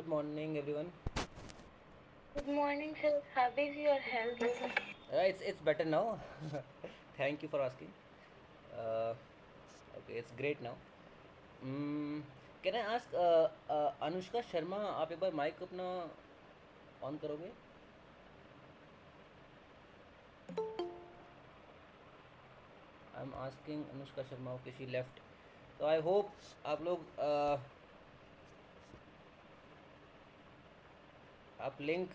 Good morning, everyone. Good morning, sir. How is your health? It's better now. Thank you for asking. Uh, okay, it's great now. Mm, can I ask Anushka Sharma, आप एक बार mic अपना on करोगे? I'm asking Anushka Sharma. Okay, she left. So I hope आप लोग आप link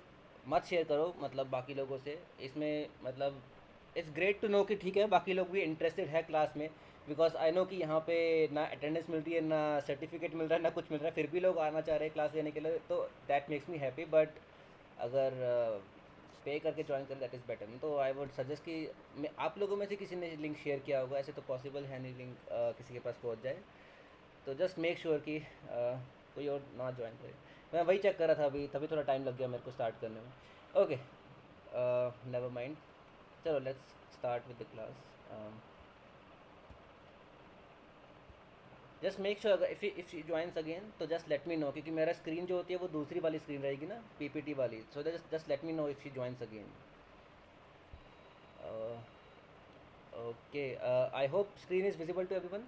मत share करो मतलब बाकी लोगों से इसमें मतलब इट्स ग्रेट टू नो कि ठीक है बाकी लोग भी इंटरेस्टेड है क्लास में बिकॉज आई नो कि यहाँ पे ना अटेंडेंस मिल रही है ना सर्टिफिकेट मिल रहा है ना कुछ मिल रहा है फिर भी लोग आना चाह रहे हैं क्लास लेने के लिए तो that makes me happy but अगर पे करके ज्वाइन करें दैट इज़ बेटर तो आई वुड सजेस्ट कि आप लोगों में से किसी ने लिंक शेयर किया होगा ऐसे तो पॉसिबल है नहीं लिंक किसी के पास पहुँच जाए तो जस्ट मेक श्योर कि कोई और ना ज्वाइन करे मैं वही चेक कर रहा था अभी तभी थोड़ा टाइम लग गया मेरे को स्टार्ट करने में ओके नेवर माइंड चलो let's start with the class just make sure if she joins again तो जस्ट लेट मी नो क्योंकि मेरा स्क्रीन जो होती है वो दूसरी वाली स्क्रीन रहेगी ना पीपीटी वाली so just let me know if she joins again okay I hope screen is visible to everyone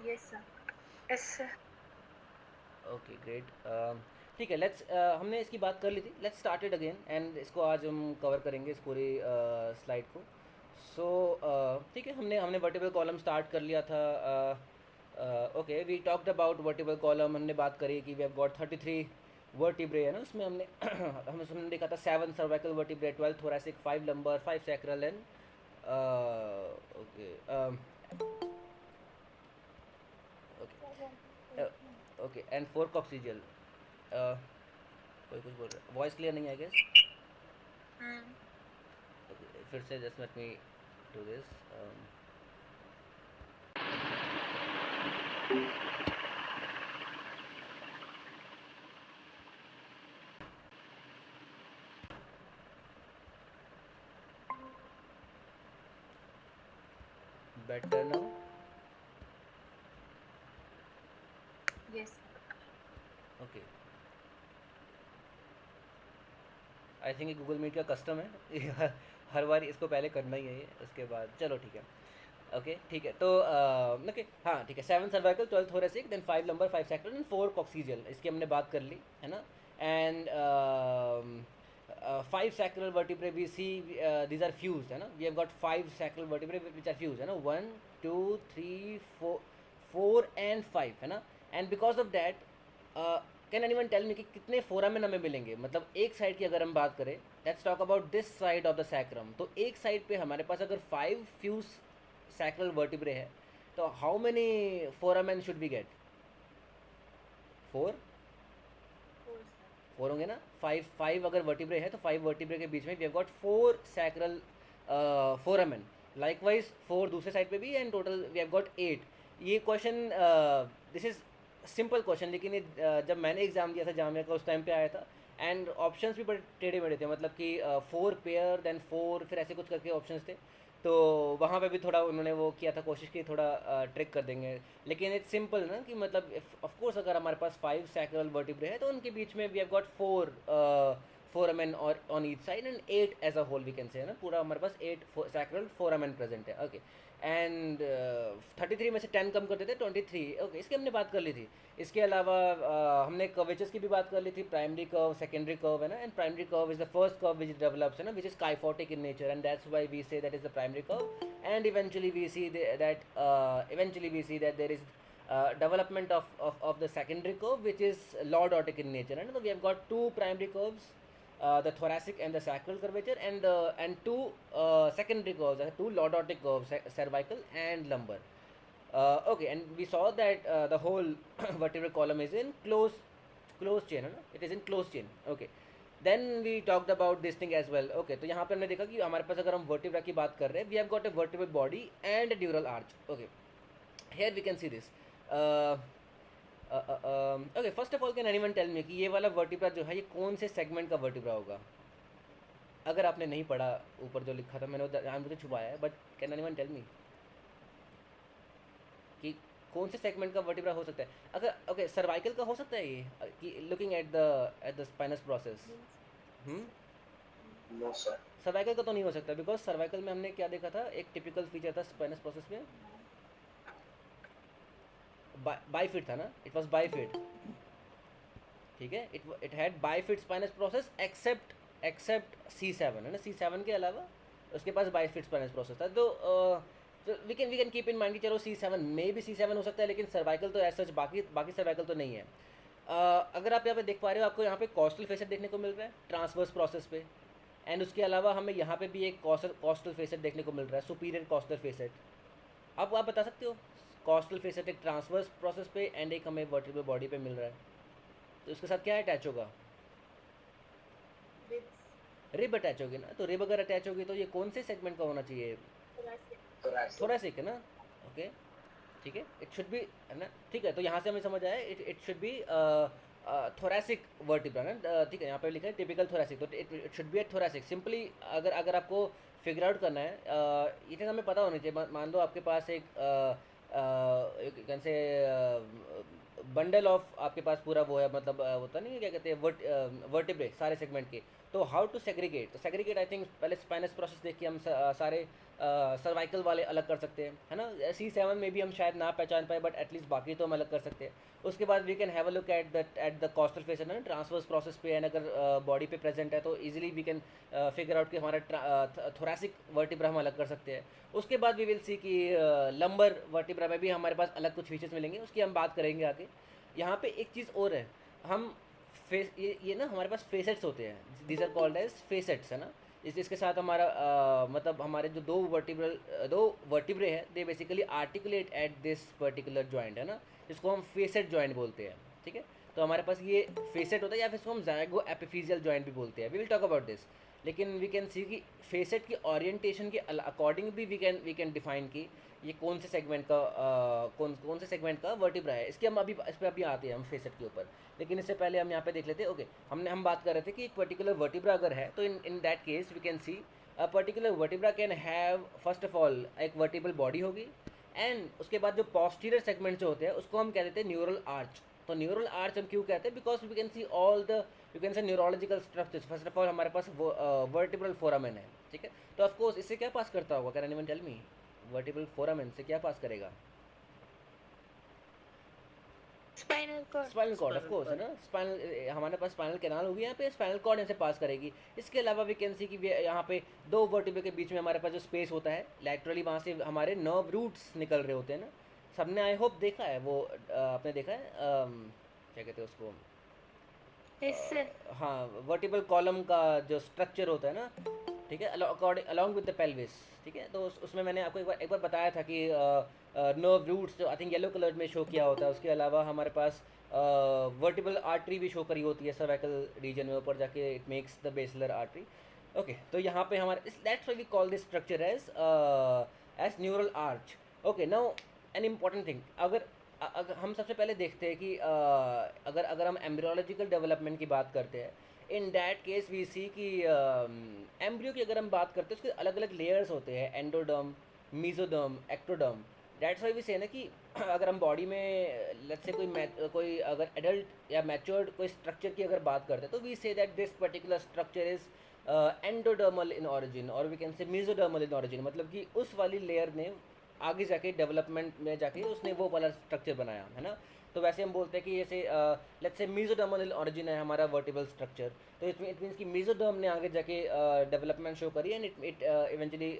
Yes, sir. Yes, sir. Okay great ठीक है लेट्स हमने इसकी बात कर ली थी let's start it again and इसको आज हम कवर करेंगे इस पूरी स्लाइड को सो ठीक है हमने हमने वर्टिबल कॉलम स्टार्ट कर लिया था okay we talked about vertebral column हमने बात करी कि वी हैव गॉट 33 वर्टिब्रे है ना उसमें हमने हमने देखा था 7 cervical vertebrae 12 thoracic 5 lumbar 5 sacral and okay okay okay and 4 coccygeal कोई कुछ बोल रहा है वॉइस क्लियर नहीं है गेस फिर से just let me do this better now Yes. Okay I think ये गूगल मीट का कस्टम है ये हर बार इसको पहले करना ही है ये उसके बाद चलो ठीक है ओके ठीक है तो ओके हाँ ठीक है 7 cervical 12 thoracic then 5 lumbar 5 sacral and 4 coccygeal इसकी हमने बात कर ली है ना and 5 sacral vertebrae we see these are fused है ना we have got 5 sacral vertebrae which are fused है ना 1 2 3 4 4 and 5 है ना and because of that can anyone tell me कि कितने फोरामेन हमें मिलेंगे मतलब एक साइड की अगर हम बात करें let's talk about this side of the sacrum तो एक साइड पे हमारे पास अगर 5 फ्यूज sacral vertebrae है तो how many foramen should we get 4 Four. 4 होंगे ना 5 अगर वर्टिब्रे है तो 5 वर्टिब्रे के बीच में we have got 4 sacral foramen likewise 4 दूसरे साइड पे भी and total we have got 8 ये question this is simple question लेकिन ये जब मैंने एग्जाम दिया था जामिया का उस टाइम पे आया था एंड ऑप्शंस भी बड़े टेढ़े मेढ़े थे मतलब कि 4 पेयर देन 4 फिर ऐसे कुछ करके ऑप्शंस थे तो वहाँ पे भी थोड़ा उन्होंने वो किया था कोशिश की थोड़ा ट्रिक कर देंगे लेकिन इट्स सिंपल ना कि मतलब ऑफ कोर्स अगर हमारे पास 5 सैक्रल वर्टिब्रे है तो उनके बीच में वी हैव गॉट 4 फोरामेन और on each side and 8 as a whole we can say है ना पूरा हमारे पास 8 सैक्रल फोरामेन प्रेजेंट है ओके एंड 33 में से 10 कम कर देते 23 ओके इसकी हमने बात कर ली थी इसके अलावा हमने कर्वेचर्स की भी बात कर ली थी प्राइमरी कर्व सेकेंडरी कर्व है ना and primary curve is the first curve which develops है ना which is kyphotic in nature and that's why we say that is the primary curve and eventually we see that there is development of the secondary curve which is lordotic in nature and we have got two primary curves the thoracic and the sacral curvature and two secondary curves two lordotic curves cervical and lumbar okay and we saw that the whole vertebral column is in closed chain है ना it is in closed chain okay then we talked about this thing as well okay तो यहाँ पे हमने देखा कि हमारे पास अगर हम वर्टिब्रा की बात कर रहे हैं we have got a vertebral body and dural arch okay here we can see this okay first of all can anyone tell me कि ये वाला वर्टिब्रा जो है ये कौन से सेगमेंट का वर्टिब्रा होगा अगर आपने नहीं पढ़ा ऊपर जो लिखा था मैंने जानबूझ के छुपाया है but can anyone tell me कि कौन से सेगमेंट का वर्टिब्रा हो सकता है? अगर ओके सर्वाइकल का हो सकता है ये कि looking at the spinous process. No sir. Cervical का तो नहीं हो सकता बिकॉज सर्वाइकल में हमने क्या देखा था, एक टिपिकल फीचर था स्पाइनस प्रोसेस में, बाइफिट था ना, इट वाज बाइफिट, ठीक है, it had bifid spinous process except C7 है ना, C7 के अलावा उसके पास बाइफिट स्पाइनस प्रोसेस था। तो we can keep in mind कि चलो C7 में भी C7 हो सकता है, लेकिन सर्वाइकल तो एज सच बाकी सर्वाइकल तो नहीं है। अगर आप यहाँ पे देख पा रहे हो, आपको यहाँ पे कॉस्टल फेसेट देखने को मिल रहा है ट्रांसवर्स प्रोसेस पे, एंड उसके अलावा हमें यहाँ पे भी एक कॉस्टल फेसेट देखने को मिल रहा है, सुपीरियर कॉस्टल फेसेट। अब आप बता सकते हो कॉस्टल फेसेट एक ट्रांसवर्स प्रोसेस पे एंड एक हमें वर्टिब्रल बॉडी पे मिल रहा है, तो उसके साथ क्या अटैच होगा? रिब अटैच होगी ना, तो रिब अगर अटैच होगी तो ये कौन से सेगमेंट का होना चाहिए? थोरैसिक है ना, ओके ठीक है, इट शुड बी, है ना, ठीक है, तो यहाँ से हमें समझ आया it should be thoracic vertebra ना, ठीक है, यहाँ पे लिखा है टिपिकल थोरैसिक, तो it should be A thoracic. Simply अगर आपको फिगर आउट करना है, ये चीज़ हमें पता होनी चाहिए। मान लो आपके पास एक कैन से बंडल ऑफ आपके पास पूरा वो है, मतलब होता नहीं है, क्या कहते हैं, वर्टिब्रे सारे सेगमेंट के, तो हाउ टू सेग्रीगेट? तो सेग्रीगेट आई थिंक पहले स्पाइनस प्रोसेस देख के हम सारे सर्वाइकल वाले अलग कर सकते हैं, है ना। C7 में भी हम शायद ना पहचान पाए, बट एटलीस्ट बाकी तो हम अलग कर सकते हैं। उसके बाद we can have a look at the costal face, है ना, ट्रांसवर्स प्रोसेस पे, एंड अगर बॉडी पे प्रेजेंट है तो easily we can figure out कि हमारा थोरैसिक वर्टिब्रा हम अलग कर सकते हैं। उसके बाद वी विल सी कि लंबर वर्टिब्रा में भी हमारे पास अलग कुछ फीचर्स मिलेंगे, उसकी हम बात करेंगे आगे। यहाँ पे एक चीज़ और है, हम फेस ये ना हमारे पास फेसेट्स होते हैं, these are called as facets, है ना। इसके साथ हमारा मतलब हमारे जो दो वर्टिब्रे हैं, they basically articulate at this particular joint, है ना, जिसको हम फेसेट जॉइंट बोलते हैं, ठीक है। तो हमारे पास ये फेसेट होता है, या फिर इसको हम जायगो एपिफिजियल जॉइंट भी बोलते हैं। We will talk about this, लेकिन वी कैन सी कि फेसेट की ओरिएंटेशन के अकॉर्डिंग भी वी कैन डिफाइन कि ये कौन से सेगमेंट का कौन से सेगमेंट का वर्टिब्रा है। इसके हम इस पर अभी आते हैं हम फेसेट के ऊपर, लेकिन इससे पहले हम यहाँ पे देख लेते हैं। ओके, हम बात कर रहे थे कि एक पर्टिकुलर वर्टिब्रा अगर है, तो in that case we can see a particular vertebra can have first of all एक वर्टिब्रल बॉडी होगी, एंड उसके बाद जो पोस्टीरियर सेगमेंट जो होते हैं उसको हम कह देते हैं न्यूरल आर्च। तो न्यूरल आर्च हम क्यों कहते हैं? Because we can see all the you can say neurological structures. First of all हमारे पास वर्टिब्रल फोरामेन है, ठीक है। तो ऑफकोर्स इससे क्या पास करता होगा? Can anyone tell me? Vertebral foramen से क्या पास करेगा? Spinal cord. Spinal cord of course, है ना। स्पाइनल हमारे पास स्पाइनल कैनाल होगी, यहाँ पे स्पाइनल कॉर्ड यहाँ से पास करेगी। इसके अलावा वी कैन सी कि यहाँ पे दो वर्टिब्रे के बीच में हमारे पास जो स्पेस होता है लैटरली, वहाँ से हमारे नर्व रूट्स निकल रहे होते हैं ना। सबने आई होप देखा है वो, आपने देखा है क्या कहते हैं उसको, हाँ, वर्टिब्रल कॉलम का जो स्ट्रक्चर होता है ना, ठीक है, अलॉन्ग विद द पेल्विस, ठीक है। तो उसमें मैंने आपको एक बार बताया था कि नर्व रूट्स जो आई थिंक येलो कलर में शो किया होता है, उसके अलावा हमारे पास वर्टिब्रल आर्टरी भी शो करी होती है सर्वाइकल रीजन में, ऊपर जाके it makes the basilar artery. Okay, तो यहाँ पे हमारे that's why we call this structure as neural arch. Okay, now an important thing, अगर हम सबसे पहले देखते हैं कि अगर हम एम्ब्रियोलॉजिकल डेवलपमेंट की बात करते हैं, इन डैट केस वी सी कि एम्ब्रियो की अगर हम बात करते हैं उसके अलग अलग लेयर्स होते हैं, endoderm, mesoderm, ectoderm. That's why we say ना कि अगर हम बॉडी में लेट्स से कोई अगर एडल्ट या मैच्योर्ड कोई स्ट्रक्चर की अगर बात करते हैं, तो we say that this particular structure is endodermal in origin, और we can say mesodermal in origin, मतलब कि उस वाली लेयर ने आगे जाके डेवलपमेंट में जाके उसने वो वाला स्ट्रक्चर बनाया, है ना। तो वैसे हम बोलते हैं कि जैसे लेट्स से मीजोडर्मल ऑरिजिन है हमारा वर्टिब्रल स्ट्रक्चर, तो इट मीन्स कि मीजोडर्म ने आगे जाके डेवलपमेंट शो करी, and it eventually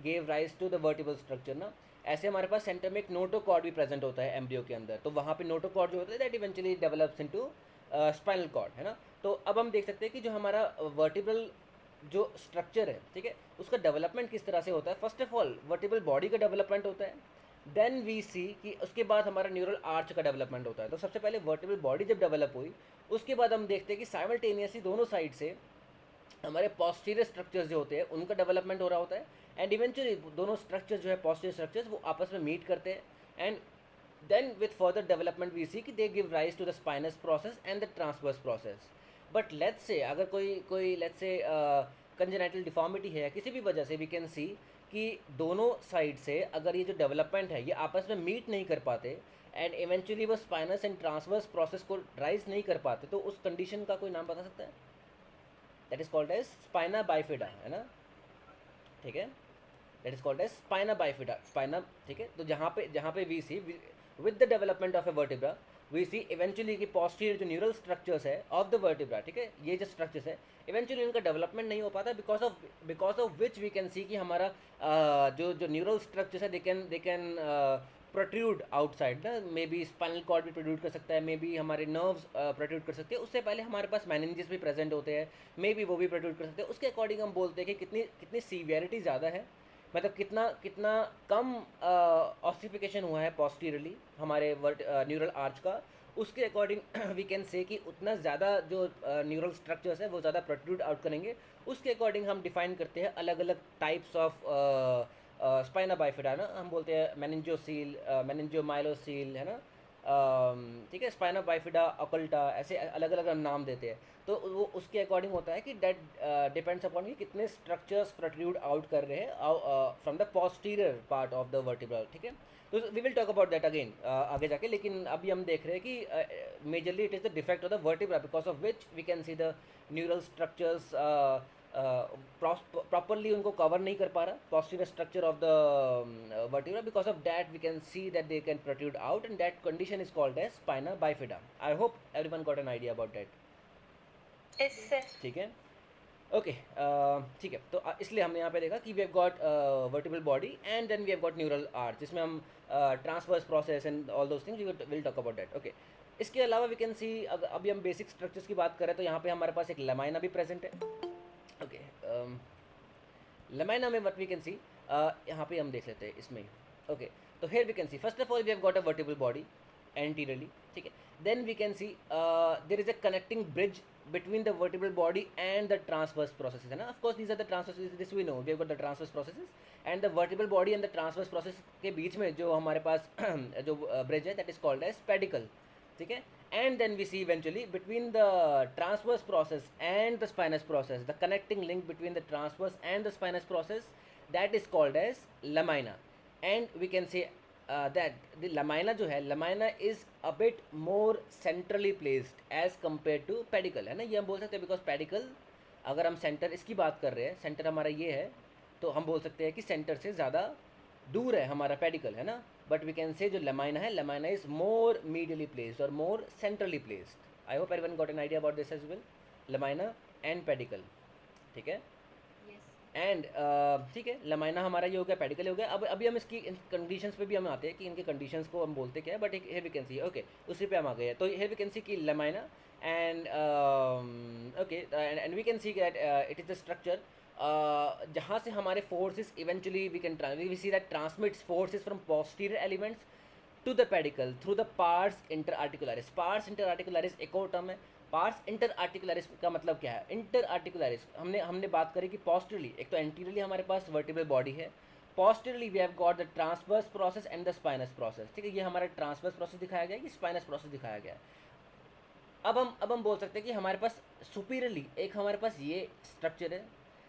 gave rise to the vertebral structure ना। ऐसे हमारे पास सेंटर में एक नोटोकॉर्ड भी प्रेजेंट होता है एम्ब्रियो के अंदर, तो वहाँ पे नोटोकॉर्ड जो होता है that eventually develops into spinal cord, है ना। तो अब हम देख सकते हैं कि जो हमारा वर्टिब्रल जो स्ट्रक्चर है, ठीक है, उसका डेवलपमेंट किस तरह से होता है। First of all vertebral body का डेवलपमेंट होता है, देन वी सी कि उसके बाद हमारा न्यूरल आर्च का डेवलपमेंट होता है। तो सबसे पहले वर्टिब्रल बॉडी जब डेवलप हुई, उसके बाद हम देखते हैं कि साइमल्टेनियसली दोनों साइड से हमारे पोस्टीरियर स्ट्रक्चर्स जो होते हैं उनका डेवलपमेंट हो रहा होता है, एंड इवेंचुअली दोनों स्ट्रक्चर्स जो है पोस्टीरियर स्ट्रक्चर्स वो आपस में मीट करते हैं, and then with further development we see कि they give rise to the spinous process and the transverse process. But let's say अगर कोई लेट्स से कंजेनाइटल डिफॉर्मिटी है, किसी भी वजह से वी कैन सी कि दोनों साइड से अगर ये जो डेवलपमेंट है ये आपस में मीट नहीं कर पाते एंड इवेंचुअली वो स्पाइनस एंड ट्रांसवर्स प्रोसेस को राइज नहीं कर पाते, तो उस कंडीशन का कोई नाम बता सकता है? That is called as spina bifida, है ना, ठीक है, that is called as spina bifida, spina, ठीक है। तो जहाँ पे we see with the development of a vertebra we see eventually कि पोस्टीरियर जो न्यूरल स्ट्रक्चर्स है ऑफ द वर्टिब्रा, ठीक है, ये जो स्ट्रक्चर्स है इवेंचुअली इनका डेवलपमेंट नहीं हो पाता, because of which we can see कि हमारा जो न्यूरल स्ट्रक्चर्स है दे कैन प्रोट्रूड आउटसाइड ना, मे बी स्पाइनल कॉर्ड भी प्रोड्यूट कर सकता है, मे बी हमारे नर्व्स प्रोट्रूड कर सकते हैं, उससे पहले हमारे पास मेनिंजेस भी प्रेजेंट होते हैं, मे बी वो भी प्रोड्यूट कर सकते हैं, उसके अकॉर्डिंग हम बोलते हैं कि कितनी सीवियरिटी ज़्यादा है, मतलब कितना कम ऑसिफिकेशन हुआ है पोस्टीरियरली हमारे न्यूरल आर्च का, उसके अकॉर्डिंग वी कैन से कि उतना ज़्यादा जो न्यूरल स्ट्रक्चर्स है वो ज़्यादा प्रोट्रूड आउट करेंगे, उसके अकॉर्डिंग हम डिफाइन करते हैं अलग अलग टाइप्स ऑफ स्पाइना बाइफिडा ना, हम बोलते हैं मेनिंजोसील, मेनिंजोमाइलोसील, है ना, ठीक है, स्पाइना बाइफिडा, ऑकल्टा, ऐसे अलग अलग हम नाम देते हैं, तो वो उसके अकॉर्डिंग होता है कि डेट डिपेंड्स अपॉन कि कितने स्ट्रक्चर्स प्रोट्रूड आउट कर रहे हैं from the posterior part of the vertebra, ठीक है। तो we will talk about that again आगे जाके, लेकिन अभी हम देख रहे हैं कि majorly it is the defect of the vertebra because of which we can see the neural structures properly उनको कवर नहीं कर पा रहा posterior structure of the vertebra, because of that we can see that they can protrude out and that condition is called as spina bifida. I hope everyone got an idea about that. Yes, sir. ठीक है, okay, ठीक है, तो इसलिए हमने यहाँ पे देखा कि we have got vertebral body and then we have got neural arch, जिसमें हम transverse process and all those things we will talk about that, okay. इसके अलावा वी कैन सी, अभी हम बेसिक स्ट्रक्चर्स की बात करें तो यहाँ पे हमारे पास एक लमाइना भी प्रेजेंट है, ओके। लमाइना में व्हाट वी कैन सी, यहाँ पे हम देख लेते हैं इसमें, ओके। तो here we can see first of all we have got a vertebral body anteriorly, ठीक है, then we can see there is a connecting bridge between the vertebral body and the transverse processes, है ना, of course these are the transverse, this we know, we have got the transverse processes and the vertebral body and the transverse process के बीच में जो हमारे पास जो bridge है that is called as pedicle, ठीक है, and then we see eventually between the transverse process and the spinous process, the connecting link between the transverse and the spinous process, that is called as lamina, and we can say that the lamina जो है, lamina is a bit more centrally placed as compared to pedicle, है ना, ये हम बोल सकते हैं because pedicle अगर हम सेंटर इसकी बात कर रहे हैं, सेंटर हमारा ये है, तो हम बोल सकते हैं कि सेंटर से ज़्यादा दूर है हमारा पेडिकल, है ना, बट वी कैन से जो लमाइना है, lamina is more medially placed और more centrally placed. I hope everyone got an idea about this as well, lamina and pedicle, ठीक है, एंड ठीक है, लमाइना हमारा ये हो गया, पेडिकल हो गया। अब अभी हम इसकी कंडीशंस पे भी हम आते हैं कि इनके कंडीशंस को हम बोलते क्या है, बट एक here we can see, okay, उसी पे हम आ गए हैं। तो हेयर वी कैन सी कि lamina and okay, and we can see that it is the structure जहाँ से हमारे forces eventually we see that transmits forces from posterior elements to the pedicle through the pars interarticularis. Pars interarticularis एक और term है। Parse inter आर्टिकुलरिस का मतलब क्या है? इंटर आर्टिकुलरिस हमने बात करी कि पोस्टरली, एक तो एंटीरियरली हमारे पास वर्टिब्रल बॉडी है, posteriorly we have got the transverse process and the spinous process, ठीक है, ये हमारा ट्रांसवर्स प्रोसेस दिखाया गया है, ये स्पाइनस प्रोसेस दिखाया गया है। अब हम बोल सकते हैं कि हमारे पास सुपीरियरली एक हमारे पास ये स्ट्रक्चर है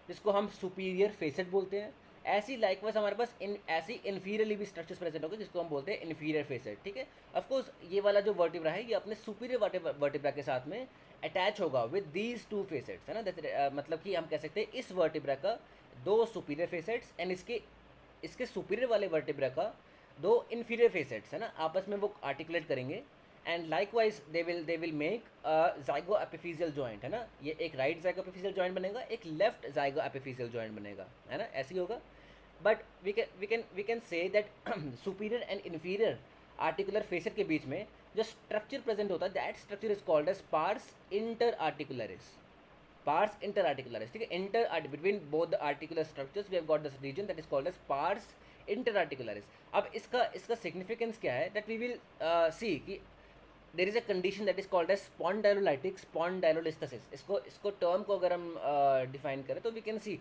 जिसको हम सुपीरियर फेसेट बोलते हैं। ऐसी लाइकवाइज हमारे पास ऐसी इन्फीरियरली भी स्ट्रक्चर्स प्रेजेंट होंगे जिसको हम बोलते हैं इन्फीरियर फेसेट, ठीक है। ऑफकोर्स ये वाला जो वर्टिब्रा है ये अपने सुपीरियर वर्टिब्रा के साथ में अटैच होगा विद दीज टू फेसेट्स, है ना, मतलब कि हम कह सकते हैं इस वर्टिब्रा का दो सुपीरियर फेसेट्स एंड इसके सुपीरियर वाले वर्टिब्रा का दो इन्फीरियर फेसेट्स, है ना, आपस में वो आर्टिकुलेट करेंगे and likewise they will make zygapophyseal joint, है ना, ये एक राइट जाइगो एपिफिशियल जॉइंट बनेगा, एक लेफ्ट जाइगो एपिफिशियल जॉइंट बनेगा, है ना, ऐसे ही होगा। But we can say that superior and inferior articular facet के बीच में जो स्ट्रक्चर प्रेजेंट होता है that structure is called as pars interarticularis. Pars interarticularis, ठीक है, inter between both the articular structures we have got this region that is called as pars interarticularis. अब इसका significance क्या है that we will see कि there is a condition that is called as spondylolytic spondylolisthesis. इसको term को अगर हम define करें तो we can see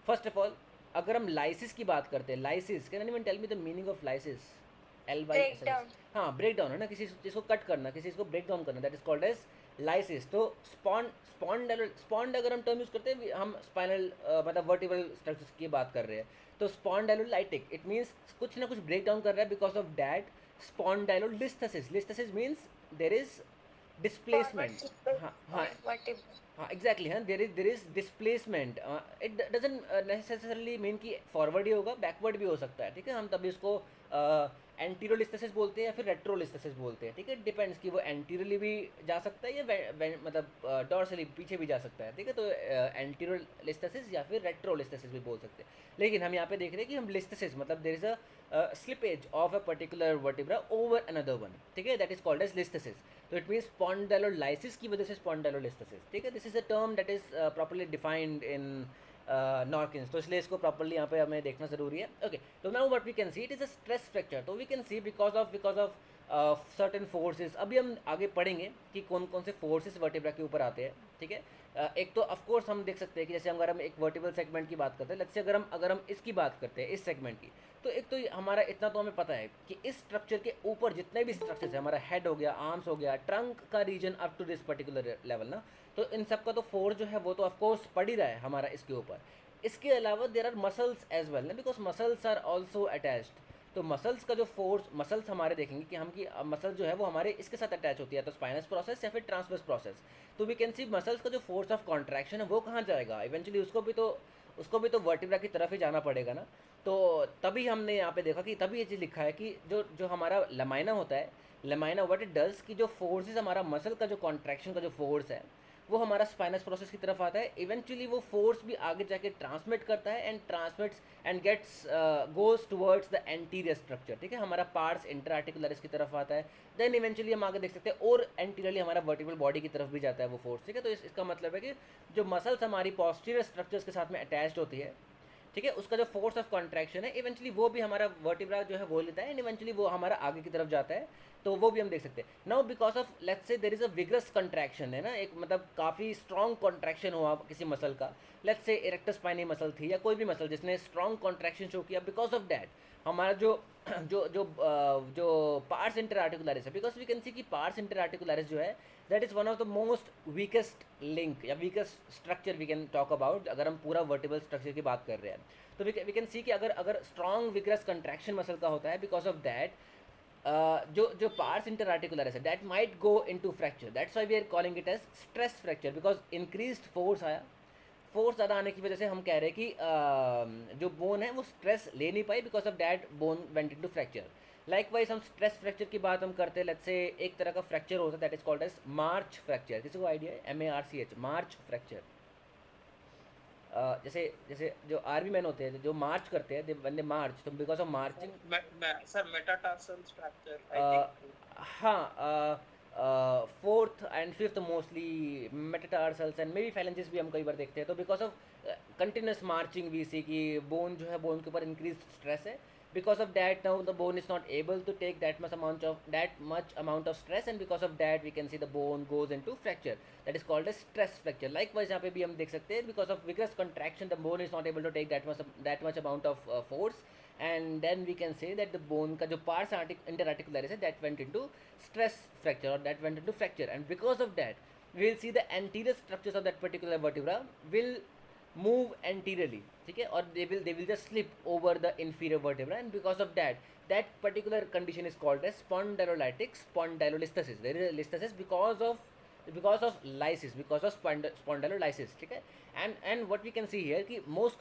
first of all अगर हम लाइसिस की बात करते हैं, lysis, can anyone tell me the meaning of lysis? LYSIS, हाँ, ब्रेक डाउन, है ना, किसी चीज़ को कट करना, किसी चीज़ को ब्रेक डाउन करना, that is called as lysis, तो स्पॉन्ड अगर हम टर्म यूज़ करते हैं, हम स्पाइनल मतलब वर्टिब्रल स्ट्रक्चर्स की बात कर रहे हैं, तो स्पॉन्डाइलोलाइटिक इट मीन्स कुछ ना कुछ ब्रेक डाउन कर रहा है, because of that spondylolisthesis, listhesis means there is Forward displacement. sequence हाँ हाँ of vertebrae. हाँ एग्जैक्टली, हाँ there is displacement. It doesn't necessarily mean कि फॉरवर्ड ही होगा, बैकवर्ड भी हो सकता है, ठीक है। हम तभी उसको एंटीरियोलिस्थेसिस बोलते हैं या फिर रेट्रोलिस्थेसिस बोलते हैं, ठीक है। डिपेंड्स कि वो एंटीरियरली भी जा सकता है या मतलब डॉर्सली पीछे भी जा सकता है, ठीक है। तो एंटीरियोलिस्थेसिस या फिर रेट्रोलिस्थेसिस भी बोल सकते हैं, लेकिन हम यहाँ पे देख रहे हैं कि हम लिस्थेसिस मतलब there is a slippage of a particular vertebra over another one, ठीक है, दैट इज कॉल्ड एज लिस्थेसिस। तो इट मीन्स स्पॉन्डाइलोलाइसिस की वजह से स्पॉन्डाइलोलिस्थेसिस, ठीक है। This is a term that is properly defined in Norkin's, तो इसलिए इसको प्रॉपर्ली यहाँ पे हमें देखना ज़रूरी है। ओके, तो now what we can see, it is a stress fracture. तो we can see because of certain forces. अभी हम आगे पढ़ेंगे कि कौन कौन से फोर्सेस वर्टिब्रा के ऊपर आते हैं, ठीक है। एक तो ऑफकोर्स हम देख सकते हैं कि जैसे अगर हम एक वर्टिब्रल सेगमेंट की बात करते हैं, लेट्स से अगर हम इसकी बात करते हैं, इस सेगमेंट की, तो एक तो हमारा इतना तो हमें पता है कि इस स्ट्रक्चर के ऊपर जितने भी स्ट्रक्चर्स है, हमारा हेड हो गया, आर्म्स हो गया, ट्रंक का region up to this particular level ना, तो इन सब का तो फोर्स जो है वो तो ऑफकोर्स पड़ ही रहा है हमारा इसके ऊपर। इसके अलावा there are muscles as well ना, because muscles are also attached. तो मसल्स का जो फोर्स, मसल्स हमारे देखेंगे कि हम की मसल जो है वो हमारे इसके साथ अटैच होती है, तो स्पाइनस प्रोसेस या फिर ट्रांसवर्स प्रोसेस। तो वी कैन सी मसल्स का जो फोर्स ऑफ कॉन्ट्रैक्शन है वो कहाँ जाएगा इवेंचुअली, उसको भी तो वर्टिब्रा की तरफ ही जाना पड़ेगा ना। तो तभी हमने यहाँ पे देखा कि तभी ये चीज़ लिखा है कि जो जो हमारा लमाइना होता है, लमाइना व्हाट इट डज कि जो फोर्सेस हमारा मसल का जो कॉन्ट्रैक्शन का जो फोर्स है वो हमारा स्पाइनस प्रोसेस की तरफ आता है। इवेंचुअली वो फोर्स भी आगे जाके ट्रांसमिट करता है and transmits and gets goes towards the anterior structure, ठीक है। हमारा पार्ट्स इंटरआर्टिकुलरिस की तरफ आता है, देन इवेंचुअली हम आगे देख सकते हैं और एंटीरियरली हमारा वर्टिब्रल बॉडी की तरफ भी जाता है वो फोर्स, ठीक है। तो इसका मतलब है कि जो मसल्स हमारी पोस्टीरियर स्ट्रक्चर्स के साथ में अटैच्ड होती है, ठीक है, उसका जो फोर्स ऑफ कॉन्ट्रैक्शन है इवेंचुअली वो भी हमारा वर्टिब्रा जो है वो लेता है एंड इवेंचुअली वो हमारा आगे की तरफ जाता है। तो वो भी हम देख सकते हैं। Now because of let's say there is a vigorous contraction है ना, एक मतलब काफ़ी स्ट्रॉन्ग कॉन्ट्रैक्शन हुआ किसी मसल का, let's say erectus spiny muscle थी या कोई भी मसल जिसने स्ट्रॉन्ग कॉन्ट्रैक्शन शो किया, बिकॉज ऑफ दैट हमारा जो जो पार्ट्स इंटर आर्टिकुलरिस है, बिकॉज वी कैन सी कि पार्ट्स इंटर आर्टिकुलरिस जो है that is one of the most weakest link या weakest structure we can talk about, अगर हम पूरा वर्टिबल स्ट्रक्चर की बात कर रहे हैं। तो वी कैन सी कि अगर स्ट्रॉन्ग विग्रस कंट्रैक्शन मसल का होता है, बिकॉज ऑफ दैट जो पार्ट्स इंटर आर्टिकुलरिस है that might go into fracture, that's why we are calling it as stress fracture, because increased force आया, फोर्स ज़्यादा आने की वजह से हम कह रहे हैं कि जो बोन है वो स्ट्रेस ले नहीं पाई, because of that bone went into fracture. Likewise हम स्ट्रेस फ्रैक्चर की बात हम करते हैं, लेट्स से एक तरह का फ्रैक्चर होता है that is called as march fracture. किसी को आइडिया है? MARCH, march fracture. जैसे जैसे जो आर्मी मैन होते हैं जो मार्च करते हैं, when they march, तो because of marching Sir, metatarsal fracture, I think. हाँ, fourth and fifth mostly metatarsals and may be phalanges भी हम कई बार देखते हैं। तो because of continuous marching we see कि बोन जो है बोन के ऊपर इंक्रीज स्ट्रेस है, because of that now the bone is not able to take that much amount of stress and because of that we can see the bone goes into fracture, that is called a stress fracture. Likewise यहाँ पे भी हम देख सकते हैं because of vigorous contraction the bone is not able to take that much amount of force, and then we can say that the bone का जो parts interarticularis है that went into stress fracture or that went into fracture, and because of that we will see the anterior structures of that particular vertebra will move anteriorly, ठीक है, और they will just slip over the inferior vertebra, and because of that particular condition is called as spondylolytic spondylolisthesis. There is a listhesis because of lysis, because of spondylolysis, ठीक है। and what we can see here कि most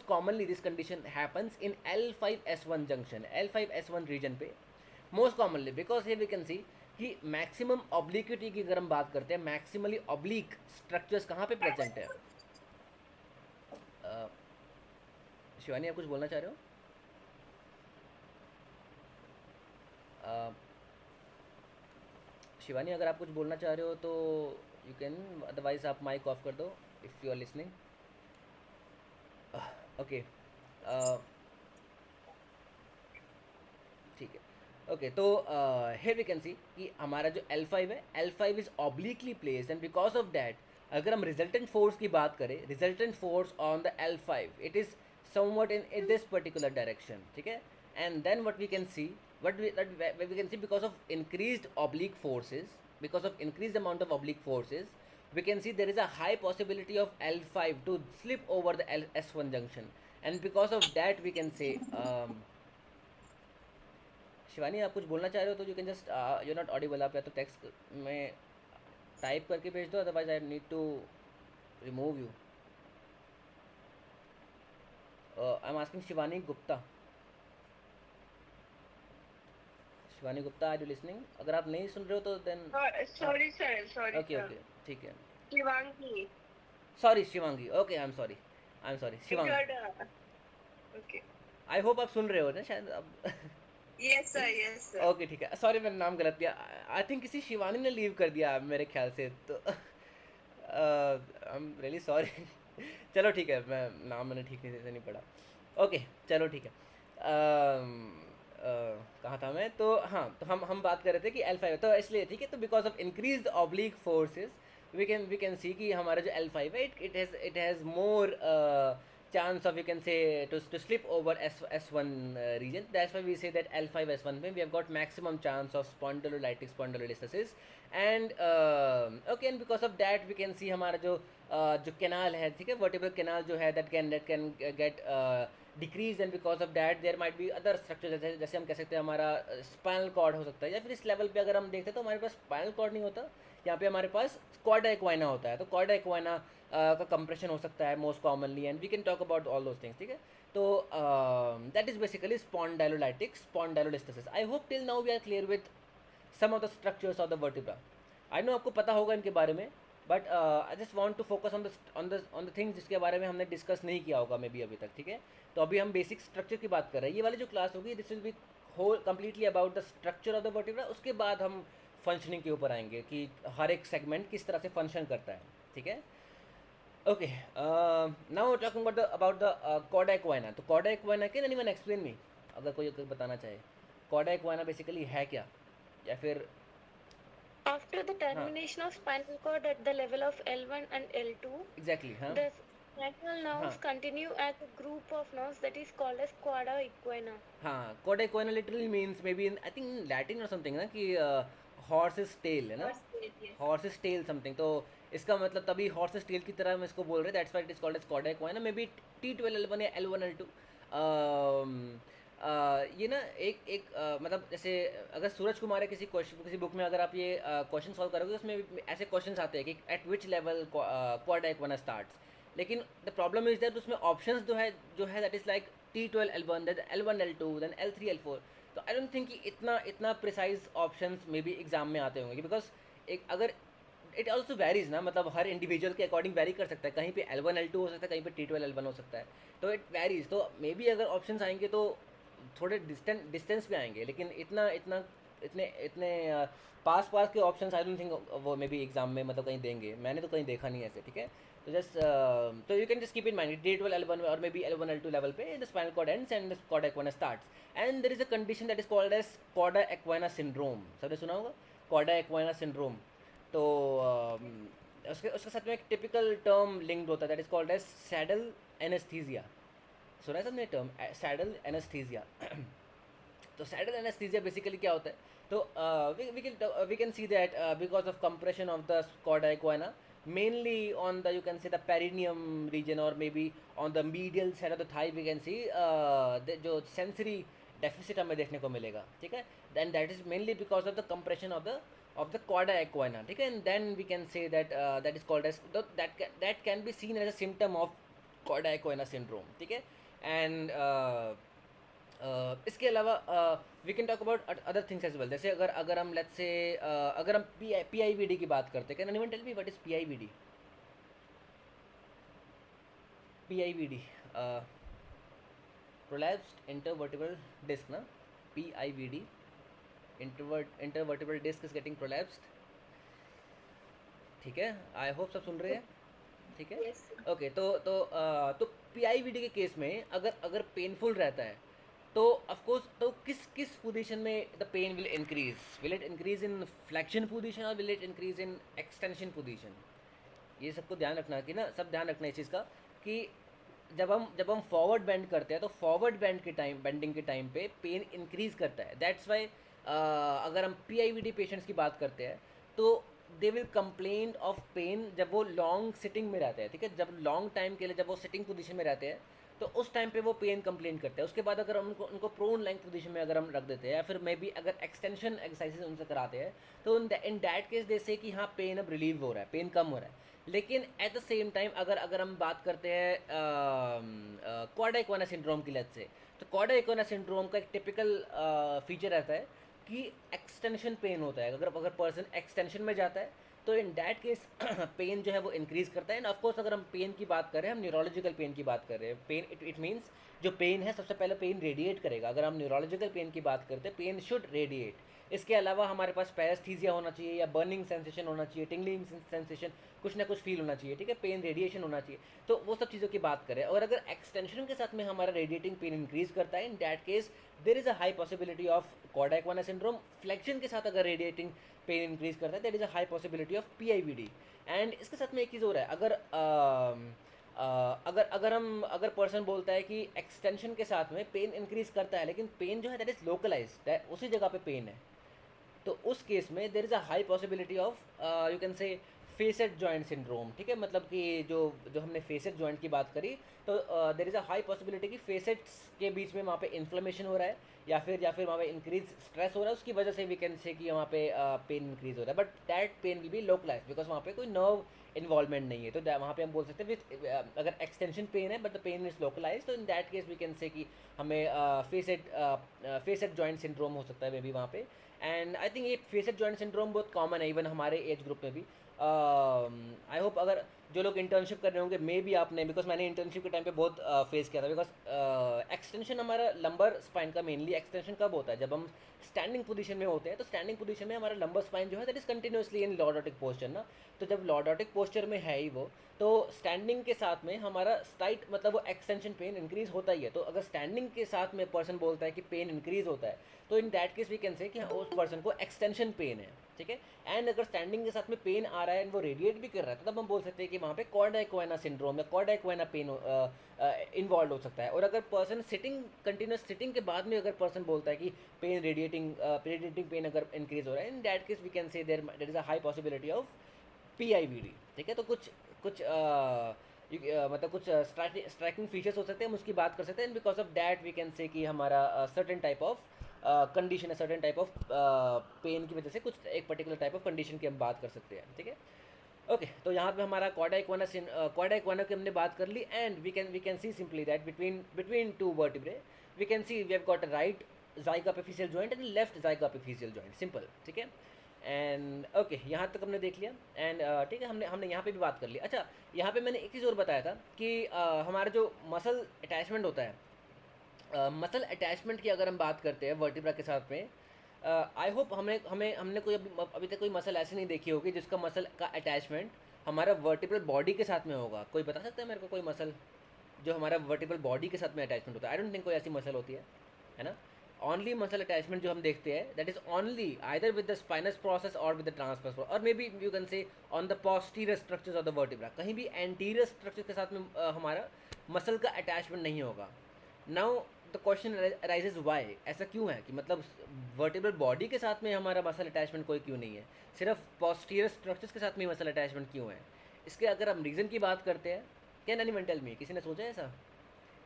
commonly this condition happens in L5S1 junction, L5S1 region पे most commonly, because here we can see कि maximum obliquity की अगर हम बात करते हैं, मैक्सिमली ऑब्लिक स्ट्रक्चर्स कहाँ पे प्रेजेंट है? शिवानी आप कुछ बोलना चाह रहे हो? शिवानी अगर आप कुछ बोलना चाह रहे हो तो यू कैन, अदरवाइज आप माइक ऑफ कर दो if you are listening. Okay, ठीक है। ओके, तो here we can see कि हमारा जो L5 है, L5 is obliquely placed, and because of that अगर हम रिजल्टेंट फोर्स की बात करें, resultant force on the L5 it is somewhat in this particular direction, ठीक है। and then what we can see because of increased oblique forces, because of increased amount of oblique forces, we can see there is a high possibility of L5 to slip over the S1 junction, and because of that we can say Shivani आप कुछ बोलना चाह रहे हो तो you can just you not audible, आप या तो टेक्स्ट में टाइप करके भेज दो, otherwise I need to remove you. I am asking Shivani Gupta. Shivani Gupta, are you listening? अगर आप नहीं सुन रहे हो तो then Sorry, sir. Sorry, okay sir. Okay ठीक है. Shivangi. Sorry Shivangi, okay I am sorry, Shivangi. Good. Okay. I hope आप सुन रहे हो ना शायद अब. Yes, sir. Yes, sir. Okay ठीक है, सॉरी मैंने नाम गलत दिया. आई थिंक किसी शिवानी ने लीव कर दिया मेरे ख्याल से, तो आई एम रियली सॉरी. चलो ठीक है, मैं नाम मैंने ठीक से नहीं पढ़ा. ओके चलो ठीक है. कहाँ था मैं? तो हाँ, तो हम बात कर रहे थे कि L5 तो इसलिए ठीक है, तो because of increase oblique forces we can see कि हमारा जो L5 है it has more chance of, you can say, to slip over S1 region. That's why we say that L5 S1 में we have got maximum chance of spondylolytic spondylolisthesis. And okay, and because of that we can see हमारा जो canal है, ठीक है, vertebral canal जो है that can get decreased, and because of that there might be other structures, जैसे हम कह सकते हैं हमारा spinal cord हो सकता है, या फिर इस लेवल पे अगर हम देखते हैं तो हमारे पास spinal cord नहीं होता, यहाँ पे हमारे पास कॉर्डा एक्वाइना होता है. तो कॉर्डा एक्वाइना का कंप्रेशन हो सकता है most commonly, and we can talk about all those things, ठीक है. तो that is basically spondylolytic spondylolisthesis. I hope till now we are clear with some of the structures of the vertebra. I know आपको पता होगा इनके बारे में, but I just want to focus on the things जिसके बारे में हमने डिस्कस नहीं किया होगा मे बी अभी तक, ठीक है. तो अभी हम बेसिक स्ट्रक्चर की बात कर रहे हैं. ये वाली जो क्लास होगी this will be whole completely about the structure of the vertebra. उसके बाद हम फंक्शनिंग के ऊपर आएंगे कि हर एक सेगमेंट किस तरह से फंक्शन करता है, ठीक है. Okay, now talking about the cauda equina. तो cauda equina can anyone explain me, अगर कोई बताना चाहे कॉर्डा एक्वाइना बेसिकली है क्या, या फिर After the termination of spinal cord at the level of L1 and L2, exactly. हाँ the spinal nerves continue as a group of nerves that is called as quadra equina. हाँ, cauda equina literally means may B in I think Latin और something ना, कि horses tell है ना, horses tell something. तो इसका मतलब तभी हॉर्सेस टेल की तरह हम इसको बोल रहे हैं, that's why it is called as cauda equina. May be T12L1 या L1 L2. ये ना एक मतलब जैसे अगर सूरज कुमार है किसी बुक में अगर आप ये क्वेश्चन सॉल्व करोगे, उसमें ऐसे क्वेश्चंस आते हैं कि at which level cauda equina starts. लेकिन द प्रॉब्लम इज दैट उसमें ऑप्शंस जो है that is like T12L1 then L1 L2 then L3 L4. तो आई डोंट थिंक कि इतना precise options may be exam में आते होंगे, बिकॉज एक अगर इट ऑल्सो वेरीज ना, मतलब हर इंडिविजुअल के अकॉर्डिंग वेरी कर सकता है. कहीं पे L1 L2 हो सकता है, कहीं पे T12L1 हो सकता है. तो इट वेरीज. तो मे बी अगर ऑप्शंस आएंगे तो थोड़े डिस्टेंस पे आएंगे, लेकिन इतने पास के ऑप्शंस आई डोंट थिंक वो मे बी एग्जाम में मतलब कहीं देंगे. मैंने तो कहीं देखा नहीं ऐसे, ठीक है. तो जस्ट तो you can just keep in mind T12L1 और may be L1 L2 level पे the spinal cord ends and the cauda equina starts, and there is a condition that is called as cauda equina syndrome. सबने सुना होगा chorda equina syndrome. तो उसके साथ में एक टिपिकल टर्म लिंक्ड होता है that is called as saddle anaesthesia. सुना है सबने टर्म सैडल एनेस्थीसिया? तो सैडल एनेस्थीसिया बेसिकली क्या होता है? तो we can see that because of compression of the cauda equina mainly on the, you can say, the perineum region or maybe on the medial side of the thigh, we can see जो sensory deficit हमें देखने को मिलेगा, ठीक है. then that is mainly because of the compression of the cauda equina, ठीक है. and then we can say that that is called as that can be seen as a symptom of cauda equina syndrome, ठीक है. and इसके अलावा we can talk about other things as well. जैसे अगर हम let's say अगर हम PIVD की बात करते हैं, can anyone tell me what is PIVD? PIVD prolapsed intervertebral disc ना, PIVD intervertebral disc is getting prolapsed, ठीक है. आई होप सब सुन रहे हैं, ठीक है. ओके, तो PIVD के केस में अगर पेनफुल रहता है तो ऑफकोर्स तो किस पोजीशन में the pain will increase? Will it increase in flexion position और will it increase in extension position? ये सबको ध्यान रखना कि ना, सब ध्यान रखना इस चीज़ का कि जब हम फॉरवर्ड बेंड करते हैं तो फॉरवर्ड बेंडिंग के टाइम पे पेन इंक्रीज करता है. दैट्स वाई अगर हम PIVD पेशेंट्स की बात करते हैं तो they will complain of pain जब वो लॉन्ग सिटिंग में रहते हैं, ठीक है, जब लॉन्ग टाइम के लिए जब वो सिटिंग पोजीशन में रहते हैं तो उस टाइम पे वो पेन कंप्लेन करते हैं। उसके बाद अगर हम उनको उनको प्रोन लेंथ पोजीशन में अगर हम रख देते हैं या फिर मे बी अगर एक्सटेंशन एक्सरसाइजेज उनसे कराते हैं तो इन दैट केस दे से कि हाँ पेन अब रिलीव हो रहा है, पेन कम हो रहा है। लेकिन एट द सेम टाइम अगर अगर हम बात करते हैं क्वाडा इक्वाना सिंड्रोम की लत से, तो क्वाडा इक्वाना सिंड्रोम का एक टिपिकल फीचर रहता है कि एक्सटेंशन पेन होता है। अगर अगर पर्सन एक्सटेंशन में जाता है तो इन डैट केस पेन जो है वो इंक्रीज़ करता है। एंड ऑफकोर्स अगर हम पेन की बात कर रहे हैं, हम न्यूरोलॉजिकल पेन की बात कर रहे हैं, पेन इट मीन्स जो पेन है सबसे पहले पेन रेडिएट करेगा। अगर हम न्यूरोलॉजिकल पेन की बात करते हैं, पेन शुड रेडिएट। इसके अलावा हमारे पास पैरेस्थीसिया होना चाहिए या बर्निंग सेंसेशन होना चाहिए, टिंगलिंग सेंसेशन, कुछ ना कुछ फील होना चाहिए, ठीक है, पेन रेडिएशन होना चाहिए। तो वो सब चीज़ों की बात करें। और अगर एक्सटेंशन के साथ में हमारा रेडिएटिंग पेन इंक्रीज करता है, in that case there is a high possibility of cauda equina syndrome. Flexion के साथ अगर रेडिएटिंग पेन इंक्रीज करता है, there is a high possibility of PIVD। And इसके साथ में एक चीज़ हो रहा है, अगर पर्सन बोलता है कि एक्सटेंशन के साथ में पेन इंक्रीज करता है लेकिन पेन जो है दैट इज़ लोकलाइज्ड, उसी जगह पे पेन है, तो उस केस में देर is a high possibility of you can से फेसेट जॉइंट सिंड्रोम, ठीक है। मतलब कि जो जो हमने फेसेट जॉइंट की बात करी, तो देर इज़ अ हाई पॉसिबिलिटी कि फेसेट्स के बीच में वहाँ पे इन्फ्लेमेशन हो रहा है या फिर वहाँ पे इंक्रीज स्ट्रेस हो रहा है, उसकी वजह से वी कैन से कि वहाँ पे पेन इंक्रीज हो रहा है। But that pain will be localise because वहाँ पे कोई नर्व इन्वॉल्वमेंट नहीं है। तो वहाँ पे हम बोल सकते हैं विथ अगर एक्सटेंशन पेन है but the pain is localise, तो in that case we can say कि हमें फेसेट जॉइंट सिंड्रोम हो सकता है मे बी वहाँ पे। एंड आई थिंक ये फेसेट जॉइंट सिंड्रोम बहुत कॉमन है इवन हमारे एज ग्रुप में भी। आई होप अगर जो लोग इंटर्नशिप कर रहे होंगे मे भी आपने, बिकॉज मैंने इंटर्नशिप के टाइम पे बहुत फेस किया था। बिकॉज एक्सटेंशन हमारा लंबर स्पाइन का मेनली एक्सटेंशन कब होता है, जब हम स्टैंडिंग पोजीशन में होते हैं। तो स्टैंडिंग पोजीशन में हमारा लंबर स्पाइन जो है that is continuously in lordotic posture ना। तो जब लॉर्डोटिक पोस्चर में है ही वो, तो स्टैंडिंग के साथ में हमारा स्टाइट मतलब वो एक्सटेंशन पेन इंक्रीज होता ही है। तो अगर स्टैंडिंग के साथ में पर्सन बोलता है कि पेन इंक्रीज होता है, तो in that case we can say कि उस पर्सन को एक्सटेंशन पेन है, ठीक है। एंड अगर स्टैंडिंग के साथ में पेन आ रहा है एंड वो रेडिएट भी कर रहा है, तो तब हम बोल सकते हैं कि वहाँ पे क्वाडा इक्वाना सिंड्रोम या क्वाडा इक्वाना पेन इन्वॉल्व हो सकता है। और अगर पर्सन सिटिंग कंटिन्यूस सिटिंग के बाद में अगर पर्सन बोलता है कि पेन रेडिएटिंग पेन अगर इंक्रीज हो रहा है, in that case we can say there is a high possibility of PIVD, ठीक है। तो कुछ कुछ मतलब कुछ स्ट्राइकिंग फीचर्स हो सकते हैं, हम उसकी बात कर सकते हैं। And because of that we can say कि हमारा सर्टेन टाइप ऑफ कंडीशन है, सर्टेन टाइप ऑफ पेन की वजह से कुछ एक पर्टिकुलर टाइप ऑफ कंडीशन की हम बात कर सकते हैं, ठीक है। ओके, तो यहाँ पे हमारा क्वाडा इक्वाना की हमने बात कर ली। And we can see simply that between two vertebrae we can see we have got a right zygapophyseal joint and left zygapophyseal joint, simple, ठीक है। एंड ओके, यहाँ तक हमने देख लिया। एंड ठीक है, हमने हमने यहाँ पे भी बात कर ली। अच्छा, यहाँ पे मैंने एक चीज़ और बताया था कि हमारा जो मसल अटैचमेंट होता है, मसल अटैचमेंट की अगर हम बात करते हैं वर्टिब्रा के साथ में, आई होप हमने कोई अभी तक कोई मसल ऐसी नहीं देखी होगी जिसका मसल का अटैचमेंट हमारा वर्टिब्रल बॉडी के साथ में होगा। कोई बता सकता है मेरे को कोई मसल जो हमारा वर्टिब्रल बॉडी के साथ में अटैचमेंट होता है? आई डोंट थिंक कोई ऐसी मसल होती है ना। ओनली मसल अटैचमेंट जो हम देखते हैं that is only either with the spinous process और विद द ट्रांसवर्स और मे बी यू कैन से on the posterior structures of the vertebra. कहीं भी एंटीरियर स्ट्रक्चर के साथ में हमारा मसल का अटैचमेंट नहीं होगा। Now the question raises why, ऐसा क्यों है कि मतलब वर्टिब्रल बॉडी के साथ में हमारा मसल अटैचमेंट कोई क्यों नहीं है, सिर्फ पोस्टीरियर स्ट्रक्चर्स के साथ में मसल अटैचमेंट क्यों है? इसके अगर हम रीज़न की बात करते हैं, कैन एनीवन टेल मी, किसी ने सोचा है ऐसा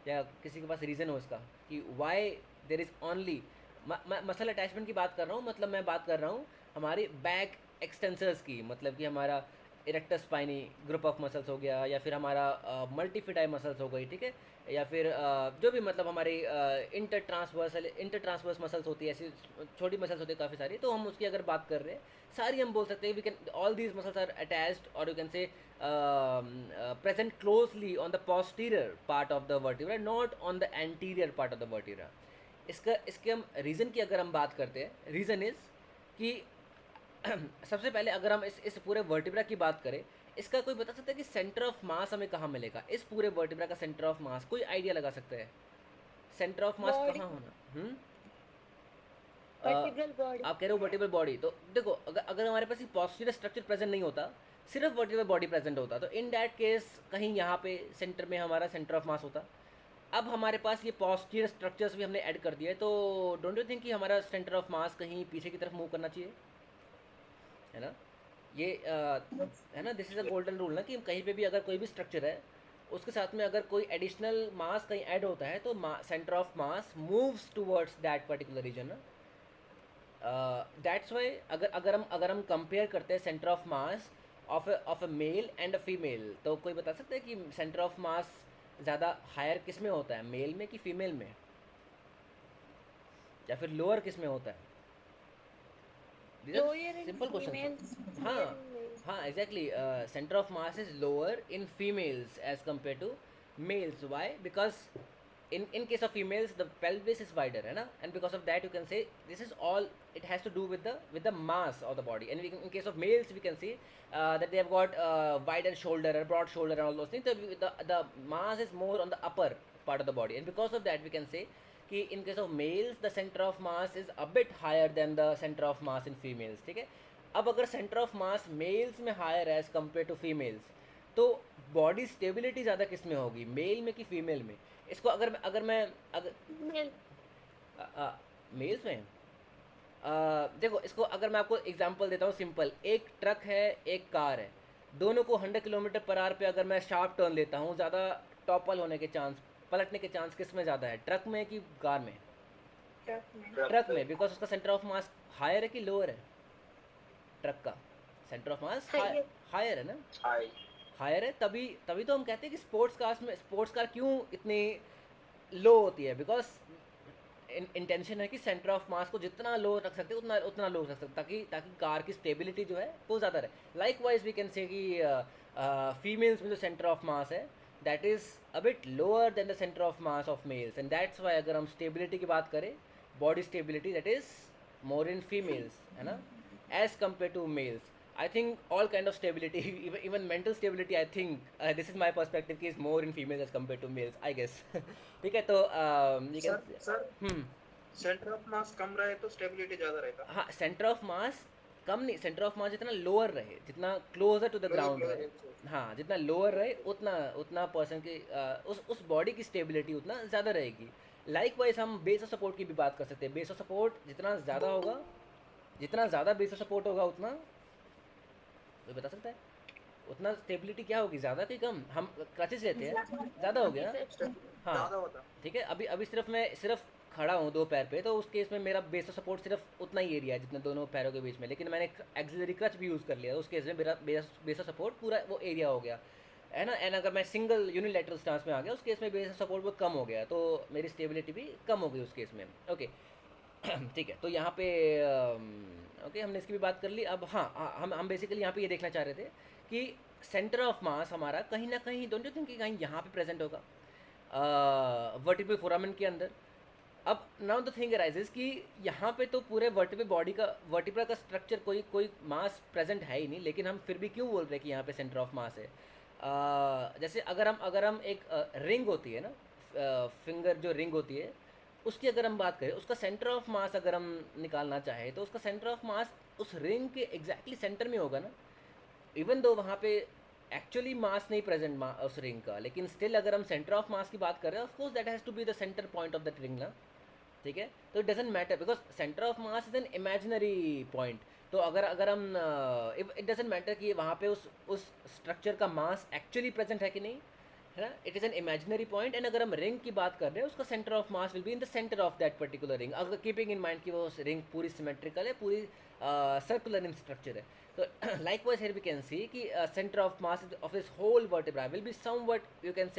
या किसी के पास रीज़न हो इसका कि why there is only muscle attachment की बात कर रहा हूँ, मतलब मैं बात कर रहा हूँ हमारे बैक एक्सटेंसर्स की, मतलब कि हमारा erector spinae group of muscles हो गया या फिर हमारा मल्टीफिटाई मसल्स हो गई, ठीक है, या फिर जो भी मतलब हमारी इंटर ट्रांसवर्स मसल्स होती है, ऐसी छोटी मसल्स होती है काफ़ी सारी, तो हम उसकी अगर बात कर रहे हैं सारी हम बोल सकते हैं we can all these muscles are attached और you can say present closely on the posterior part of the vertebra, not on the anterior part of the vertebra. इसके हम रीज़न की अगर हम बात करते हैं, रीज़न इज़ कि सबसे पहले अगर हम इस पूरे वर्टिब्रा की बात करें, इसका कोई बता सकता है कि सेंटर ऑफ मास हमें कहाँ मिलेगा? इस पूरे वर्टिब्रा का सेंटर ऑफ मास कोई आइडिया लगा सकता है? Centre of mass Body. कहाँ होना? Vertebral body. आप कह रहे हो वर्टिब्रल बॉडी, तो देखो अगर हमारे पास ये पोस्टीरियर स्ट्रक्चर प्रेजेंट नहीं होता, सिर्फ वर्टिब्रल बॉडी प्रेजेंट होता, तो इन डैट केस कहीं यहाँ पे सेंटर में हमारा सेंटर ऑफ मास होता। अब हमारे पास ये पोस्टीरियर स्ट्रक्चर्स भी हमने ऐड कर दिया है, तो डोंट यू थिंक कि हमारा सेंटर ऑफ मास कहीं पीछे की तरफ मूव करना चाहिए, है ना? ये है ना, this is a golden rule ना, कि कहीं पे भी अगर कोई भी स्ट्रक्चर है उसके साथ में अगर कोई एडिशनल मास कहीं ऐड होता है तो centre of mass moves towards that particular region ना। दैट्स वाई अगर हम कंपेयर करते हैं centre of mass of a male and a female, तो कोई बता सकता है कि सेंटर ऑफ मास ज़्यादा हायर किस में होता है, मेल में कि फीमेल में, या फिर लोअर किस में होता है? These are Lower in simple questions. females, higher हाँ in males. हाँ exactly. Center of mass is lower in females as compared to males. Why? Because in case of females the pelvis is wider, है ना, and because of that you can say this is all, it has to do with the mass of the body. And in case of males we can see that they have got wider shoulder or broad shoulder and all those things. So the mass is more on the upper part of the body, and because of that we can say कि in case of males the center of mass is a bit higher than the center of mass in females. ठीक है, अब अगर center of mass males में higher है as compared to females, तो body stability ज़्यादा किस में होगी, मेल में कि फीमेल में? इसको अगर Male. मेल्स में देखो, इसको अगर मैं आपको एग्जांपल देता हूँ सिंपल, एक ट्रक है एक कार है, दोनों को 100 किलोमीटर पर आवर पे अगर मैं शार्प टर्न लेता हूँ, ज़्यादा टॉपल होने के चांस, पलटने के चांस किस में ज़्यादा है, ट्रक में कि कार में? ट्रक में, बिकॉज उसका सेंटर ऑफ मास हायर है कि लोअर है? ट्रक का centre of mass Higher. Higher है ना, High. हायर है, तभी तभी तो हम कहते हैं कि स्पोर्ट्स कार क्यों इतनी लो होती है, बिकॉज इंटेंशन है कि सेंटर ऑफ मास को जितना लो रख सकते हैं उतना लो रख सकते हैं, ताकि कार की स्टेबिलिटी जो है वो ज़्यादा रहे। Like wise we can say कि फीमेल्स में जो सेंटर ऑफ मास है that is a bit lower than the centre of mass of males, and that's why अगर हम स्टेबिलिटी की बात करें, body stability, that is more in females, है ना, as compare to males. I think all kind of stability, even mental stability, I think this is my perspective, is more in females as compared to males, I guess. ठीक है, तो you can sir hmm centre of mass कम रहे तो stability ज्यादा रहेगा। हाँ, centre of mass कम नहीं, सेंटर ऑफ मास जितना लोअर रहे, जितना क्लोजर टू द ग्राउंड रहे, हाँ, जितना लोअर रहे उतना उतना पर्सन की उस बॉडी की स्टेबिलिटी उतना ज़्यादा रहेगी। लाइक वाइज हम बेस ऑफ सपोर्ट की भी बात कर सकते हैं। बेस ऑफ सपोर्ट जितना ज़्यादा होगा, जितना ज़्यादा बेस ऑफ सपोर्ट होगा, उतना कोई बता सकता है उतना स्टेबिलिटी क्या होगी, ज़्यादा कि कम? हम क्रचेस लेते हैं, ज़्यादा हो गया। हाँ ज्यादा होता। ठीक है, अभी सिर्फ खड़ा हूँ दो पैर पे, तो उस केस में मेरा बेस ऑफ सपोर्ट सिर्फ उतना ही एरिया है जितना दोनों पैरों के बीच में, लेकिन मैंने एक्सिलरी क्रच भी यूज़ कर लिया, उस केस में मेरा बेस ऑफ सपोर्ट पूरा वो एरिया हो गया, है ना। एंड अगर मैं सिंगल यूनिलैटरल स्टांस में आ गया, उस केस में बेस ऑफ सपोर्ट वो कम हो गया, तो मेरी स्टेबिलिटी भी कम हो गई उस केस में। ओके ठीक है, तो यहाँ पे ओके हमने इसकी भी बात कर ली। अब हाँ, हम बेसिकली यहाँ पे ये देखना चाह रहे थे कि सेंटर ऑफ मास हमारा कहीं ना कहीं, डोंट यू थिंक कि कहीं यहाँ पे प्रेजेंट होगा, वर्टिब्रल फोरामेन के अंदर। अब नाउ द थिंग अराइजेस कि यहाँ पे तो पूरे वर्टिब्रा का स्ट्रक्चर कोई मास प्रेजेंट है ही नहीं, लेकिन हम फिर भी क्यों बोल रहे हैं कि यहाँ पे सेंटर ऑफ मास है? जैसे अगर हम एक रिंग होती है ना, फिंगर जो रिंग होती है, उसकी अगर हम बात करें, उसका सेंटर ऑफ मास अगर हम निकालना चाहें, तो उसका सेंटर ऑफ मास उस रिंग के एग्जैक्टली सेंटर में होगा ना, इवन दो वहाँ पे एक्चुअली मास नहीं प्रेजेंट उस रिंग का, लेकिन स्टिल अगर हम सेंटर ऑफ मास की बात कर रहे हैं, of course that has to be the centre point of that ring ना, ठीक है। तो it doesn't matter because centre of mass is an imaginary point. तो अगर हम इट डजेंट मैटर कि वहाँ पे उस स्ट्रक्चर का मास एक्चुअली प्रेजेंट है कि नहीं, है ना, it is an imaginary point. And अगर हम रिंग की बात कर रहे हैं, उसका centre of mass will be in the centre of that particular ring, अगर कीपिंग इन माइंड कि वो रिंग पूरी सिमेट्रिकल है, पूरी सर्कुलर इन स्ट्रक्चर है। तो likewise here we can see कि center of mass of this whole vertebra will be somewhat, you can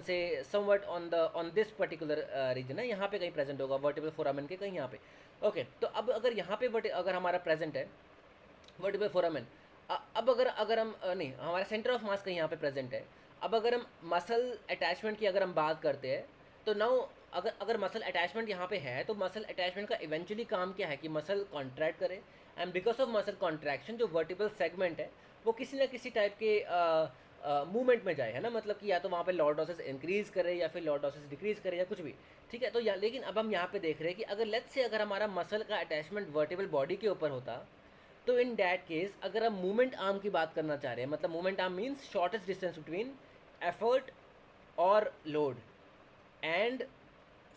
say somewhat on this particular region है, यहाँ पे कहीं present होगा vertebral foramen के कहीं यहाँ पे। ओके, तो अब अगर यहाँ पे अगर हमारा present है vertebral foramen, अब अगर हम नहीं, हमारा सेंटर ऑफ मास कहीं यहाँ पे प्रेजेंट है। अब अगर हम मसल अटैचमेंट की अगर हम बात करते हैं, तो नाउ अगर मसल अटैचमेंट यहाँ पे है, तो मसल अटैचमेंट का इवेंचुअली काम क्या है कि मसल कॉन्ट्रैक्ट करे, and because of muscle contraction जो वर्टिब्रल सेगमेंट है वो किसी ना किसी टाइप के मूवमेंट में जाए, है ना, मतलब कि या तो वहाँ पे लॉर्डोसिस इंक्रीज़ करे या फिर लॉर्डोसिस डिक्रीज़ करे या कुछ भी, ठीक है। तो लेकिन अब हम यहाँ पे देख रहे हैं कि अगर लेट्स से अगर हमारा मसल का अटैचमेंट वर्टिब्रल बॉडी के ऊपर होता, तो इन डैट केस अगर हम मूवमेंट आर्म की बात करना चाह रहे हैं, मतलब movement arm means shortest distance between effort और लोड एंड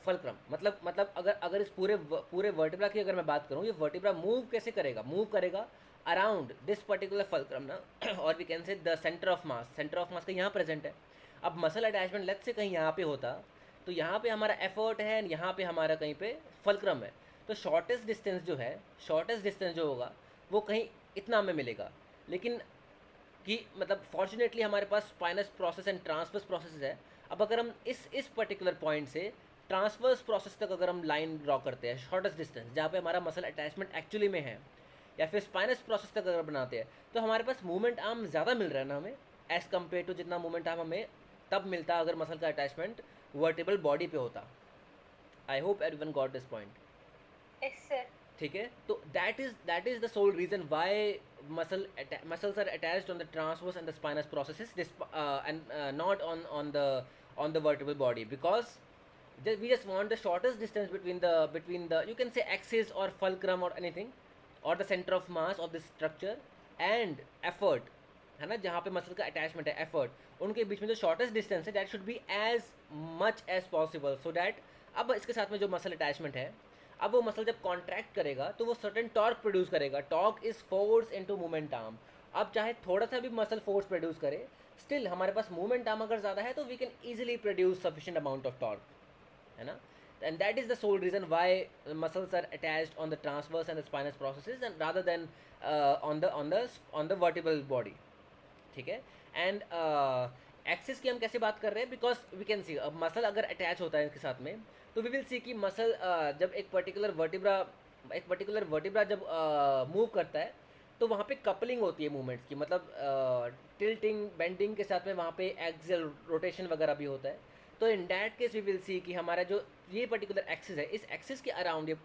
फलक्रम, मतलब अगर इस पूरे वर्टिब्रा की अगर मैं बात करूँ, ये वर्टिब्रा मूव कैसे करेगा? मूव करेगा अराउंड दिस पर्टिकुलर फल्क्रम ना, और we can say the centre of mass का यहाँ प्रेजेंट है. अब मसल अटैचमेंट लेट्स से कहीं यहाँ पे होता, तो यहाँ पे हमारा एफर्ट है, यहाँ पे हमारा कहीं पे फल्क्रम है. तो शॉर्टेस्ट डिस्टेंस जो होगा वो कहीं इतना में मिलेगा. लेकिन कि मतलब फॉर्चुनेटली हमारे पास spinous process and transverse process है. अब अगर हम इस पर्टिकुलर पॉइंट से ट्रांसवर्स प्रोसेस तक अगर हम लाइन ड्रॉ करते हैं, शॉर्टेस्ट डिस्टेंस जहाँ पे हमारा मसल अटैचमेंट एक्चुअली में है, या फिर स्पाइनस प्रोसेस तक अगर बनाते हैं, तो हमारे पास मूवमेंट आर्म ज़्यादा मिल रहा है ना हमें, एज़ कम्पेयर टू जितना मूवमेंट आर्म हमें तब मिलता अगर मसल का अटैचमेंट वर्टिबल बॉडी पे होता. I hope everyone got this point. Yes, sir. ठीक है. तो that is the sole reason why muscles are attached on the transverse and the spinous processes, and not on the vertebral body, because we just want the shortest distance between the you can say axis or fulcrum or anything, or the center of mass of this structure and effort, है ना, जहाँ पे muscle का attachment है, effort, उनके बीच में जो शॉर्टेस्ट डिस्टेंस है, that should be as much as possible, so that अब इसके साथ में जो मसल अटैचमेंट है, अब वो मसल जब कॉन्ट्रैक्ट करेगा तो वो सर्टेन टॉर्क प्रोड्यूस करेगा. Torque is force into movement arm. अब चाहे थोड़ा सा भी मसल फोर्स प्रोड्यूस करे, स्टिल हमारे पास मूवमेंट आर्म अगर ज़्यादा है तो we can easily produce sufficient amount of torque, है ना. And that is the sole reason why muscles are attached on the transverse and the spinous processes, and rather than on the vertebral body. ठीक है. And axis की हम कैसे बात कर रहे हैं, बिकॉज वी कैन सी अब मसल अगर अटैच होता है इसके साथ में, तो वी विल सी कि मसल जब एक पर्टिकुलर वर्टिब्रा जब मूव करता है, तो वहाँ पे कपलिंग होती है मूवमेंट्स की, मतलब टिल्टिंग बेंडिंग के साथ में वहाँ पे एक्सियल रोटेशन वगैरह भी होता है. तो in that case we will see कि हमारा जो ये पर्टिकुलर एक्सिस है, इस एक्सिस के अराउंड ये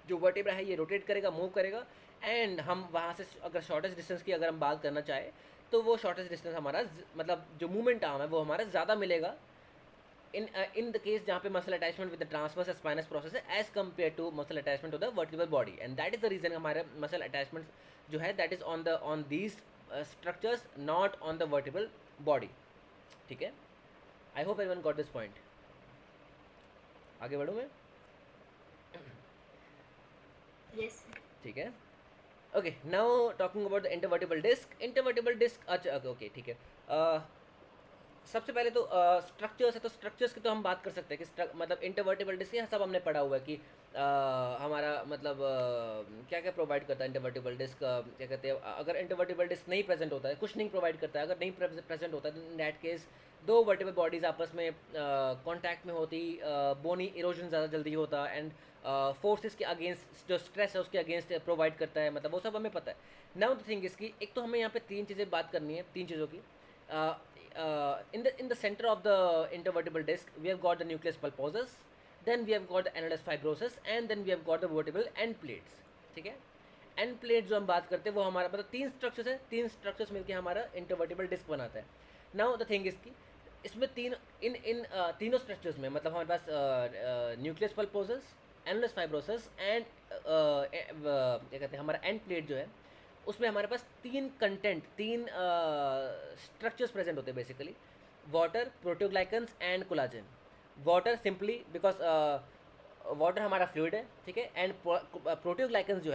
जो वर्टिब्रा है ये रोटेट करेगा, मूव करेगा, एंड हम वहाँ से अगर शॉर्टेस्ट डिस्टेंस की अगर हम बात करना चाहें, तो वो शॉर्टेस्ट डिस्टेंस हमारा मतलब जो मूवमेंट आर्म है वो हमारा ज़्यादा मिलेगा in the case जहाँ पे muscle attachment with the transverse spinous process है, as compare to muscle attachment to the vertebral body. And that is the reason हमारे मसल अटैचमेंट जो है that is on these structures, not on the vertebral body. ठीक है. I hope everyone got this point. आगे बढ़ूँ मैं? Yes. ठीक है. Okay, now talking about the intervertebral disc. अच्छा ओके ठीक है. सबसे पहले तो स्ट्रक्चर्स है, तो स्ट्रक्चर्स की तो हम बात कर सकते हैं कि मतलब इंटरवर्टिबल डिस्क, यहाँ सब हमने पढ़ा हुआ है कि हमारा मतलब क्या क्या प्रोवाइड करता है इंटरवर्टिबल डिस्क. क्या कहते हैं, अगर इंटरवर्टिबल डिस्क नहीं प्रेजेंट होता है, कुछ नहीं प्रोवाइड करता है, अगर नहीं प्रेजेंट होता है, इन दैट केस दो वर्टिबल बॉडीज आपस में कांटेक्ट में होती, बोनी इरोजन ज़्यादा जल्दी होता, एंड फोर्सेस के अगेंस्ट जो स्ट्रेस है उसके अगेंस्ट प्रोवाइड करता है, मतलब वो सब हमें पता है. नाउ द थिंग इसकी एक तो हमें यहाँ पे तीन चीज़ें बात करनी है, तीन चीज़ों की. In the center of the intervertebral disc we have got the nucleus pulposus, then we have got the annulus fibrosus, and then we have got the vertebral end plates. ठीक है. एंड प्लेट जो हम बात करते हैं वो हमारा मतलब तीन स्ट्रक्चर्स है, तीन स्ट्रक्चर्स मिलकर हमारा इंटरवर्टिबल डिस्क बनाता है. नाउ द थिंग इसकी इसमें तीनों स्ट्रक्चर्स में मतलब हमारे पास nucleus pulposus, annulus fibrosus and क्या कहते हैं हमारा एंड प्लेट जो है, उसमें हमारे पास तीन स्ट्रक्चर्स प्रेजेंट होते हैं basically. Water, proteoglycans and collagen. Water simply because water हमारा फ्लूइड है, ठीक है. एंड प्रोटियोग्लाइकन्स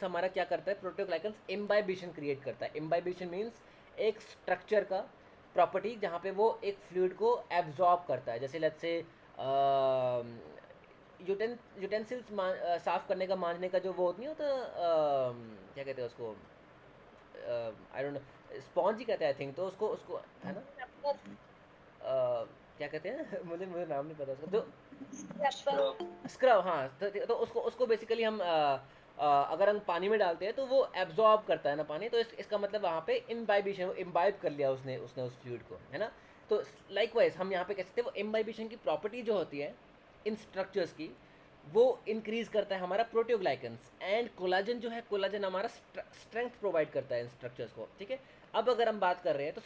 हमारा क्या करता है, प्रोटियोग्लाइकन्स इम्बाइबिशन क्रिएट करता है. इम्बाइबिशन मीन्स एक स्ट्रक्चर का प्रॉपर्टी जहाँ पे वो एक फ्लूइड को एब्जॉर्ब करता है. जैसे लेट्स से यूटेंसिल्स साफ़ करने का, मांजने का जो वो नहीं होता, क्या कहते हैं उसको, आई डोंट नो, स्पॉन्ज ही कहते हैं आई थिंक, तो उसको है ना, क्या कहते हैं मुझे नाम नहीं पता उसका, तो स्क्रब. हाँ, तो उसको बेसिकली हम अगर हम पानी में डालते हैं तो वो एब्जॉर्ब करता है ना पानी, तो इसका मतलब वहाँ पे इम्बाइबिशन, इम्बाइब कर लिया उसने उस फ्लूइड को, है ना. तो लाइकवाइज हम यहाँ पे कह सकते हैं वो इम्बाइबिशन की प्रॉपर्टी जो होती है इन स्ट्रक्चर्स की, वो इंक्रीज़ करता है हमारा प्रोटियोग्लाइकन्स. एंड कोलाजन जो है, कोलाजन हमारा स्ट्रेंथ प्रोवाइड करता है इन स्ट्रक्चर्स को, ठीक है. अब अगर हम बात कर रहे हैं तो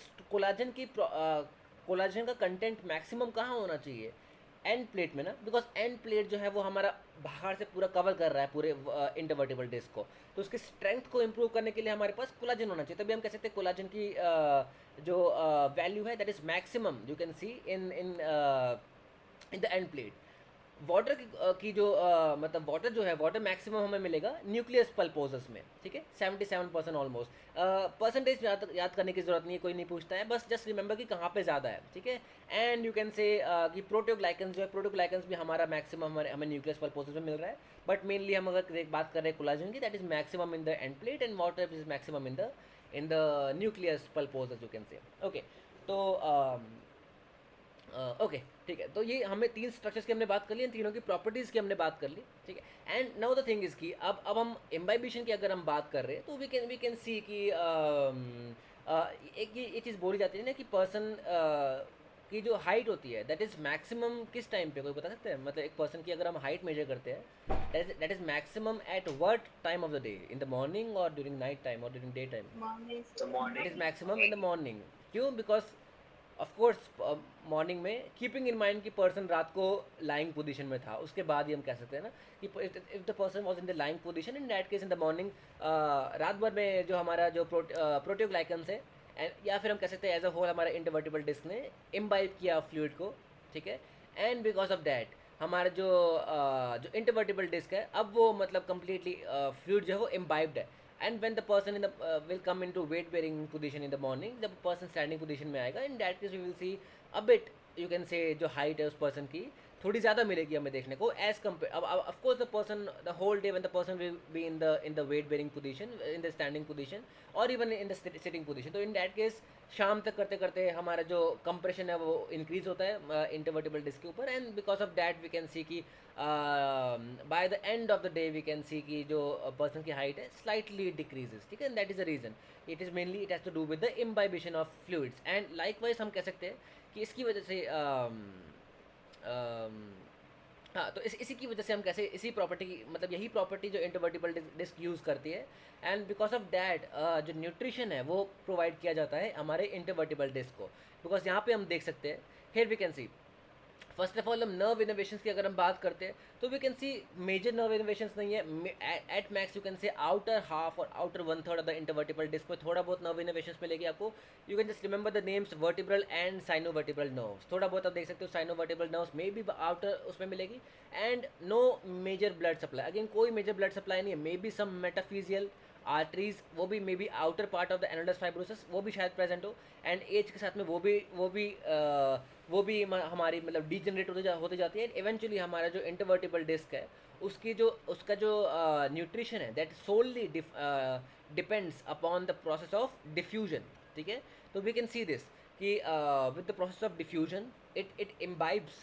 कोलाजन का कंटेंट मैक्सिमम कहाँ होना चाहिए, एंड प्लेट में ना, बिकॉज एंड प्लेट जो है वो हमारा बाहर से पूरा कवर कर रहा है पूरे इंटरवर्टिबल डिस्क को, तो उसकी स्ट्रेंथ को इम्प्रूव करने के लिए हमारे पास कोलाजन होना चाहिए. तभी हम कह सकते हैं कोलाजन की जो वैल्यू है that is maximum you can see in the end plate. Water की जो मतलब वाटर जो है, वाटर मैक्सिमम हमें मिलेगा न्यूक्लियस पल्पोसस में, ठीक है, 77% ऑलमोस्ट। परसेंटेज याद करने की ज़रूरत नहीं है, कोई नहीं पूछता है, बस जस्ट रिमेंबर कि कहाँ पे ज़्यादा है, ठीक है। एंड यू कैन से कि प्रोटोग्लाइकन्स जो है, प्रोटोग्लाइकन्स भी हमारा मैक्सिमम हमें न्यूक्लियस पल्पोसस में मिल रहा है, बट मेनली हम अगर बात कर रहे हैं कोलाजन की, that is maximum in the end plate, and water is maximum in the nucleus pulposus, you can से। ओके, तो ओके, ठीक है, तो ये हमें 3 स्ट्रक्चर्स की हमने बात कर ली, इन तीनों की प्रॉपर्टीज़ की हमने बात कर ली, ठीक है। And now the thing is कि अब हम इम्बाइबिशन की अगर हम बात कर रहे हैं, तो वी कैन सी कि एक ये चीज़ बोली जाती है ना कि पर्सन की जो हाइट होती है, दैट इज़ मैक्सिमम किस टाइम पे, कोई बता सकते हैं? मतलब एक पर्सन की अगर हम हाइट मेजर करते हैं, that is maximum at what time of the day, in the morning और ड्यूरिंग नाइट टाइम और during day time? The morning. It is maximum in the morning. क्यों? बिकॉज ऑफ कोर्स मॉर्निंग में, keeping in mind कि person रात को lying position में था, उसके बाद ही हम कह सकते हैं ना कि if the person was in the lying position, in that case in the morning, रात भर में जो हमारा जो प्रोटियोग्लाइकन्स है, या फिर हम कह सकते हैं एज अ होल हमारा इंटरवर्टिबल डिस्क ने इम्बाइब किया फ्लूइड को, ठीक है। एंड बिकॉज ऑफ दैट हमारा जो इंटरवर्टिबल डिस्क है, अब वो मतलब कम्प्लीटली फ्लूइड जो है वो इम्बाइब्ड है। And when the person in the will come into weight bearing position in the morning, जब पर्सन स्टैंडिंग पोजीशन में आएगा, in that case we will see a bit, you can say जो height है उस person की थोड़ी ज़्यादा मिलेगी हमें देखने को एज कम्पेयर। अब of course the person, the whole day when the person will be in the weight bearing position, in the standing position और even in the sitting position, तो इन दैट केस शाम तक करते करते हमारा जो compression है वो इंक्रीज होता है इंटरवर्टिबल डिस्क के ऊपर, and because of that we can see कि by the end of the day we can see कि जो पर्सन की हाइट है स्लाइटली डिक्रीजेस, ठीक है। That is the reason, it is mainly it has to do with the imbibition of fluids. And likewise हम कह सकते हैं कि इसकी वजह से हाँ, तो इसी की वजह से हम कैसे इसी प्रॉपर्टी की, मतलब यही प्रॉपर्टी जो इंटरवर्टिबल डिस्क यूज़ करती है, एंड बिकॉज ऑफ दैट जो न्यूट्रिशन है वो प्रोवाइड किया जाता है हमारे इंटरवर्टिबल डिस्क को। बिकॉज यहाँ पे हम देख सकते हैं, here we can see, first of all हम नर्व इनोवेशंस की अगर हम बात करते हैं, तो we can see major nerve innervations नहीं है, at max you can say outer half और outer 1/3 of the intervertebral disc में थोड़ा बहुत नर्व इनोवेशंस मिलेगी आपको। You can just remember the names vertebral and sinuvertebral nerves, थोड़ा बहुत आप देख सकते हो sinuvertebral nerves may be outer उसमें मिलेगी, and no major blood supply, again कोई मेजर ब्लड सप्लाई नहीं है, may be some metaphyseal arteries, वो भी may be outer part of the annulus fibrosus, वो भी शायद प्रेजेंट हो, एंड एज के साथ में वो भी हमारी मतलब डीजनरेट होते जाती है। इवेंचुअली हमारा जो इंटरवर्टिबल डिस्क है उसका जो न्यूट्रिशन है that solely depends upon the process of diffusion, ठीक है। तो वी कैन सी दिस कि with the process of diffusion it imbibes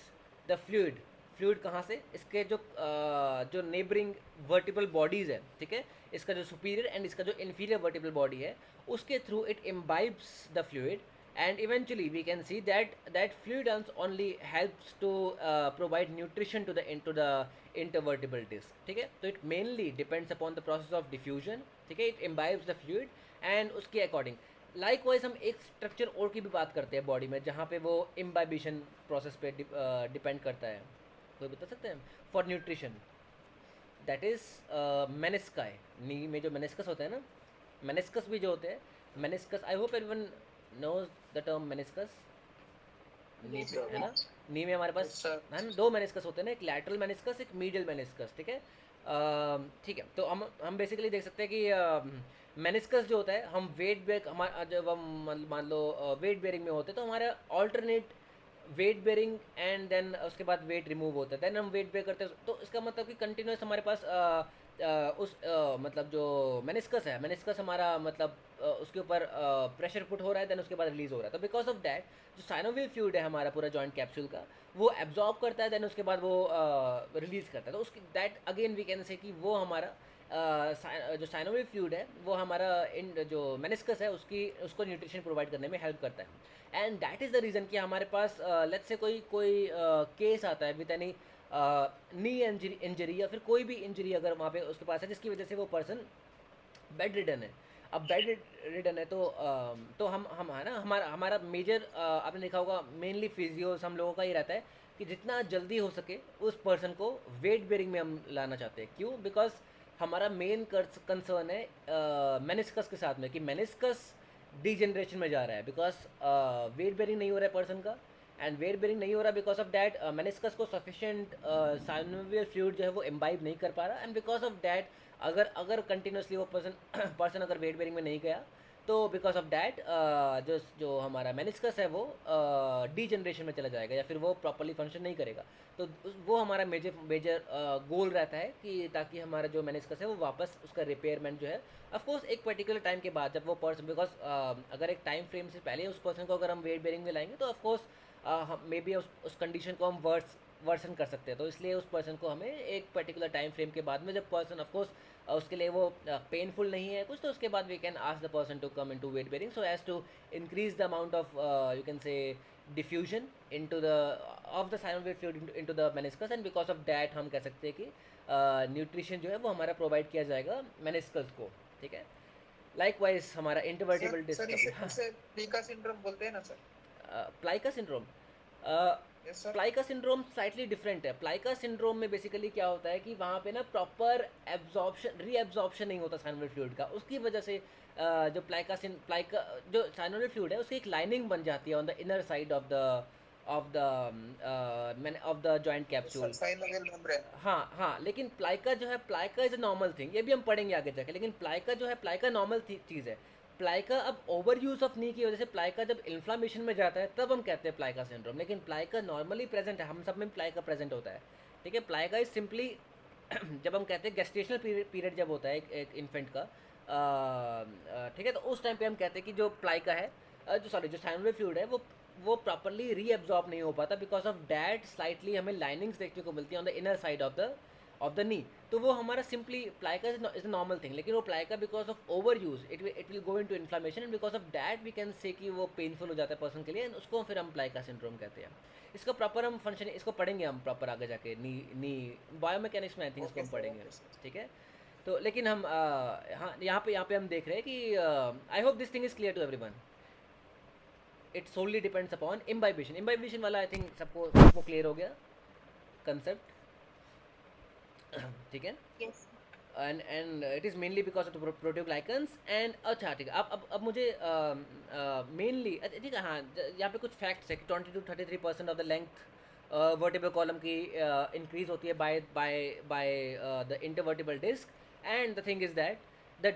the fluid कहाँ से, इसके जो नेबरिंग वर्टिबल बॉडीज़ है, ठीक है, इसका जो सुपीरियर एंड इसका जो इन्फीरियर वर्टिबल बॉडी है, उसके through it imbibes the fluid, and eventually we can see that fluid only helps to provide nutrition to the intervertebral disc, ठीक है। तो it mainly depends upon the process of diffusion, ठीक है, it imbibes the fluid and उसके according likewise हम एक structure और की भी बात करते हैं बॉडी में जहाँ पे वो इम्बाइबिशन प्रोसेस पे डिपेंड करता है, कोई बता सकते हैं? फॉर न्यूट्रिशन, दैट इज़ मेनिस्काई, नी में जो मेनिस्कस होते हैं ना, मेनिस्कस भी जो होते हैं, meniscus, I hope everyone knows the term meniscus, knee Yes, पे sir. है ना, नी में हमारे पास Yes, sir. है ना 2 मेनिस्कस होते हैं ना, एक लैटरल मेनिस्कस, एक मीडियल मेनिस्कस, ठीक है। ठीक है, तो हम बेसिकली देख सकते हैं कि मेनिस्कस जो होता है, हम वेट बेयर, हमारा जब हम मान लो वेट बेयरिंग में होते हैं तो हमारा alternate weight bearing and then उसके बाद वेट रिमूव होता है, देन हम वेट बेयर करते हैं, तो इसका मतलब कि कंटिन्यूस हमारे पास मतलब जो मेनिस्कस है, मेनिस्कस हमारा मतलब उसके ऊपर प्रेशर पुट हो रहा है, देन उसके बाद रिलीज हो रहा है, तो बिकॉज ऑफ दैट जो साइनोवियल फ्लूइड है हमारा पूरा जॉइंट कैप्सूल का, वो एब्जॉर्ब करता है, देन उसके बाद वो रिलीज करता है, तो उसकी that again we can say कि वो हमारा जो साइनोवियल फ्लूइड है वो हमारा जो मेनिस्कस है उसको न्यूट्रिशन प्रोवाइड करने में हेल्प करता है। And that is the reason कि हमारे पास लेट्स से कोई केस आता है विद एनी नी इंजरी या फिर कोई भी इंजरी अगर वहाँ पे उसके पास है जिसकी वजह से वो पर्सन बेड रिडन है। अब बेड रिडन है तो हम है ना, हमारा मेजर आपने देखा होगा मेनली फिजियोस हम लोगों का ही रहता है कि जितना जल्दी हो सके उस पर्सन को वेट बेयरिंग में हम लाना चाहते हैं। क्यों? बिकॉज हमारा मेन कंसर्न है मेनिस्कस के साथ में कि मेनिस्कस डिजेनरेशन में जा रहा है, बिकॉज वेट बेयरिंग नहीं हो रहा है पर्सन का, एंड वेट बेरिंग नहीं हो रहा बिकॉज ऑफ डैट मेनिस्कस को सफिशिएंट साइनोवियल फ्लूइड जो है वो इम्बाइब नहीं कर पा रहा, एंड बिकॉज ऑफ डैट अगर कंटिन्यूसली वो पर्सन अगर वेट बेरिंग में नहीं गया तो बिकॉज ऑफ डैट जो हमारा मेनिस्कस है वो डीजनरेशन में चला जाएगा या फिर वो प्रॉपरली फंक्शन नहीं करेगा। तो वो हमारा मेजर गोल रहता है कि ताकि हमारा जो मेनिस्कस है वो वापस उसका रिपेयरमेंट जो है ऑफकोर्स एक पर्टिकुलर टाइम के बाद जब वो पर्सन बिकॉज अगर एक टाइम फ्रेम से पहले उस पर्सन को अगर हम वेट बेरिंग में लाएंगे तो ऑफकोर्स मे बी उस कंडीशन को हम वर्सन कर सकते हैं। तो इसलिए उस पर्सन को हमें एक पर्टिकुलर टाइम फ्रेम के बाद में जब पर्सन ऑफकोर्स उसके लिए वो पेनफुल नहीं है कुछ, तो उसके बाद we can ask the person to come into weight bearing so as to increase the amount of you can say diffusion into the of the synovial fluid into the meniscus, and because of that हम कह सकते हैं कि nutrition जो है वो हमारा provide किया जाएगा मेनिस्कस को। ठीक है, लाइकवाइज हमारा इंटरवर्टिबल सर डिस्क इसे प्लीका सिंड्रोम बोलते हैं ना sir? Plica syndrome yes sir. Plica syndrome slightly different है। प्लाइका सिंड्रोम में बेसिकली क्या होता है कि वहाँ पे ना प्रॉपर एब्जॉर्प्शन रीएब्जॉर्प्शन नहीं होता साइनोवियल फ्लूइड का, उसकी वजह से जो प्लाइका जो साइनोवियल फ्लूइड है उसकी एक लाइनिंग बन जाती है on the inner side of the joint capsule. Synovial membrane. हाँ, लेकिन प्लाइका जो है, प्लाइका इज अ नॉर्मल थिंग, ये भी हम पढ़ेंगे आगे जाके, लेकिन प्लाइका जो है प्लाइका नॉर्मल चीज़ है। प्लाइका अब ओवर यूज ऑफ नी की वजह से प्लाइका जब इन्फ्लामेशन में जाता है तब हम कहते हैं प्लाइका सिंड्रोम, लेकिन प्लाइका नॉर्मली प्रेजेंट है, हम सब में प्लाइका प्रेजेंट होता है। ठीक है, प्लाइका इज सिंपली जब हम कहते हैं गेस्टेशनल पीरियड जब होता है एक इन्फेंट का, ठीक है, तो उस टाइम पे हम कहते हैं कि जो प्लाइका है जो साइनोवियल फ्लूइड है वो प्रॉपरली रीअब्जॉर्ब नहीं हो पाता, बिकॉज ऑफ डैट स्लाइटली हमें लाइनिंग्स देखने को मिलती है on the inner side of the knee. तो वो हमारा simply plica is a normal thing, लेकिन वो plica because of overuse it will go into inflammation, and because of that we can say कि वो पेनफुल हो जाता है पर्सन के लिए, एंड उसको फिर हम प्लाइका सिंड्रोम कहते हैं। इसका प्रॉपर हम फंक्शन इसको पढ़ेंगे हम प्रॉपर आगे जाके नी बायोमैकेनिक्स में आई थिंक इसको हम पढ़ेंगे। ठीक है, तो लेकिन हम हाँ यहाँ पे हम देख रहे हैं कि I hope this thing is clear to everyone. It solely depends upon imbibition वाला आई थिंक सबको क्लियर हो गया कंसेप्ट। ठीक है, Yes. And it is mainly because of the proteoglycans and अच्छा ठीक है। अब मुझे मेनली ठीक है, हाँ यहाँ पे कुछ फैक्ट्स है कि 20 to 33% of the length vertebral column की इंक्रीज होती है by the intervertebral disc, and the thing is that the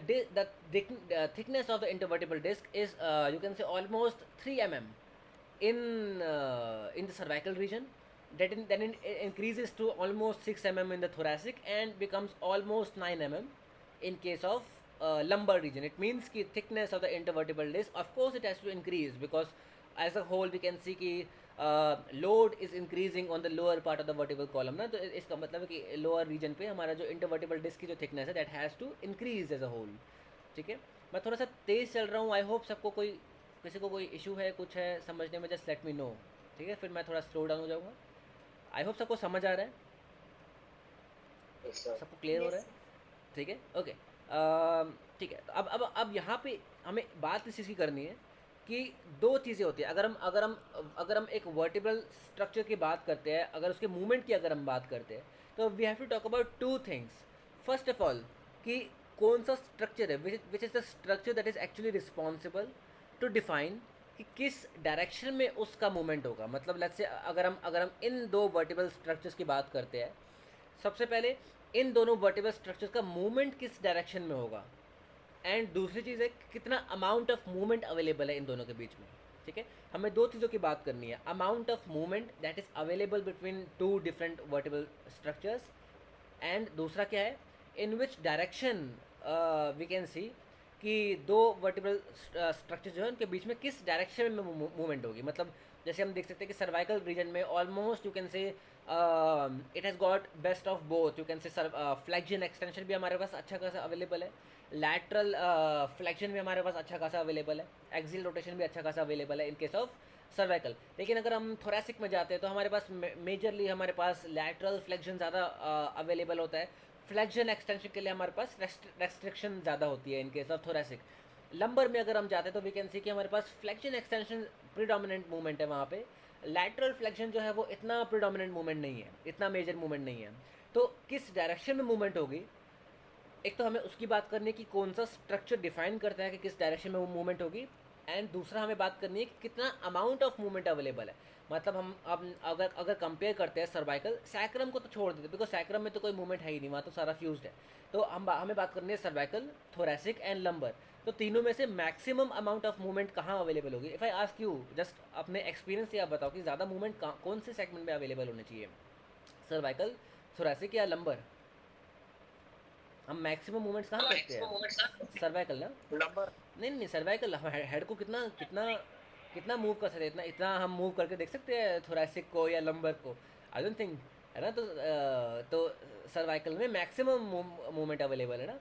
thickness of the intervertebral disc is you can say almost 3 mm in the cervical region, then it increases to almost 6 mm in the thoracic and becomes almost 9 mm in case of lumbar region. It means ki thickness of the intervertebral disc of course it has to increase because as a whole we can see कि load is increasing on the lower part of the vertebral column ना, तो इसका मतलब है कि lower region पे हमारा जो intervertebral disc की जो thickness है that has to increase as a whole। ठीक है, मैं थोड़ा सा तेज़ चल रहा हूँ, आई होप सबको किसी को कोई इशू है कुछ है समझने में, जस्ट लेट मी नो। ठीक है, फिर मैं थोड़ा स्लो डाउन हो जाऊँगा। आई होप सबको समझ आ रहा है, सबको क्लियर हो रहा है। ठीक है, ओके, ठीक है, तो अब यहाँ पे हमें बात इस चीज़ की करनी है कि दो चीज़ें होती है। अगर हम एक वर्टिब्रल स्ट्रक्चर की बात करते हैं, अगर उसके मूवमेंट की अगर हम बात करते हैं, तो we have to talk about two things. First of all कि कौन सा स्ट्रक्चर है which is the structure that is actually responsible to define कि किस डायरेक्शन में उसका मूवमेंट होगा। मतलब लेट्स से अगर हम इन दो वर्टिब्रल स्ट्रक्चर्स की बात करते हैं, सबसे पहले इन दोनों वर्टिब्रल स्ट्रक्चर्स का मूवमेंट किस डायरेक्शन में होगा, एंड दूसरी चीज़ है कितना अमाउंट ऑफ मूवमेंट अवेलेबल है इन दोनों के बीच में। ठीक है, हमें दो चीज़ों की बात करनी है, amount of movement that is available between two different vertebral structures, and दूसरा क्या है, in which direction we can see कि दो वर्टिब्रल स्ट्रक्चर जो है उनके बीच में किस डायरेक्शन में मूवमेंट होगी। मतलब जैसे हम देख सकते हैं कि सर्वाइकल रीजन में almost you can say it has got best of both, you can से फ्लेक्शन एक्सटेंशन भी हमारे पास अच्छा खासा अवेलेबल है, लैटरल फ्लेक्शन भी हमारे पास अच्छा खासा अवेलेबल है, एक्सियल रोटेशन भी अच्छा खासा अवेलेबल है इन केस ऑफ सर्वाइकल। लेकिन अगर हम थोरेसिक में जाते हैं तो हमारे पास मेजरली हमारे पास लैटरल फ्लेक्शन ज़्यादा अवेलेबल होता है, फ्लेक्शन एक्सटेंशन के लिए हमारे पास रेस्ट्रिक्शन ज़्यादा होती है in case of thoracic. Lumbar में अगर हम जाते हैं तो वी कैन सी कि हमारे पास फ्लेक्शन एक्सटेंशन प्रीडोमिनेंट मूवमेंट है वहाँ पे, लैटरल फ्लेक्शन जो है वो इतना प्रीडोमिनेंट मूवमेंट नहीं है, इतना मेजर मूवमेंट नहीं है। तो किस डायरेक्शन में मूवमेंट होगी, एक तो हमें उसकी बात करनी है कि कौन सा स्ट्रक्चर डिफाइन करता है कि किस डायरेक्शन में वो मूवमेंट होगी, एंड दूसरा हमें बात करनी है कि कितना अमाउंट ऑफ मूवमेंट अवेलेबल है। मतलब हम अब अगर कंपेयर करते हैं सर्वाइकल सैक्रम को तो छोड़ देते, बिकॉज सैक्रम में तो कोई मूवमेंट है ही नहीं, वहाँ तो सारा फ्यूज्ड है। तो हमें बात करनी है सर्वाइकल, थोरैसिक एंड लंबर। तो तीनों में से मैक्सिमम अमाउंट ऑफ मूवमेंट कहाँ अवेलेबल होगी? If I ask you, just अपने एक्सपीरियंस से आप बताओ कि ज़्यादा मूवमेंट कौन से सेगमेंट में अवेलेबल होने चाहिए, सर्वाइकल, थोरैसिक या लंबर? हम मैक्सिमम मूवमेंट्स कहाँ करते हैं? सर्वाइकल ना? Number. नहीं सर्वाइकल, हम हेड को कितना कितना कितना मूव कर सकते हैं, इतना इतना हम मूव करके देख सकते हैं थोरैसिक को या लंबर को? आई डोंट थिंक, है ना? तो सर्वाइकल में मैक्सिमम मूवमेंट अवेलेबल है ना,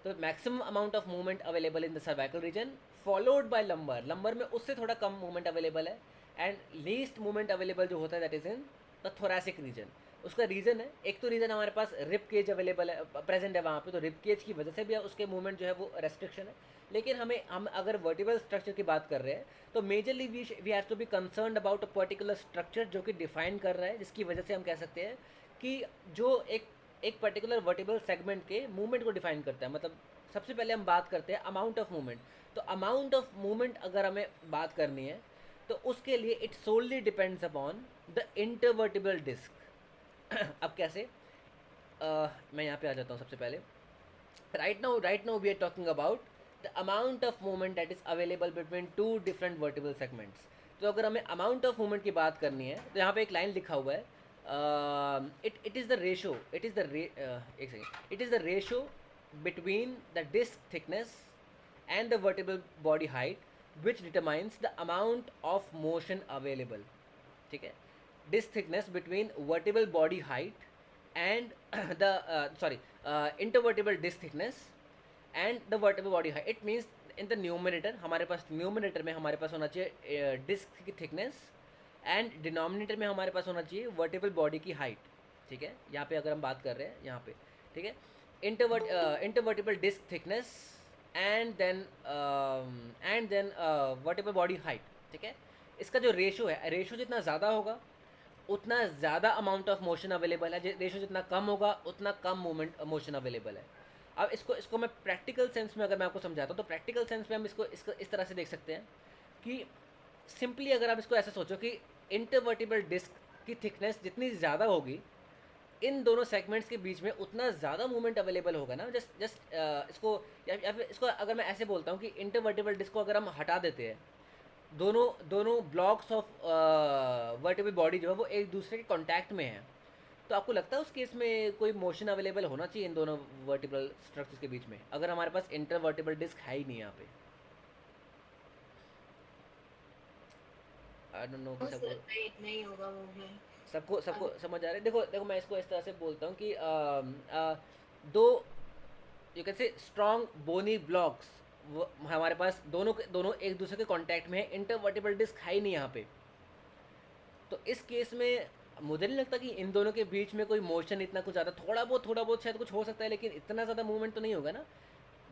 तो maximum amount of movement available in the cervical region, followed by lumbar. Lumbar में उससे थोड़ा कम मूवमेंट अवेलेबल है, एंड लीस्ट मूवमेंट अवेलेबल जो होता है that is in the thoracic region. उसका रीज़न है, एक तो रीज़न हमारे पास रिप केज अवेलेबल है, प्रेजेंट है वहाँ पे, तो रिप केज की वजह से भी उसके मूवमेंट जो है वो रेस्ट्रिक्शन है। लेकिन हम अगर वर्टिबल स्ट्रक्चर की बात कर रहे हैं तो majorly we have to be concerned about a particular structure जो कि डिफाइन कर रहा है, जिसकी वजह से हम कह सकते हैं कि जो एक पर्टिकुलर वर्टिबल सेगमेंट के मूवमेंट को डिफाइन करता है। मतलब सबसे पहले हम बात करते हैं अमाउंट ऑफ मूवमेंट। तो अमाउंट ऑफ मूवमेंट अगर हमें बात करनी है तो उसके लिए it solely depends upon the intervertebral disc. अब कैसे? मैं यहाँ पे आ जाता हूँ सबसे पहले। Right now we are talking about the amount of movement that is available between two different vertebral segments. तो अगर हमें अमाउंट ऑफ मूवमेंट की बात करनी है तो यहाँ पे एक लाइन लिखा हुआ है, इट इज़ द रेशो, एक second, it is the ratio between the disc thickness and the vertebral body height which determines the amount of motion available. ठीक है, disk thickness between vertebral body height and the intervertebral disk thickness and the vertebral body height. It means in the numerator हमारे पास numerator में हमारे पास होना चाहिए disc की thickness, and denominator में हमारे पास होना चाहिए वर्टिबल बॉडी की हाइट। ठीक है, यहाँ पे अगर हम बात कर रहे हैं यहाँ पे, ठीक है, intervertebral disc thickness and then vertebral body height. ठीक है, इसका जो रेशो है, रेशो जितना ज़्यादा होगा उतना ज़्यादा अमाउंट ऑफ मोशन अवेलेबल है, रेशो जितना कम होगा उतना कम मोशन अवेलेबल है। अब इसको मैं प्रैक्टिकल सेंस में अगर मैं आपको समझाता हूँ तो प्रैक्टिकल सेंस में हम इसको इस तरह से देख सकते हैं कि सिंपली अगर आप इसको ऐसा सोचो कि इंटरवर्टिबल डिस्क की थिकनेस जितनी ज़्यादा होगी इन दोनों सेगमेंट्स के बीच में उतना ज़्यादा मूवमेंट अवेलेबल होगा ना। जस्ट इसको या फिर इसको अगर मैं ऐसे बोलता हूँ कि इंटरवर्टिबल डिस्क को अगर हम हटा देते हैं, दोनों ब्लॉक्स ऑफ वर्टिबल बॉडी जो है वो एक दूसरे के कांटेक्ट में है, तो आपको लगता है उस केस में कोई मोशन अवेलेबल होना चाहिए इन दोनों वर्टिबल स्ट्रक्चर्स के बीच में, अगर हमारे पास इंटरवर्टिबल डिस्क है ही नहीं यहाँ पे? आई डोंट नो कि सबको नहीं होगा वो भी। सबको समझ आ रहा है? देखो मैं इसको इस तरह से बोलता हूँ कि दो you can say strong bony blocks हमारे पास दोनों एक दूसरे के कांटेक्ट में है, इंटरवर्टिबल डिस्क है ही नहीं यहाँ पे। तो इस केस में मुझे नहीं लगता कि इन दोनों के बीच में कोई मोशन इतना कुछ ज़्यादा, थोड़ा बहुत शायद कुछ हो सकता है, लेकिन इतना ज़्यादा मूवमेंट तो नहीं होगा ना।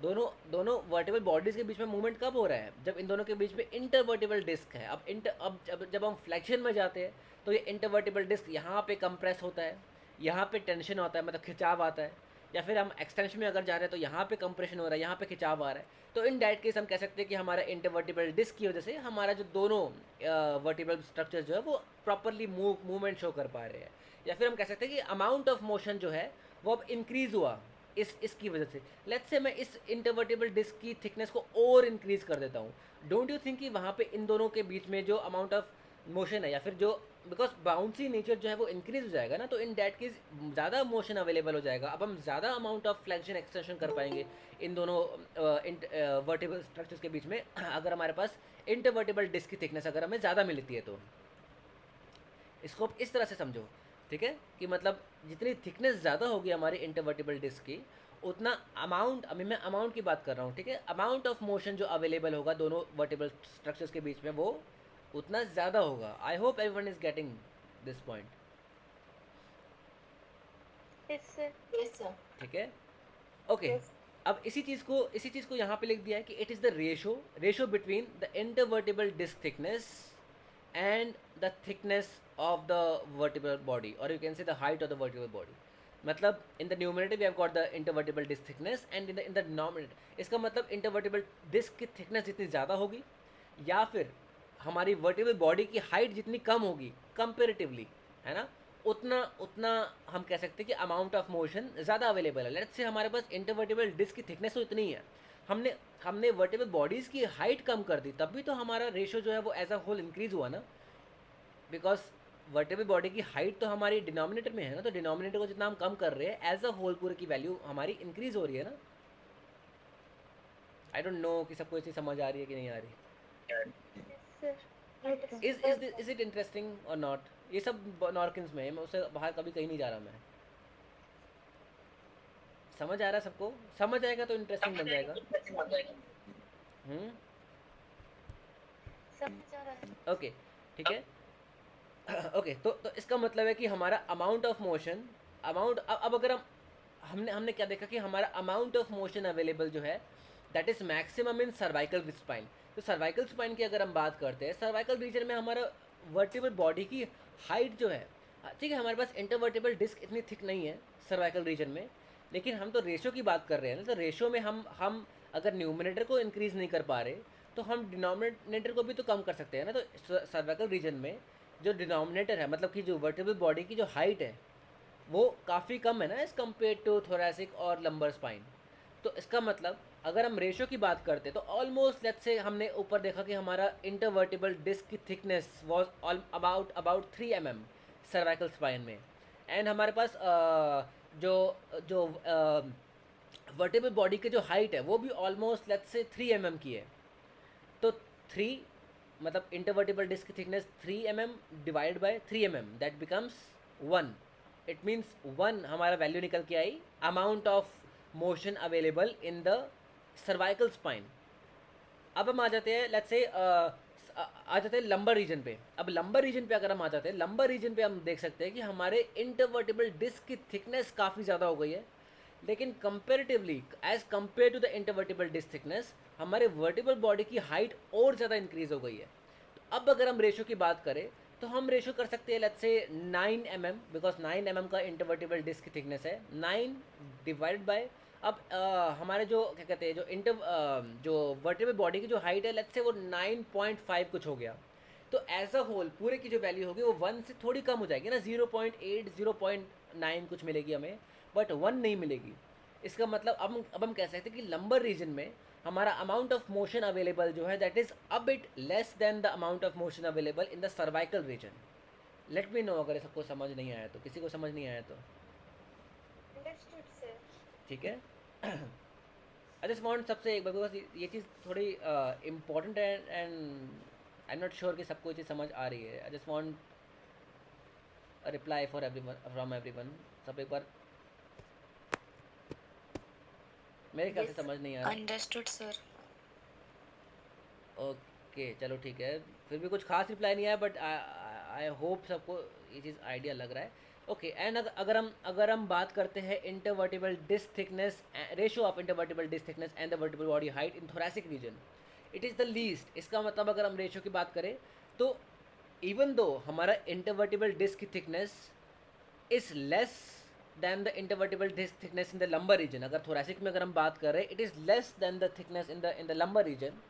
दोनों वर्टिबल बॉडीज़ के बीच में मूवमेंट कब हो रहा है? जब इन दोनों के बीच में इंटरवर्टिबल डिस्क है। अब जब हम फ्लेक्शन में जाते हैं तो ये इंटरवर्टिबल डिस्क यहाँ पे कंप्रेस होता है, यहाँ पे टेंशन होता है, मतलब खिंचाव आता है, या फिर हम एक्सटेंशन में अगर जा रहे हैं तो यहाँ पे कंप्रेशन हो रहा है, यहाँ पे खिंचाव आ रहा है। तो इन दैट केस हम कह सकते हैं कि हमारा इंटरवर्टिबल डिस्क की वजह से हमारा जो दोनों वर्टिबल स्ट्रक्चर जो है वो प्रॉपरली मूवमेंट शो कर पा रहे हैं, या फिर हम कह सकते हैं कि अमाउंट ऑफ मोशन जो है वो अब इंक्रीज़ हुआ इसकी वजह से। लेट्स से मैं इस इंटरवर्टिबल डिस्क की थिकनेस को और इंक्रीज़ कर देता हूँ, डोंट यू थिंक कि वहाँ पे इन दोनों के बीच में जो अमाउंट ऑफ मोशन है, या फिर जो बिकॉज बाउंसी नेचर जो है वो इंक्रीज हो जाएगा ना, तो इन डैट केस ज़्यादा मोशन अवेलेबल हो जाएगा। अब हम ज़्यादा अमाउंट ऑफ फ्लेक्शन एक्सटेंशन कर पाएंगे इन दोनों वर्टिबल स्ट्रक्चर्स के बीच में, अगर हमारे पास इंटरवर्टिबल डिस्क की थिकनेस अगर हमें ज़्यादा मिलती है तो। इसको आप इस तरह से समझो, ठीक है, कि मतलब जितनी थिकनेस ज़्यादा होगी हमारी इंटरवर्टिबल डिस्क की, उतना अमाउंट, अभी मैं अमाउंट की बात कर रहा हूँ, ठीक है, अमाउंट ऑफ मोशन जो अवेलेबल होगा दोनों वर्टिबल स्ट्रक्चर्स के बीच में वो उतना ज़्यादा होगा। आई hope everyone is getting this point. Yes, sir. Yes sir. ठीक है, ओके। अब इसी चीज़ को यहाँ पे लिख दिया है कि it is the ratio between the intervertebral disc thickness and the thickness of the vertebral body, और you can say the height of the vertebral body. मतलब in the numerator we have got the intervertebral disc thickness, and in the denominator इसका मतलब intervertebral disc की thickness जितनी ज़्यादा होगी, या फिर हमारी वर्टिबल बॉडी की हाइट जितनी कम होगी कंपेरेटिवली, है ना, उतना उतना हम कह सकते हैं कि अमाउंट ऑफ मोशन ज़्यादा अवेलेबल है। लेट्स से हमारे पास इंटरवर्टिबल डिस्क की थिकनेस तो इतनी है, हमने हमने वर्टिबल बॉडीज़ की हाइट कम कर दी, तब भी तो हमारा रेशो जो है वो एज अ होल इंक्रीज़ हुआ ना, बिकॉज वर्टिबल बॉडी की हाइट तो हमारी डिनोमिनेटर में है ना, तो डिनोमिनेटर को जितना हम कम कर रहे हैं एज अ होल पूरे की वैल्यू हमारी इंक्रीज़ हो रही है ना। आई डोंट नो कि सबको ये चीज़ समझ आ रही है कि नहीं आ रही। Yes, sir. Is it interesting और नॉट? ये सब नॉर्किन्स में है, मैं उससे बाहर कभी कहीं नहीं जा रहा मैं। समझ आ रहा है सबको? समझ आएगा तो इंटरेस्टिंग बन जाएगा। समझ आ रहा है। ओके, ठीक है। ओके, तो इसका मतलब है कि हमारा अमाउंट ऑफ मोशन, अमाउंट, अब अगर हमने हमने क्या देखा कि हमारा अमाउंट ऑफ मोशन अवेलेबल जो है that is maximum in cervical spine. तो सर्वाइकल स्पाइन की अगर हम बात करते हैं, सर्वाइकल रीजन में हमारा वर्टिबल बॉडी की हाइट जो है, ठीक है, हमारे पास इंटरवर्टिबल डिस्क इतनी थिक नहीं है सर्वाइकल रीजन में, लेकिन हम तो रेशो की बात कर रहे हैं ना, तो रेशो में हम अगर न्यूमिनेटर को इंक्रीज़ नहीं कर पा रहे तो हम डिनोमिनेटर को भी तो कम कर सकते हैं ना। तो सर्वाइकल रीजन में जो डिनोमिनेटर है, मतलब कि जो वर्टिबल बॉडी की जो हाइट है वो काफ़ी कम है ना एज़ कम्पेयर टू थोरैसिक और लंबर स्पाइन। तो इसका मतलब अगर हम रेशो की बात करते हैं तो ऑलमोस्ट लेट्स से हमने ऊपर देखा कि हमारा इंटरवर्टिबल डिस्क की thickness was about 3 mm cervical spine में, एंड हमारे पास जो जो वर्टिबल बॉडी की जो हाइट है वो भी ऑलमोस्ट लेट्स से 3 mm की है। तो 3 मतलब इंटरवर्टिबल डिस्क की thickness 3 mm divide by 3 mm that becomes 1। It means 1 हमारा वैल्यू निकल के आई amount of motion available in the cervical spine. अब हम आ जाते हैं लेट्स से आ जाते हैं लंबर रीजन पे। अब लंबर रीजन पे अगर हम आ जाते हैं, लंबर रीजन पे हम देख सकते हैं कि हमारे इंटरवर्टिबल डिस्क की थिकनेस काफ़ी ज़्यादा हो गई है, लेकिन comparatively as compare to the intervertebral disc thickness हमारे वर्टिबल बॉडी की हाइट और ज़्यादा इंक्रीज़ हो गई है। तो अब अगर हम रेशो की बात करें तो हम रेशो कर सकते हैं let's say 9 mm, because 9 mm का इंटरवर्टिबल डिस्क की थिकनेस है, 9 डिवाइड बाय, अब हमारे जो क्या कहते हैं जो वर्टिबल बॉडी की जो हाइट है लेट्स से वो 9.5 कुछ हो गया। तो एज अ होल पूरे की जो वैल्यू होगी वो 1 से थोड़ी कम हो जाएगी ना, 0.8 0.9 कुछ मिलेगी हमें, बट 1 नहीं मिलेगी। इसका मतलब अब हम कह सकते हैं कि लंबर रीजन में हमारा अमाउंट ऑफ मोशन अवेलेबल जो है that is a bit less than the amount of motion available in the cervical reason. Late me no अगर सबको समझ नहीं आया तो, किसी को समझ नहीं आया तो Understood, sir. ठीक है। आई जस्ट वांट सबसे एक बार, बिकॉज ये चीज़ थोड़ी इम्पोर्टेंट है and I am not sure कि सबको ये चीज़ समझ आ रही है। आई just want a reply for everyone, from everyone. सब एक बार, मेरे ख्याल से समझ नहीं आ रहा। Understood sir. ओके चलो ठीक है, फिर भी कुछ खास रिप्लाई नहीं आया, बट आई होप सबको ये चीज़ आइडिया लग रहा है। ओके, एंड अगर हम बात करते हैं intervertebral disc thickness, ratio of intervertebral disc thickness and the vertebral body height in thoracic region, it is the least. इसका मतलब अगर हम रेशियो की बात करें तो इवन दो हमारा इंटरवर्टिबल डिस्क की thickness is less than the intervertebral disc thickness in the lumbar region, अगर थोरैसिक में अगर हम बात कर रहे हैं it is less than the thickness in the lumbar region.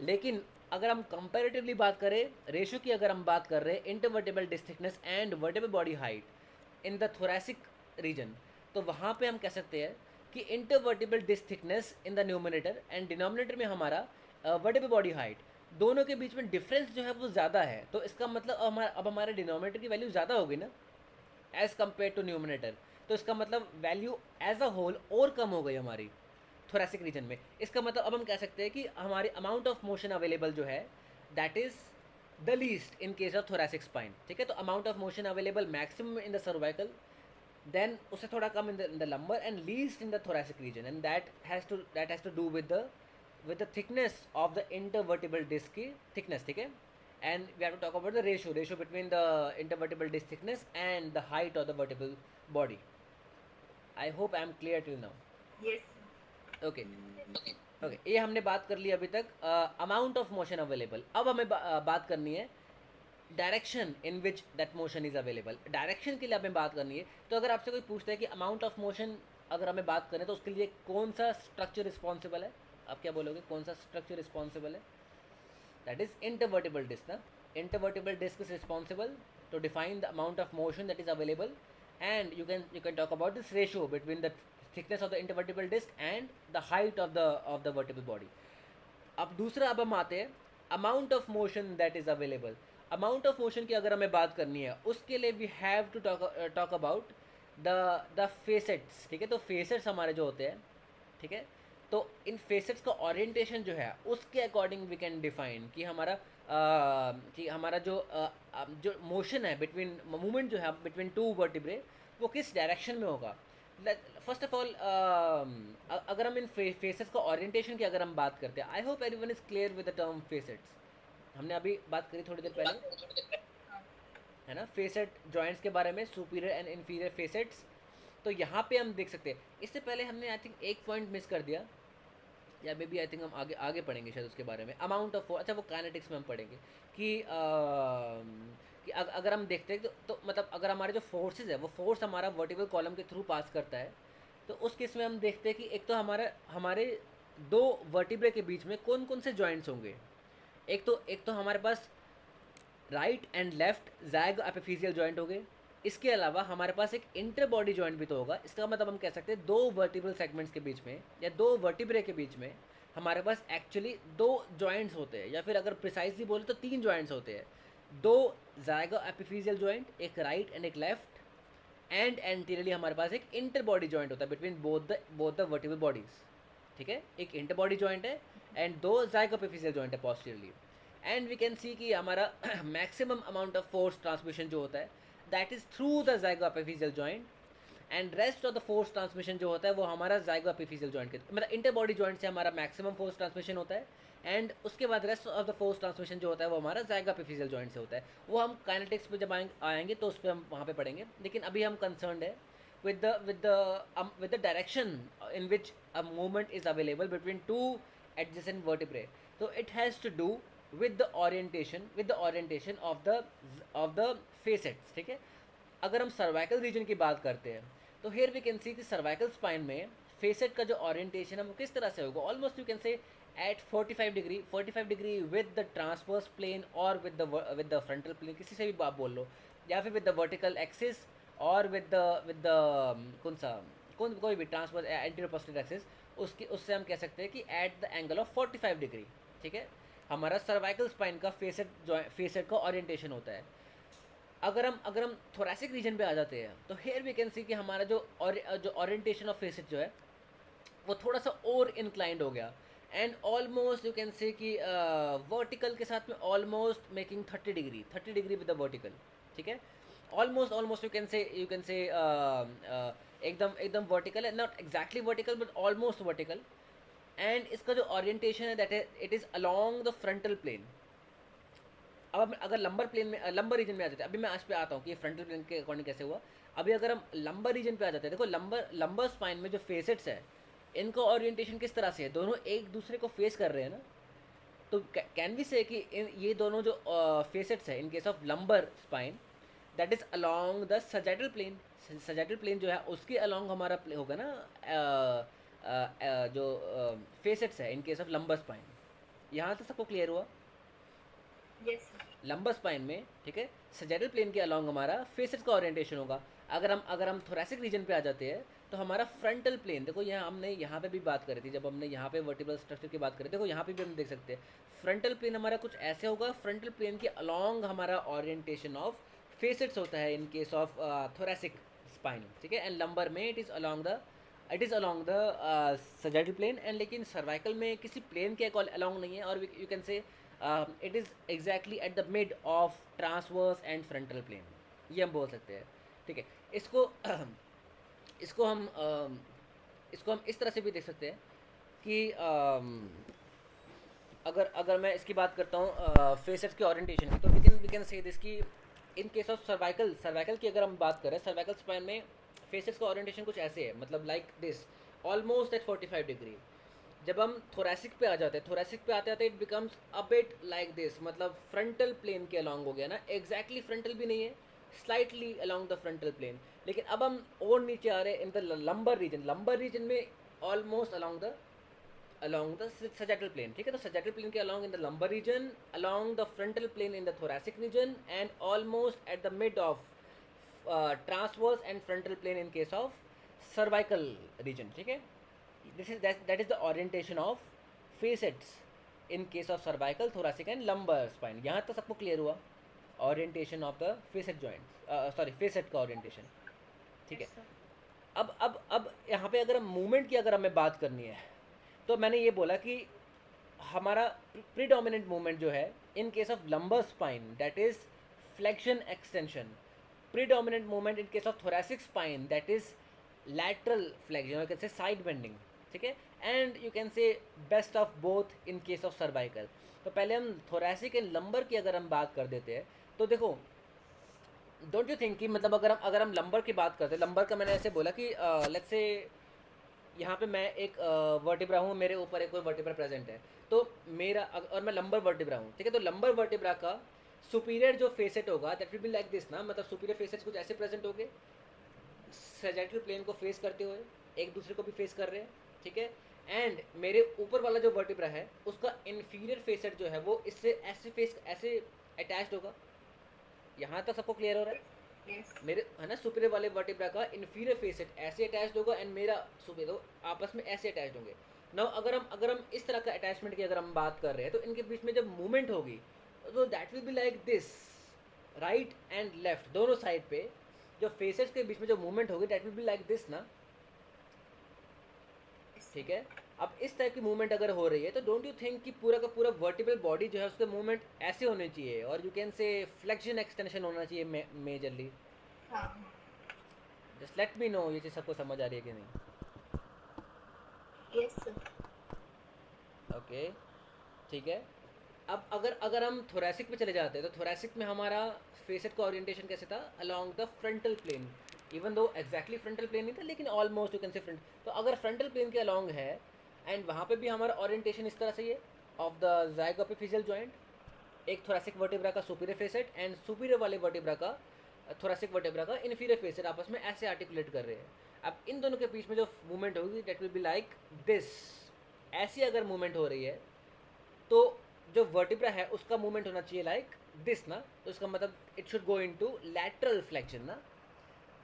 लेकिन अगर हम कंपैरेटिवली बात करें रेशियो की, अगर हम बात कर रहे हैं intervertebral disc thickness and vertebral body height in the thoracic region, तो वहाँ पे हम कह सकते हैं कि intervertebral disc thickness in the numerator and denominator में हमारा वर्टिबल बॉडी हाइट, दोनों के बीच में डिफरेंस जो है वो ज़्यादा है। तो इसका मतलब अब हमारे डिनोमिनेटर की वैल्यू ज़्यादा होगी ना एज़ कम्पेयर टू न्यूमिनेटर, तो इसका मतलब वैल्यू एज अ होल और कम हो गई हमारी थोरैसिक रीजन में। इसका मतलब अब हम कह सकते हैं कि हमारी अमाउंट ऑफ मोशन अवेलेबल जो है that is the least in case of thoracic spine. ठीक है, तो amount of motion available maximum in the cervical, then उससे थोड़ा कम in the lumbar and least in the thoracic region, and that has to do with the thickness of the intervertebral disc की thickness. ठीक है, and we have to talk about the ratio between the intervertebral disc thickness and the height of the vertebral body. I hope I am clear till now. Yes. Okay. Okay, ये हमने बात कर ली अभी तक amount of motion available. अब हमें बात करनी है direction in which that motion is available. Direction के लिए हमें बात करनी है, तो अगर आपसे कोई पूछता है कि अमाउंट ऑफ मोशन अगर हमें बात करें तो उसके लिए कौन सा स्ट्रक्चर रिस्पॉन्सिबल है, आप क्या बोलोगे, कौन सा स्ट्रक्चर रिस्पॉन्सिबल है? that is intervertebral disc. Na? Intervertebral disc is responsible to define the amount of motion that is available, and you can talk about this ratio between the thickness of the intervertebral disc and the height of the vertebral body. अब दूसरा अब हम आते हैं amount of motion that is available. Amount of motion की अगर हमें बात करनी है उसके लिए we have to talk about the facets. ठीक है, तो फेसेट्स हमारे जो होते हैं, ठीक है, तो इन फेसेट्स का ओरिएंटेशन जो है उसके अकॉर्डिंग वी कैन डिफाइन कि हमारा जो मोशन है बिटवीन मूवमेंट जो है बिटवीन टू वर्टिब्रे वो किस डायरेक्शन में होगा. फर्स्ट ऑफ ऑल अगर हम इन फेसेट्स का ओरिएंटेशन की अगर हम बात करते हैं, आई hope everyone is clear with the term facets. हमने अभी बात करी थोड़ी देर पहले, है ना, फेसेट जॉइंट्स के बारे में, सुपीरियर एंड इन्फीरियर फेसेट्स. तो यहाँ पे हम देख सकते हैं. इससे पहले हमने आई थिंक एक पॉइंट मिस कर दिया, या मे बी आई थिंक हम आगे पढ़ेंगे शायद उसके बारे में. अमाउंट ऑफ फोर्स, अच्छा वो काइनेटिक्स में हम पढ़ेंगे कि अगर हम देखते हैं तो मतलब अगर हमारे जो फोर्सेस है वो फोर्स हमारा वर्टिकल कॉलम के थ्रू पास करता है, तो उस केस में हम देखते हैं कि एक तो हमारे दो वर्टिब्रे के बीच में कौन कौन से जॉइंट्स होंगे. एक तो हमारे पास right and left zygapophyseal joint हो गए. इसके अलावा हमारे पास एक इंटर बॉडी जॉइंट भी तो होगा. इसका मतलब हम कह सकते हैं दो वर्टिब्रल सेगमेंट्स के बीच में या दो वर्टिब्रे के बीच में हमारे पास एक्चुअली दो जॉइंट्स होते हैं, या फिर अगर प्रिसाइजली बोले तो तीन जॉइंट्स होते हैं. दो ज़ाइगो एपिफिजियल जॉइंट, एक राइट एंड एक लेफ्ट, एंड एंटीरियरली हमारे पास एक इंटर बॉडी जॉइंट होता है between both the vertebral bodies. ठीक है, एक इंटर बॉडी जॉइंट है एंड दो ज़ाइगो एपिफिजियल जॉइंट है posteriorly. And we can see कि हमारा maximum amount of force transmission जो होता है that is through the zygapophyseal joint, and rest of the force transmission जो होता है वो हमारा ज़ाइगो एपिफिजियल जॉइंट के मतलब इंटर बॉडी जॉइंट से हमारा मैक्सिमम फोर्स ट्रांसमिशन होता है, एंड उसके बाद rest of the force transmission जो होता है वो हमारा ज़ाइगो एपिफिजियल जॉइंट से होता है. वो हम काइनेटिक्स पे जब आएंगे तो उस पर हम वहाँ पे पढ़ेंगे. लेकिन अभी हम कंसर्न्ड है with the direction in which a movement is available between two adjacent vertebrae. So it has to do with the orientation of the facets. ठीक है, अगर हम सर्वाइकल रीजन की बात करते हैं तो here we can see कि सर्वाइकल स्पाइन में फेसेट का जो ओरिएंटेशन है वो किस तरह से होगा. ऑलमोस्ट यू कैन से at 45 degree with the transverse plane or with the frontal plane, किसी से भी आप बोल लो, या फिर with the vertical axis और with the कोई भी ट्रांसवर्स एंटीरियर पोस्टीरियर एक्सिस, उससे हम कह सकते हैं कि at the angle of 45 degree. ठीक है, हमारा सर्वाइकल स्पाइन का फेसेट का ओरिएंटेशन होता है. अगर हम थोरैसिक रीजन पे आ जाते हैं तो हेयर वी कैन सी कि हमारा जो ओरिएंटेशन ऑफ फेसेट जो है वो थोड़ा सा और इंक्लाइंड हो गया, and almost you can say कि वर्टिकल के साथ में almost making 30 degree with the vertical. ठीक है, ऑलमोस्ट यू कैन से एकदम वर्टिकल है, not exactly vertical but almost vertical. And इसका जो ओरिएंटेशन है that it is along the frontal plane. अब अगर लंबर रीजन में आ जाते हैं, अभी मैं आज पे आता हूँ कि फ्रंटल प्लेन के अकॉर्डिंग कैसे हुआ. अभी अगर हम लंबर रीजन पे आ जाते हैं, देखो लंबर स्पाइन में जो फेसेट्स है इनका ओरिएंटेशन किस तरह से है, दोनों एक दूसरे को फेस कर रहे हैं ना. तो कैन वी से कि ये दोनों जो फेसेट्स है in case of lumbar spine that is along the sagittal plane. Sagittal plane जो है उसके अलोंग हमारा होगा ना जो फेसेट्स है in case of lumbar spine. यहाँ तक सबको क्लियर हुआ? Yes. लंबर स्पाइन में, ठीक है, सजैटल प्लेन के अलोंग हमारा फेसेट्स का ओरिएंटेशन होगा. अगर हम थोरैसिक रीजन पे आ जाते हैं तो हमारा फ्रंटल प्लेन, देखो हमने यहाँ पे भी बात करी थी जब हमने यहाँ पे वर्टिब्रल स्ट्रक्चर की बात करी, देखो यहाँ पे भी हम देख सकते हैं फ्रंटल प्लेन हमारा कुछ ऐसे होगा. फ्रंटल प्लेन के अलोंग हमारा ओरिएंटेशन ऑफ फेसेट्स होता है in case of thoracic spine. ठीक है, एंड लंबर में it is along the sagittal plane. And लेकिन सर्वाइकल में किसी प्लेन के अलोंग नहीं है, और you can say it is exactly at the mid of transverse and frontal plane, ये हम बोल सकते हैं. ठीक है, इसको हम इस तरह से भी देख सकते हैं कि अगर मैं इसकी बात करता हूँ फेसेट्स के ओरिएंटेशन की, तो वी कैन से दिस की इन केस ऑफ सर्वाइकल की अगर हम बात करें, सर्वाइकल स्पाइन में फेसेट्स का ओरिएंटेशन कुछ ऐसे है, मतलब like this almost at 45 degree. जब हम थोरैसिक पे आ जाते हैं, थोरैसिक पे आते आते it becomes a bit like this, मतलब फ्रंटल प्लेन के अलॉन्ग हो गया ना. एग्जैक्टली फ्रंटल भी नहीं है, slightly along the frontal plane. लेकिन अब हम और नीचे आ रहे हैं इन द लंबर रीजन में almost along along the sagittal plane. ठीक है, तो sagittal plane के along in the lumbar region, along the frontal plane in the thoracic region, and almost at the mid of transverse and frontal plane in case of cervical region. ठीक है, that is the orientation of facets in case of cervical, thoracic and lumbar spine. यहाँ तक सबको clear हुआ orientation of the facet joints, facet का orientation. ठीक है, अब यहाँ पे अगर हम मूवमेंट की अगर हमें बात करनी है तो मैंने ये बोला कि हमारा प्रीडोमिनेंट मूवमेंट जो है in case of lumbar spine that is flexion extension, predominant movement in case of thoracic spine that is lateral flexion, you can से साइड बेंडिंग. ठीक है, एंड यू कैन से best of both in case of cervical. तो पहले हम thoracic and lumbar की अगर हम बात कर देते हैं तो देखो, डोंट यू थिंक कि मतलब अगर हम लंबर की बात करते हैं, लंबर का मैंने ऐसे बोला कि लेट्स से यहाँ पे मैं एक वर्टिब्रा हूँ, मेरे ऊपर एक कोई वर्टिब्रा प्रेजेंट है, तो मेरा और मैं लंबर वर्टिब्रा हूँ. ठीक है, तो लंबर वर्टिब्रा का सुपीरियर जो फेसेट होगा that will be like this ना, मतलब सुपीरियर फेसेट्स कुछ ऐसे प्रेजेंट होंगे सैजिटल प्लेन को फेस करते हुए, एक दूसरे को भी फेस कर रहे हैं. ठीक है, एंड मेरे ऊपर वाला जो वर्टिब्रा है उसका इन्फीरियर फेसेट जो है वो इससे ऐसे अटैच्ड होगा. यहाँ तक सबको क्लियर हो रहा है? Yes. मेरे है ना सुपीरियर वाले वर्टिब्रा का इन्फीरियर फेसेट ऐसे अटैच्ड होगा एंड मेरा सुपीरियर आपस में ऐसे अटैच्ड होंगे. नाउ अगर हम इस तरह का अटैचमेंट की अगर हम बात कर रहे हैं तो इनके बीच में जब मूवमेंट होगी तो that will be like this, right and left दोनों साइड पे जो फेसेट्स के बीच में जो मूवमेंट होगी that will be like this ना. ठीक है, अब इस टाइप की मूवमेंट अगर हो रही है तो डोंट यू थिंक कि पूरा का पूरा वर्टिबल बॉडी जो है उसका मूवमेंट ऐसे होने चाहिए और यू कैन से फ्लेक्शन एक्सटेंशन होना चाहिए मेजरली. हाँ. जस्ट लेट मी नो ये चीज़ सबको समझ आ रही है कि नहीं. Yes sir. ओके, ठीक है. अब अगर हम थोरैसिक पे चले जाते हैं तो थोरैसिक में हमारा फेसेट का ओरिएंटेशन कैसे था, along the frontal plane, even though exactly frontal plane नहीं था लेकिन almost you can say front. तो अगर फ्रंटल प्लेन के अलोंग है एंड वहाँ पे भी हमारा ओरिएंटेशन इस तरह से है ऑफ द ज़ाइगोएपिफिशियल जॉइंट, एक थोरैसिक वर्टिब्रा का सुपीरियर फेसेट एंड सुपीरियर वाले वर्टिब्रा का थोरैसिक वर्टिब्रा का इन्फीरियर फेसेट आपस में ऐसे आर्टिकुलेट कर रहे हैं. अब इन दोनों के बीच में जो मूवमेंट होगी that will be like this. ऐसी अगर मूवमेंट हो रही है तो जो वर्टिब्रा है उसका मूवमेंट होना चाहिए लाइक दिस ना, तो इसका मतलब it should go into lateral flexion ना.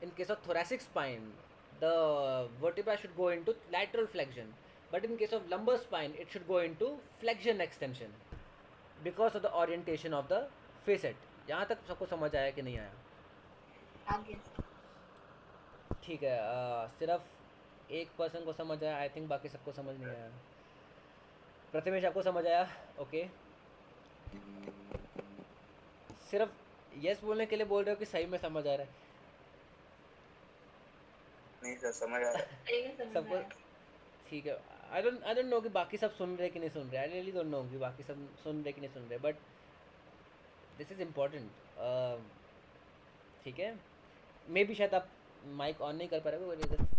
In case of thoracic spine, the vertebra should go into lateral flexion, but in case of lumbar spine, it should go into flexion extension because of the orientation of the facet. यहाँ तक सबको समझ आया कि नहीं आया? आगे. ठीक है, सिर्फ एक पर्सन को समझ आया, आई थिंक बाकी सबको समझ नहीं आया. प्रथमेश आपको समझ आया? ओके, सिर्फ यस बोलने के लिए बोल रहे हो कि सही में समझ आ रहा है? नहीं सर, समझ आ रहा है. सबको ठीक है. आई डोंट नो कि बाकी सब सुन रहे कि नहीं सुन रहे. आई रियली डोंट नो कि बाकी सब सुन रहे कि नहीं सुन रहे, बट दिस इज़ इम्पॉर्टेंट. ठीक है, मे बी शायद आप माइक ऑन नहीं कर पा रहे हो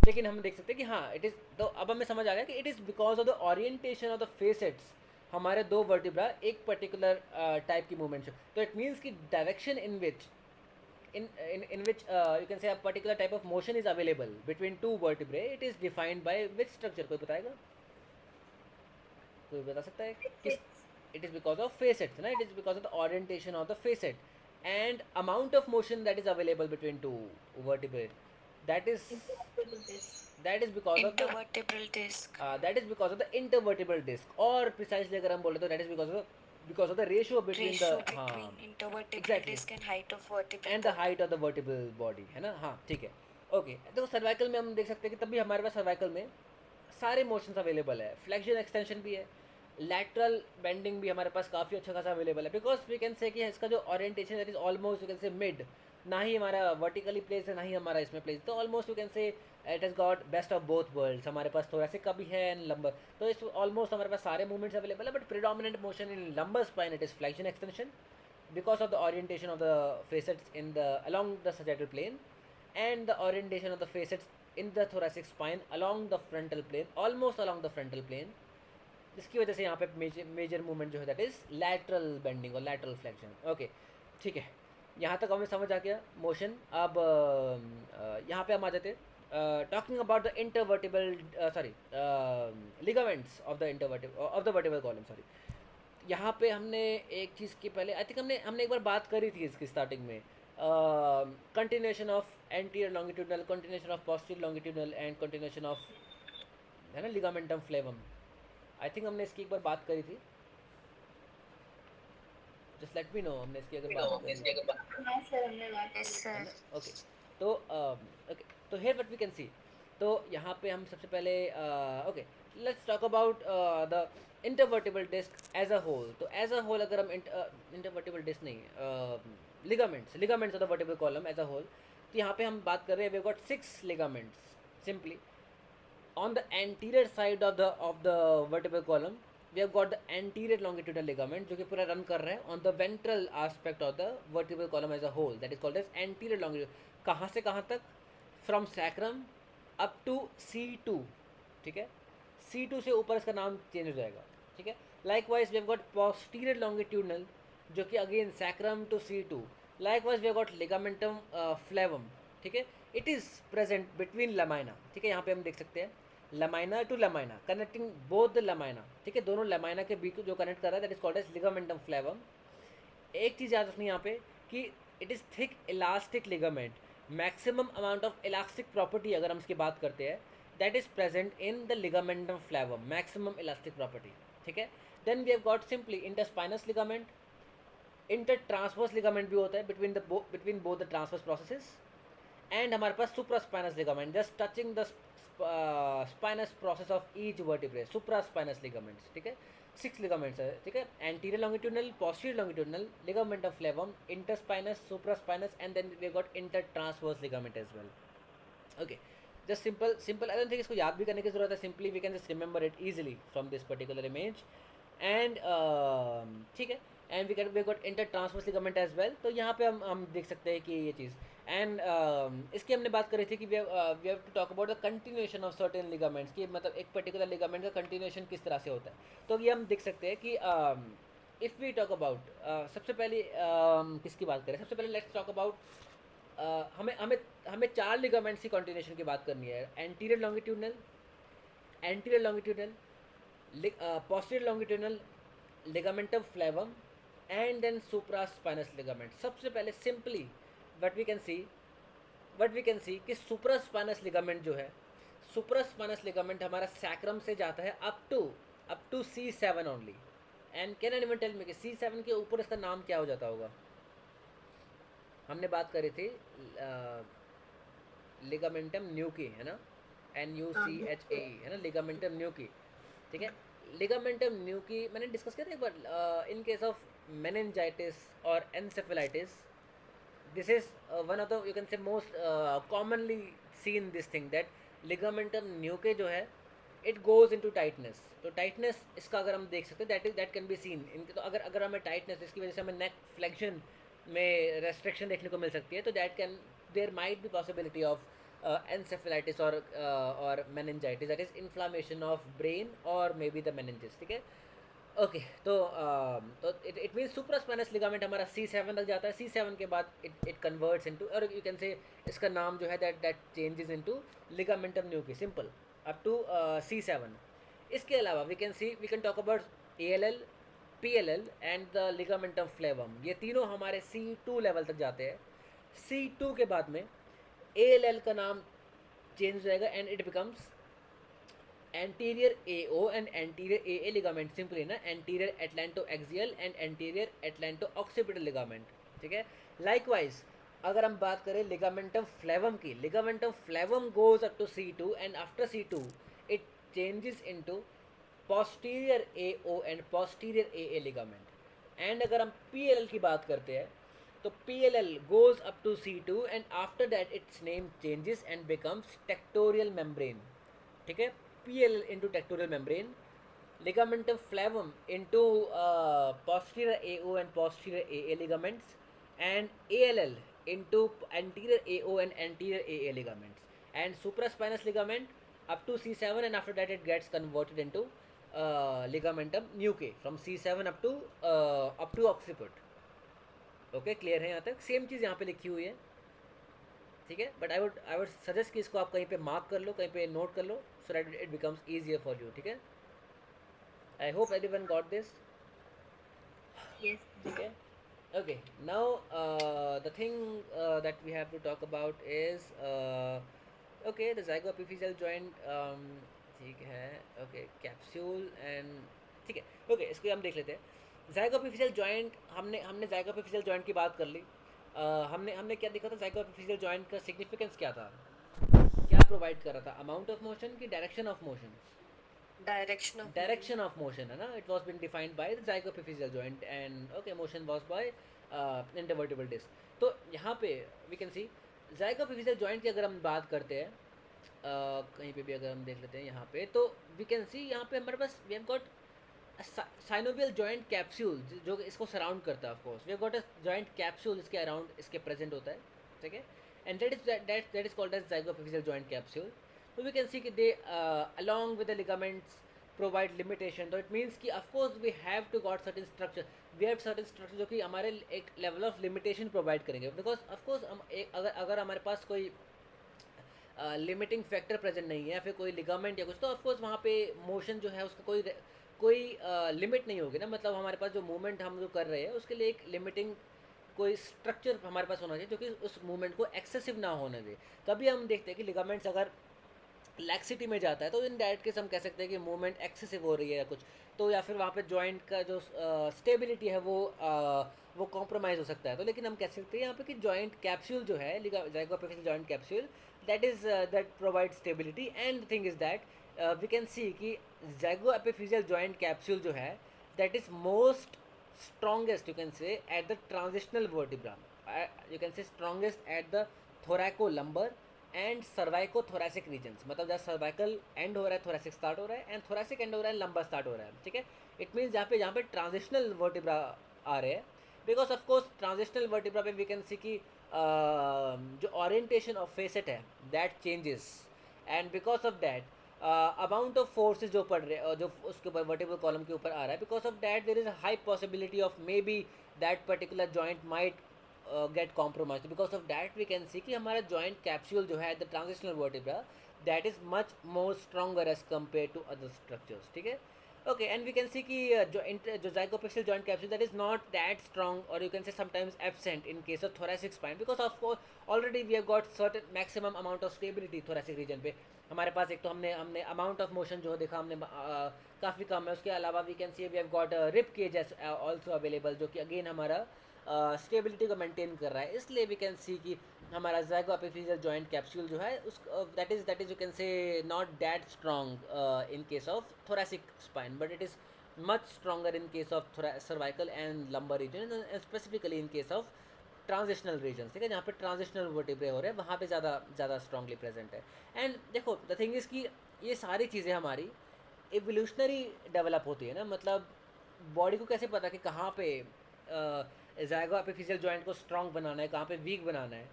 लेकिन हम देख सकते हैं कि हाँ इट इज़. तो अब हमें समझ आ गया कि it is because of the orientation of the facets हमारे दो वर्टिब्रा एक पर्टिकुलर टाइप की मूवमेंट है. तो इट मीन्स कि direction in which in which you can say a particular type of motion is available between two vertebrae, it is defined by which structure? कोई बताएगा? कोई बता सकता है किस? It is because of facets ना, it is because of the orientation of the facet and amount of motion that is available between two vertebrae, that is because of the Intervertebral disc. that is because of the intervertebral disc, or precisely अगर हम बोले तो that is because of the ratio between the Intervertebral exactly. disc and height of vertebral and the height of the vertebral body है ना. हाँ ठीक है, okay. तो सर्वाइकल में हम देख सकते हैं कि तभी हमारे पास सर्वाइकल में सारे मोशंस अवेलेबल है. फ्लेक्शन एक्सटेंशन भी है, लैटरल बेंडिंग भी हमारे पास काफ़ी अच्छा खासा अवेलेबल है, बिकॉज वी कैन से कि इसका जो orientation that is almost you can से मिड, ना ही हमारा वर्टिकली प्लेस है ना ही हमारा इसमें प्लेस, तो almost you can say it has got best of both worlds. हमारे पास थोरैसिक का भी है एंड लंबर, तो इस ऑलमोस्ट हमारे पास सारे मूवमेंट्स अवेलेबल है. But predominant motion in lumbar spine it is flexion extension because of the orientation of the facets in the along the sagittal plane and the orientation of the facets in the thoracic spine along the frontal plane, almost along the frontal plane, जिसकी वजह से यहाँ पे major movement जो है that is lateral bending और lateral flexion. Okay ठीक है, यहाँ तक हमें समझ आ गया मोशन. अब यहाँ पे हम आ जाते talking about the intervertebral ligaments of the vertebral column, sorry. यहाँ पे हमने एक चीज़ की पहले आई थिंक हमने एक बार बात करी थी इसकी स्टार्टिंग में, continuation of anterior longitudinal, continuation of posterior longitudinal and continuation of, है ना, लिगामेंटम फ्लेवम. आई थिंक हमने इसकी एक बार बात करी थी. जस्ट लेट मी नो हमने इसकी अगर बात करी. हाँ सर हमने बात की. है ना? ओके. तो ओके, तो here what we can see. तो यहाँ पे हम सबसे पहले okay, let's talk about the intervertebral disc as a whole. तो एज अ होल अगर हम इंटरवर्टिबल डिस्क नहीं, ligaments of the vertebral column as a whole, तो यहाँ पे हम बात कर रहे हैं, we got 6 ligaments simply on the anterior side of the vertebral column. We have got the anterior longitudinal ligament जो कि पूरा रन कर रहा है on the ventral aspect of the vertebral column as a whole, that is called as anterior longitudinal. कहाँ से कहाँ तक? From sacrum up to C2. ठीक है, C2 से ऊपर इसका नाम चेंज हो जाएगा. ठीक है. Likewise we have got posterior longitudinal जो कि again sacrum to C2. Likewise we have got ligamentum flavum. ठीक है, it is present between lamina. ठीक है, यहाँ पे हम देख सकते हैं lamina to lamina, connecting both the lamina. ठीक है, दोनों लमाइना के बीच जो कनेक्ट कर रहा है that is called as ligamentum flavum. एक चीज़ याद रखनी यहाँ पे कि it is thick elastic ligament. Maximum amount of elastic property अगर हम इसकी बात करते हैं that is present in the ligamentum flavum, maximum elastic property. ठीक है. Then we have got simply interspinous ligament. Inter transverse ligament भी होता है between both the transverse processes. And हमारे पास supraspinous ligament just touching the spinous process of each vertebrae, supraspinous ligaments. ठीक है, 6 ligaments है. ठीक है, anterior longitudinal, posterior longitudinal, ligament of flavum, interspinous, supraspinous and then we got inter transverse ligament as well. Okay, just simple. I don't think इसको याद भी करने की जरूरत है. Simply we can just remember it easily from this particular image. And ठीक है, and we got inter transverse ligament as well. तो यहाँ पे हम देख सकते हैं कि ये चीज़. एंड इसकी हमने बात करी थी कि we have to talk about the continuation of certain ligaments, कि मतलब एक पर्टिकुलर लिगामेंट का कंटिन्यूएशन किस तरह से होता है. तो ये हम देख सकते हैं कि इफ़ वी टॉक अबाउट सबसे पहले किसकी बात करें. सबसे पहले लेट्स टॉक अबाउट हमें 4 लिगामेंट्स की कंटिन्यूएशन की बात करनी है. Anterior longitudinal, posterior longitudinal, ligamentum flavum and then supraspinous ligament. सबसे पहले simply what we can see कि सुप्रास्पाइनस लिगामेंट जो है, सुप्रास्पाइनस लिगामेंट हमारा सैक्रम से जाता है up to C7 only. And can anyone tell me कि C7 के ऊपर इसका नाम क्या हो जाता होगा. हमने बात करी थी लिगामेंटम न्यूकी, है ना, NUCHAE, है ना, लिगामेंटम न्यूकी. ठीक है, लिगामेंटम न्यूकी मैंने डिस्कस किया था एक बार. इन केस ऑफ मेनिंजाइटिस और encephalitis, this is one of the you can say most commonly seen this thing that ligamentum nuchae जो है it goes into tightness. तो tightness इसका अगर हम देख सकते हैं that can be seen इनके. तो अगर हमें tightness इसकी वजह से हमें neck flexion में restriction देखने को मिल सकती है. तो there might be possibility of encephalitis or meningitis, that is inflammation of brain or maybe the meninges. ठीक है. ओके, तो इट मीन्स सुप्रास्पाइनस लिगामेंट हमारा C7 तक जाता है. C7 के बाद इट कन्वर्ट्स इनटू, और यू कैन से इसका नाम जो है that changes into ligamentum nuchae, simple, up to C7. इसके अलावा we can talk about ALL, PLL and the ligamentum flavum. ये तीनों हमारे C2 लेवल तक जाते हैं. C2 के बाद में ALL का नाम चेंज हो जाएगा and it becomes anterior AO and anterior AA ligament. Simply ना, anterior atlantoaxial and anterior atlanto-occipital ligament. ठीक है. Likewise अगर हम बात करें ligamentum flavum की, ligamentum flavum goes up to C2 and after C2 it changes into posterior AO and posterior AA ligament. and अगर हम PLL की बात करते हैं तो PLL goes up to C2 and after that its name changes and becomes tectorial membrane. ठीक है, PLL into tectorial membrane, ligamentum flavum into posterior AO and posterior AA ligaments, and ALL into anterior AO and anterior AA ligaments, and supraspinous ligament up to C7 and after that it gets converted into ligamentum nuchae from C7 up to occiput. Okay, clear है यहाँ तक. Same चीज़ यहाँ पे लिखी हुई है. ठीक है, बट आई वुड सजेस्ट कि इसको आप कहीं पे मार्क कर लो, कहीं पे नोट कर लो, so that it becomes easier for you, ठीक है. I hope everyone got this. Yes. ठीक है. Okay, now the thing that we have to talk about is okay, the zygoepiphyseal joint, ठीक है. Okay, capsule and ठीक है. Okay, इसको हम देख लेते हैं. zygoepiphyseal joint, हमने हमने zygoepiphyseal joint की बात कर ली. हमने हमने क्या देखा था, zygoepiphyseal joint का सिग्निफिकेंस क्या था, क्या प्रोवाइड कर रहा था, अमाउंट ऑफ मोशन की direction of motion. Direction of motion है ना, it was been defined by the zygoepiphyseal joint and okay, motion was by intervertebral disc. तो यहाँ पे we can see zygoepiphyseal joint की अगर हम बात करते हैं, कहीं पे भी अगर हम देख लेते हैं यहाँ पे, तो we can see यहाँ पे हमारे पास we have got a synovial joint capsule जो इसको सराउंड करता है. of course we have got a joint capsule इसके अराउंड इसके प्रेजेंट होता है, ठीक है, and that is called as zygoepiphyseal joint capsule. So we can see कि they along with the ligaments provide limitation. So it means कि of course we have to got certain structure, we have certain structure जो कि हमारे एक level of limitation provide करेंगे, because of course हम अगर हमारे पास कोई लिमिटिंग फैक्टर प्रेजेंट नहीं है या फिर कोई लिगामेंट या कुछ, तो ऑफ कोर्स वहाँ पे मोशन जो है उसका कोई लिमिट नहीं होगी ना. मतलब हमारे पास जो मूवमेंट हम जो कर रहे हैं उसके लिए एक लिमिटिंग कोई स्ट्रक्चर हमारे पास होना चाहिए जो कि उस मूवमेंट को एक्सेसिव ना होने दे. कभी हम देखते हैं कि लिगामेंट्स अगर लैक्सिटी में जाता है तो इन दैट केस हम कह सकते हैं कि मूवमेंट एक्सेसिव हो रही है या कुछ, तो या फिर वहाँ पे जॉइंट का जो स्टेबिलिटी है वो कॉम्प्रोमाइज़ हो सकता है. तो लेकिन हम कह सकते हैं यहाँ पे कि जॉइंट कैप्सूल जो है, zygoepiphyseal joint capsule, that provide stability. And thing is that we can see कि zygoepiphyseal जॉइंट कैप्सूल जो है that is most strongest, you can say, at the transitional vertebra. You can say strongest at the thoracolumbar and cervicothoracic regions. मतलब जहाँ cervical end हो रहा है, thoracic start हो रहा है, and thoracic end हो रहा है, lumbar start हो रहा है, ठीक है. It means जहाँ पे transitional vertebra आ रहे हैं, because of course transitional vertebra पे we can see कि जो orientation of facet है that changes, and because of that amount of forces जो पड़ रहे जो उसके ऊपर वर्टिब्रल कॉलम के ऊपर आ रहा है, because of that there is a high possibility of maybe that particular joint might get compromise. Because of that we can see कि हमारा जॉइंट कैप्सूल जो है the transitional vertebra that is much more stronger as compare to other structures, ठीक है. Okay, and we can see कि जो zygoepiphyseal joint capsule that is not that strong, or you can say sometimes absent in case of thoracic spine, because of course already we have got certain maximum amount of stability thoracic region पे. हमारे पास एक तो हमने amount of motion जो देखा हमने काफ़ी कम है. उसके अलावा we can see we have got a rib cage as also available, जो कि again हमारा स्टेबिलिटी को मेंटेन कर रहा है. इसलिए वी कैन सी कि हमारा zygoepiphyseal जॉइंट कैप्सूल जो है उस दैट इज़ यू कैन से not that strong in case of thoracic spine, but it is much stronger in case of cervical and lumbar region, and specifically in case of transitional region, ठीक है, जहाँ पे transitional vertebrae हो रहे हैं वहाँ पे ज़्यादा स्ट्रांगली प्रेजेंट है. एंड देखो द थिंग इज़ कि ये सारी चीज़ें हमारी एवोल्यूशनरी डेवलप होती है ना. मतलब बॉडी को कैसे पता कि कहाँ पे zygoepiphyseal जॉइंट को स्ट्रॉन्ग बनाना है, कहाँ पे वीक बनाना है.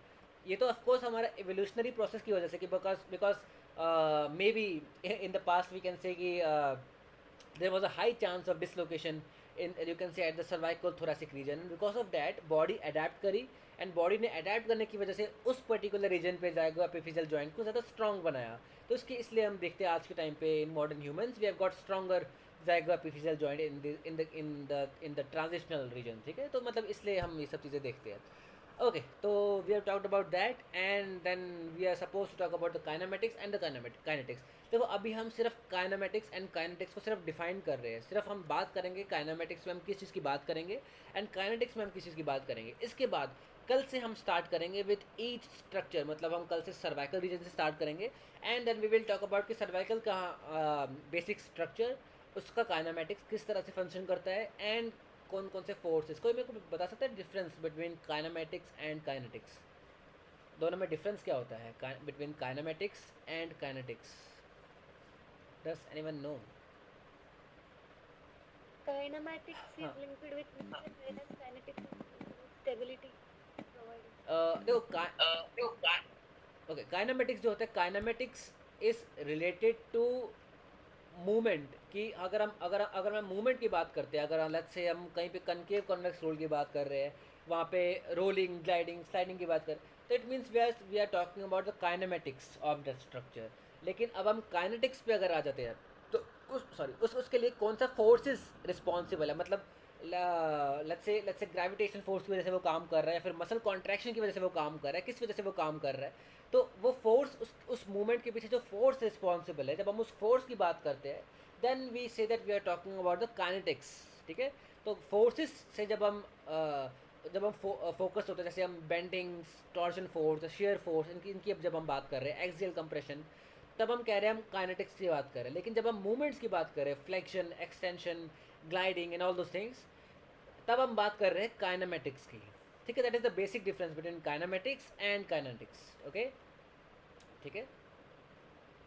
ये तो ऑफकोर्स हमारा एवोल्यूशनरी प्रोसेस की वजह से कि because may be in the past we can say कि there was a high chance of dislocation in, you can say, at the cervical thoracic region, and because of that body adapt करी, and body ने adapt करने की वजह से उस particular region पे zygoepiphyseal joint को ज़्यादा strong बनाया. तो इसलिए हम देखते हैं आज के टाइम पे in modern humans we have got stronger zygoepiphyseal joint in the transitional region, ठीक है. तो मतलब इसलिए हम ये सब चीज़ें देखते हैं. Okay, so we have talked about that, and then we are supposed to talk about the kinematics and the kinetics. देखो अभी हम सिर्फ काइनामेटिक्स एंड काइनेटिक्स को सिर्फ डिफाइन कर रहे हैं. सिर्फ हम बात करेंगे काइनामेटिक्स में हम किस चीज़ की बात करेंगे एंड काइनेटिक्स में हम किस चीज़ की बात करेंगे. इसके बाद कल से हम स्टार्ट करेंगे विद ईच स्ट्रक्चर. मतलब हम कल से सर्वाइकल रीजन से स्टार्ट करेंगे, and then we will talk about कि सर्वाइकल का बेसिक स्ट्रक्चर, उसका काइनामेटिक्स किस तरह से फंक्शन करता है, एंड कौन कौन से फोर्सेस. कोई मेरे को बता सकता है difference between kinematics and kinetics? दोनों में डिफरेंस क्या होता है between kinematics and kinetics? Does anyone know? Kinematics is हाँ. linked with motion, whereas kinetics is linked with stability provided. देखो ओके, काइनेमेटिक्स जो होता है, kinematics is related to movement. कि अगर मैं मूवमेंट की बात करते हैं, अगर अलग से हम कहीं पे कनकेव कॉन्वेक्स रोल की बात कर रहे हैं, वहाँ पे रोलिंग, ग्लाइडिंग, स्लाइडिंग की बात कर, तो it means we are talking about the kinematics of that structure. लेकिन अब हम काइनेटिक्स पे अगर आ जाते हैं तो उसके लिए कौन सा फोर्सेस रिस्पॉन्सिबल है, मतलब लेट्स से ग्रेविटेशन फोर्स की वजह से वो काम कर रहा है या फिर मसल कॉन्ट्रैक्शन की वजह से वो काम कर रहा है, किस वजह से वो काम कर रहा है. तो वो फोर्स उस मूवमेंट के पीछे जो फोर्स रिस्पॉन्सिबल है, जब हम उस फोर्स की बात करते हैं then we say that we are talking about the kinetics. ठीक है. तो फोर्सेस से जब हम फोकस होते हैं, जैसे हम bending, torsion force, shear force, इनकी अब जब हम बात कर रहे हैं, एक्सियल कंप्रेशन, तब हम कह रहे हैं हम काइनेटिक्स की बात कर रहे हैं. लेकिन जब हम मूवमेंट्स की बात कर रहे हैं, flexion, extension, gliding and all those things, तब हम बात कर रहे हैं काइनेमेटिक्स की. ठीक है. That is the basic difference between kinematics and kinetics. Okay. ठीक है.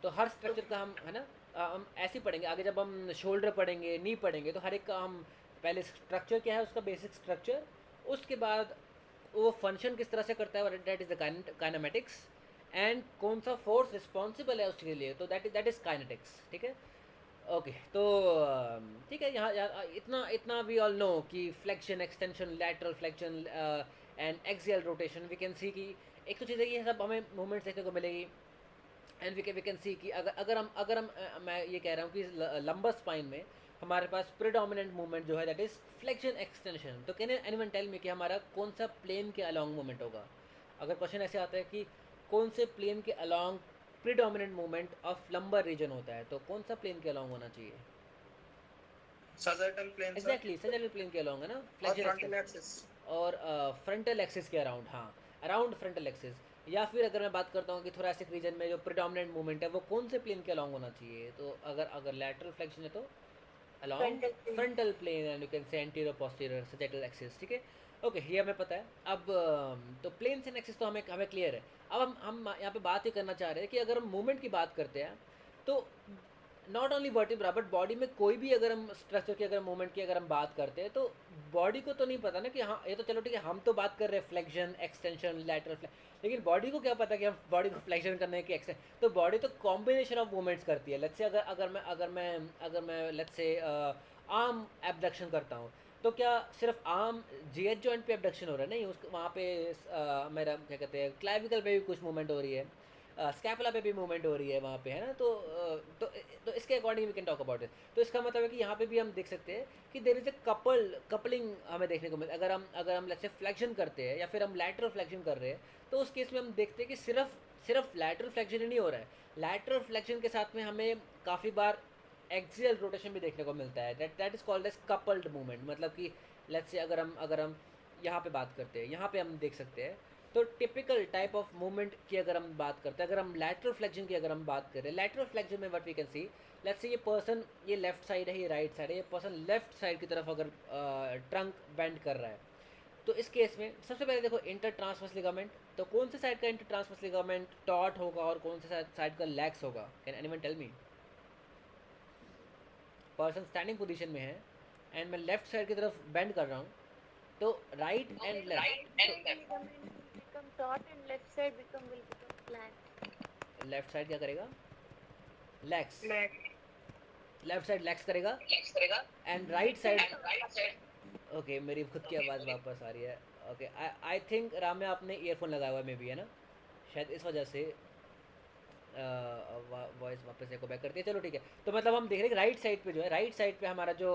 तो हर स्ट्रक्चर का हम, है ना, हम ऐसे ही पढ़ेंगे आगे. जब हम शोल्डर पढ़ेंगे, नी पढ़ेंगे, तो हर एक का हम पहले स्ट्रक्चर क्या है उसका, बेसिक स्ट्रक्चर, उसके बाद वो फंक्शन किस तरह से करता है, that is the kinematics, and कौन सा फोर्स रिस्पॉन्सिबल है उसके लिए, तो दैट इज़ काइनेटिक्स. ठीक है. ओके. तो ठीक है. यहाँ इतना वी ऑल नो कि flexion, extension, lateral flexion and axial rotation, we can see कि एक तो चीज़ है, ये सब हमें मूवमेंट्स देखने को मिलेगी. एंड वी कैन सी कि अगर हम मैं ये कह रहा हूँ कि लंबर स्पाइन में हमारे पास प्रीडोमिनेंट मूवमेंट जो है दैट इज़ फ्लेक्शन एक्सटेंशन. तो कैन एनीवन टेल मी कि हमारा कौन सा प्लेन के अलॉन्ग मूवमेंट होगा. अगर क्वेश्चन ऐसे आता है कि कौन से प्लेन के along predominant movement of lumbar region होता है, तो कौन सा प्लेन के अलॉन्ग होना चाहिए. sagittal plane, sir. Exactly sagittal plane के अलॉन्ग है ना, Or फ्लेक्शन frontal axis. और फ्रंटल एक्सिस के अराउंड. हाँ, अराउंड फ्रंटल एक्सिस. या फिर अगर मैं बात करता हूँ कि थोरेसिक रीजन में जो प्रीडोमिनेंट मूवमेंट है वो कौन से प्लेन के अलॉन्ग होना चाहिए, तो अगर लैटरल फ्लेक्शन है तो along frontal plane, and you can say anterior posterior sagittal axis. ठीक है. ओके. ये हमें पता है. अब तो प्लेन्स एंड एक्सिस तो हमें क्लियर है. अब हम यहाँ पे बात ही करना चाह रहे हैं कि अगर हम मूवमेंट की बात करते हैं तो not only vertebra but body में कोई भी अगर हम स्ट्रक्चर की, अगर मूवमेंट की अगर हम बात करते हैं, तो बॉडी को तो नहीं पता ना कि हाँ ये तो चलो ठीक है, हम तो बात कर रहे हैं फ्लेक्शन, एक्सटेंशन, लैटरल लेकिन बॉडी को क्या पता कि हम बॉडी को फ्लेक्शन करने की एक्सटेंशन. तो बॉडी तो कॉम्बिनेशन ऑफ मूवमेंट्स करती है. लेट्स से अगर मैं लेट्स से आर्म एब्डक्शन करता हूँ, तो क्या सिर्फ आर्म जीएच जॉइंट पे एब्डक्शन हो रहा है, नहीं, उस वहाँ पे मेरा क्या कहते हैं क्लाविकल पे भी कुछ मूवमेंट हो रही है, स्कैपुला पे भी मूवमेंट हो रही है वहाँ पे, है ना. तो इसके according we can talk about it. तो इसका मतलब है कि यहाँ पे भी हम देख सकते हैं कि देयर इज ए कपलिंग हमें देखने को मिलता है. अगर हम लेट्स से फ्लेक्शन करते हैं या फिर हम लैटरल फ्लेक्शन कर रहे हैं, तो उस केस में हम देखते हैं कि सिर्फ लैटरल फ्लेक्शन ही नहीं हो रहा है. लैटरल फ्लेक्शन के साथ में हमें काफ़ी बार एक्सियल रोटेशन भी देखने को मिलता है. That is called as coupled movement. मतलब कि लेट्स से अगर हम यहाँ पे बात करते हैं, यहाँ पे हम देख सकते हैं. तो टिपिकल टाइप ऑफ मूवमेंट की अगर हम बात करते हैं, अगर हम लैटरल फ्लेक्शन की अगर हम बात करें, लैटरल फ्लेक्शन में what we can see, let's say ये पर्सन, ये लेफ्ट साइड है, ये राइट साइड है, ये पर्सन लेफ्ट साइड की तरफ अगर ट्रंक बेंड कर रहा है, तो इस केस में सबसे पहले देखो इंटर ट्रांसवर्स लिगामेंट. तो कौन से साइड का इंटर ट्रांसवर्स लिगामेंट टॉट होगा और कौन से साइड का लैक्स होगा. Can anyone tell me. Person standing position में है एंड मैं लेफ्ट साइड की तरफ बेंड कर रहा हूँ, तो right and left, become taut and left side will become flat. Left side क्या करेगा, लैक्स, लेफ्ट साइड लैक्स करेगा एंड राइट साइड. ओके. मेरी खुद की आवाज़ वापस आ रही है. ओके. आई थिंक राम्या आपने ईयरफोन लगाया हुआ है मे बी, है ना, शायद इस वजह से वॉइस वापस एको बैक करती है. चलो ठीक है. तो मतलब हम देख रहे हैं कि राइट साइड पे जो है, राइट साइड पे हमारा जो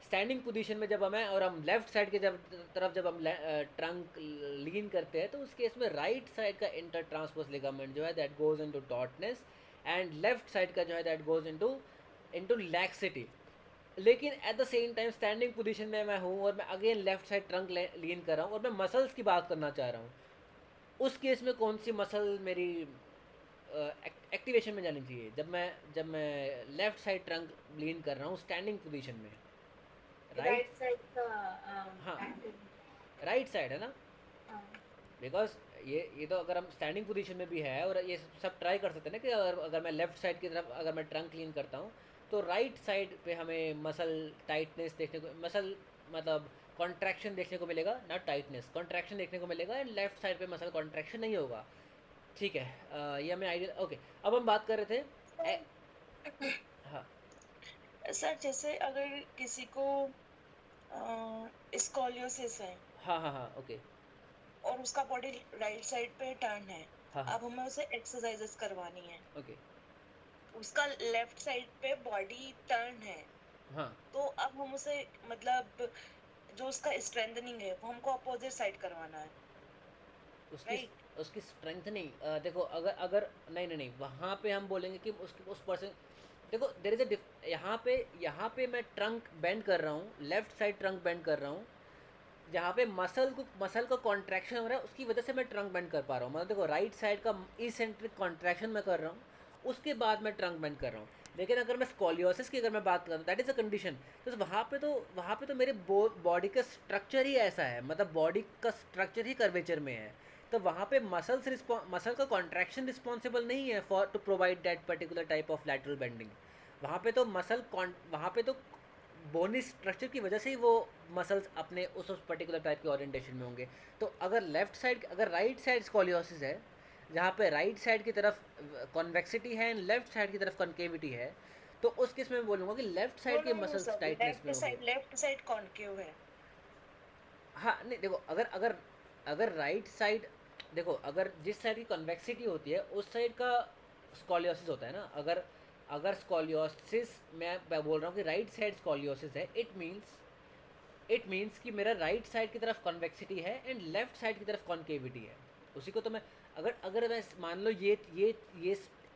स्टैंडिंग पोजीशन में जब हम हैं और हम लेफ्ट साइड के तरफ जब हम ट्रंक लीन करते हैं, तो उस केस में राइट साइड का इंटर ट्रांसवर्स लिगामेंट जो है that goes into tautness and left side का जो है दैट गोज इनटू लैक्सिटी. लेकिन at the same time standing position में मैं हूँ और मैं again left side trunk lean कर रहा हूँ और मैं मसल्स की बात करना चाह रहा हूँ. उस केस में कौन सी मसल मेरी एक्टिवेशन में जानी चाहिए, जब मैं लेफ्ट साइड ट्रंक लीन कर रहा हूँ स्टैंडिंग पोजीशन में. राइट side का हाँ, राइट साइड है ना, बिकॉज ये तो अगर हम स्टैंडिंग पोजीशन में भी है और ये सब ट्राई कर सकते हैं ना कि अगर मैं लेफ्ट साइड की तरफ अगर मैं ट्रंक लीन करता हूँ, तो राइट साइड पे हमें मसल टाइटनेस देखने को, मसल मतलब कॉन्ट्रैक्शन देखने को मिलेगा, नॉट टाइटनेस, कॉन्ट्रैक्शन देखने को मिलेगा, एंड लेफ्ट साइड पे मसल कॉन्ट्रैक्शन नहीं होगा. ठीक है. ये हमें आइडिया. ओके. अब हम बात कर रहे थे हाँ सर जैसे अगर किसी को स्कॉलियोसिस है हाँ हाँ हाँ. ओके. और उसका बॉडी राइट साइड पे टर्न है, हाँ हाँ अब हमें उसे एक्सरसाइजेस करवानी है, ओके उसका लेफ्ट साइड पे बॉडी टर्न है, हाँ तो अब हम उसे मतलब जो उसका स्ट्रेंथनिंग है वो हमको अपोजिट साइड करवाना है, उसकी राइट? उसकी स्ट्रेंथनिंग देखो अगर अगर नहीं नहीं नहीं वहाँ पे हम बोलेंगे कि उसके उस पर्सन देखो देर इज अ यहाँ पे मैं ट्रंक बेंड कर रहा हूँ, लेफ्ट साइड ट्रंक बेंड कर रहा हूँ, जहाँ पे मसल का कॉन्ट्रैक्शन हो रहा है उसकी वजह से मैं ट्रंक बेंड कर पा रहा हूँ, मतलब देखो राइट साइड का इसेंट्रिक कॉन्ट्रैक्शन मैं कर रहा हूँ, उसके बाद मैं ट्रंक बेंड कर रहा हूँ। लेकिन अगर मैं स्कॉलियोसिस की अगर मैं बात करूँ दैट इज़ अ कंडीशन, तो वहाँ पे तो मेरे बॉडी का स्ट्रक्चर ही ऐसा है, मतलब बॉडी का स्ट्रक्चर ही कर्वेचर में है, तो वहाँ पे मसल का कॉन्ट्रैक्शन रिस्पॉन्सिबल नहीं है for to provide that particular type of lateral bending. वहाँ पे तो बोनी स्ट्रक्चर की वजह से ही वो मसल्स अपने उस पर्टिकुलर टाइप के ओरिएंटेशन में होंगे। तो अगर राइट साइड स्कॉलियोसिस है, जहाँ पे राइट साइड की तरफ कॉन्वेक्सिटी है एंड लेफ्ट साइड की तरफ कॉन्केविटी है, तो उस केस में मैं बोलूँगा कि लेफ्ट नो साइड के no no muscles sir, tightness में होंगे। लेफ्ट साइड कॉन्केव है। हाँ नहीं देखो अगर अगर अगर राइट साइड देखो अगर जिस साइड की कन्वेक्सिटी होती है उस साइड का स्कॉलियोसिस होता है ना, अगर अगर स्कॉलियोसिस मैं बोल रहा हूँ कि राइट साइड स्कॉलियोसिस है, इट मीन्स कि मेरा राइट साइड की तरफ कन्वेक्सिटी है एंड लेफ्ट साइड की तरफ कॉन्केविटी है। उसी को तो मैं अगर अगर मैं मान लो ये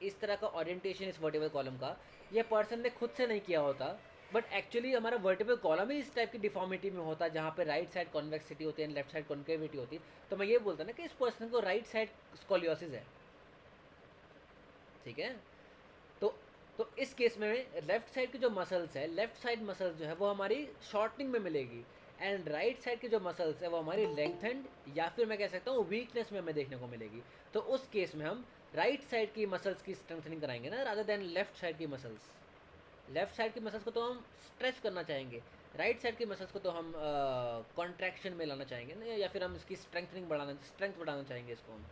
इस तरह का ओरिएंटेशन इस वर्टिबल कॉलम का ये पर्सन ने खुद से नहीं किया होता, बट एक्चुअली हमारा वर्टिबल कॉलम ही इस टाइप की डिफॉर्मिटी में होता है जहाँ पे राइट साइड कॉन्वेक्सिटी होती है एंड लेफ्ट साइड कॉन्केविटी होती है, तो मैं ये बोलता ना कि इस पर्सन को राइट साइड स्कॉलियोसिस है। ठीक है, तो तो इस केस में लेफ्ट साइड की जो मसल्स है, लेफ्ट साइड मसल्स जो है वो हमारी शॉर्टनिंग में मिलेगी एंड राइट साइड की जो मसल्स है वो हमारी लेंथेंड या फिर मैं कह सकता हूँ वीकनेस में हमें देखने को मिलेगी। तो उस केस में हम राइट साइड की मसल्स की स्ट्रेंथनिंग कराएंगे ना, रादर देन लेफ्ट साइड की मसल्स। लेफ्ट साइड की मसल्स को तो हम स्ट्रेच करना चाहेंगे, राइट साइड की मसल्स को तो हम कॉन्ट्रैक्शन में लाना चाहेंगे ना, या फिर हम इसकी स्ट्रेंथ बढ़ाना चाहेंगे इसको हम।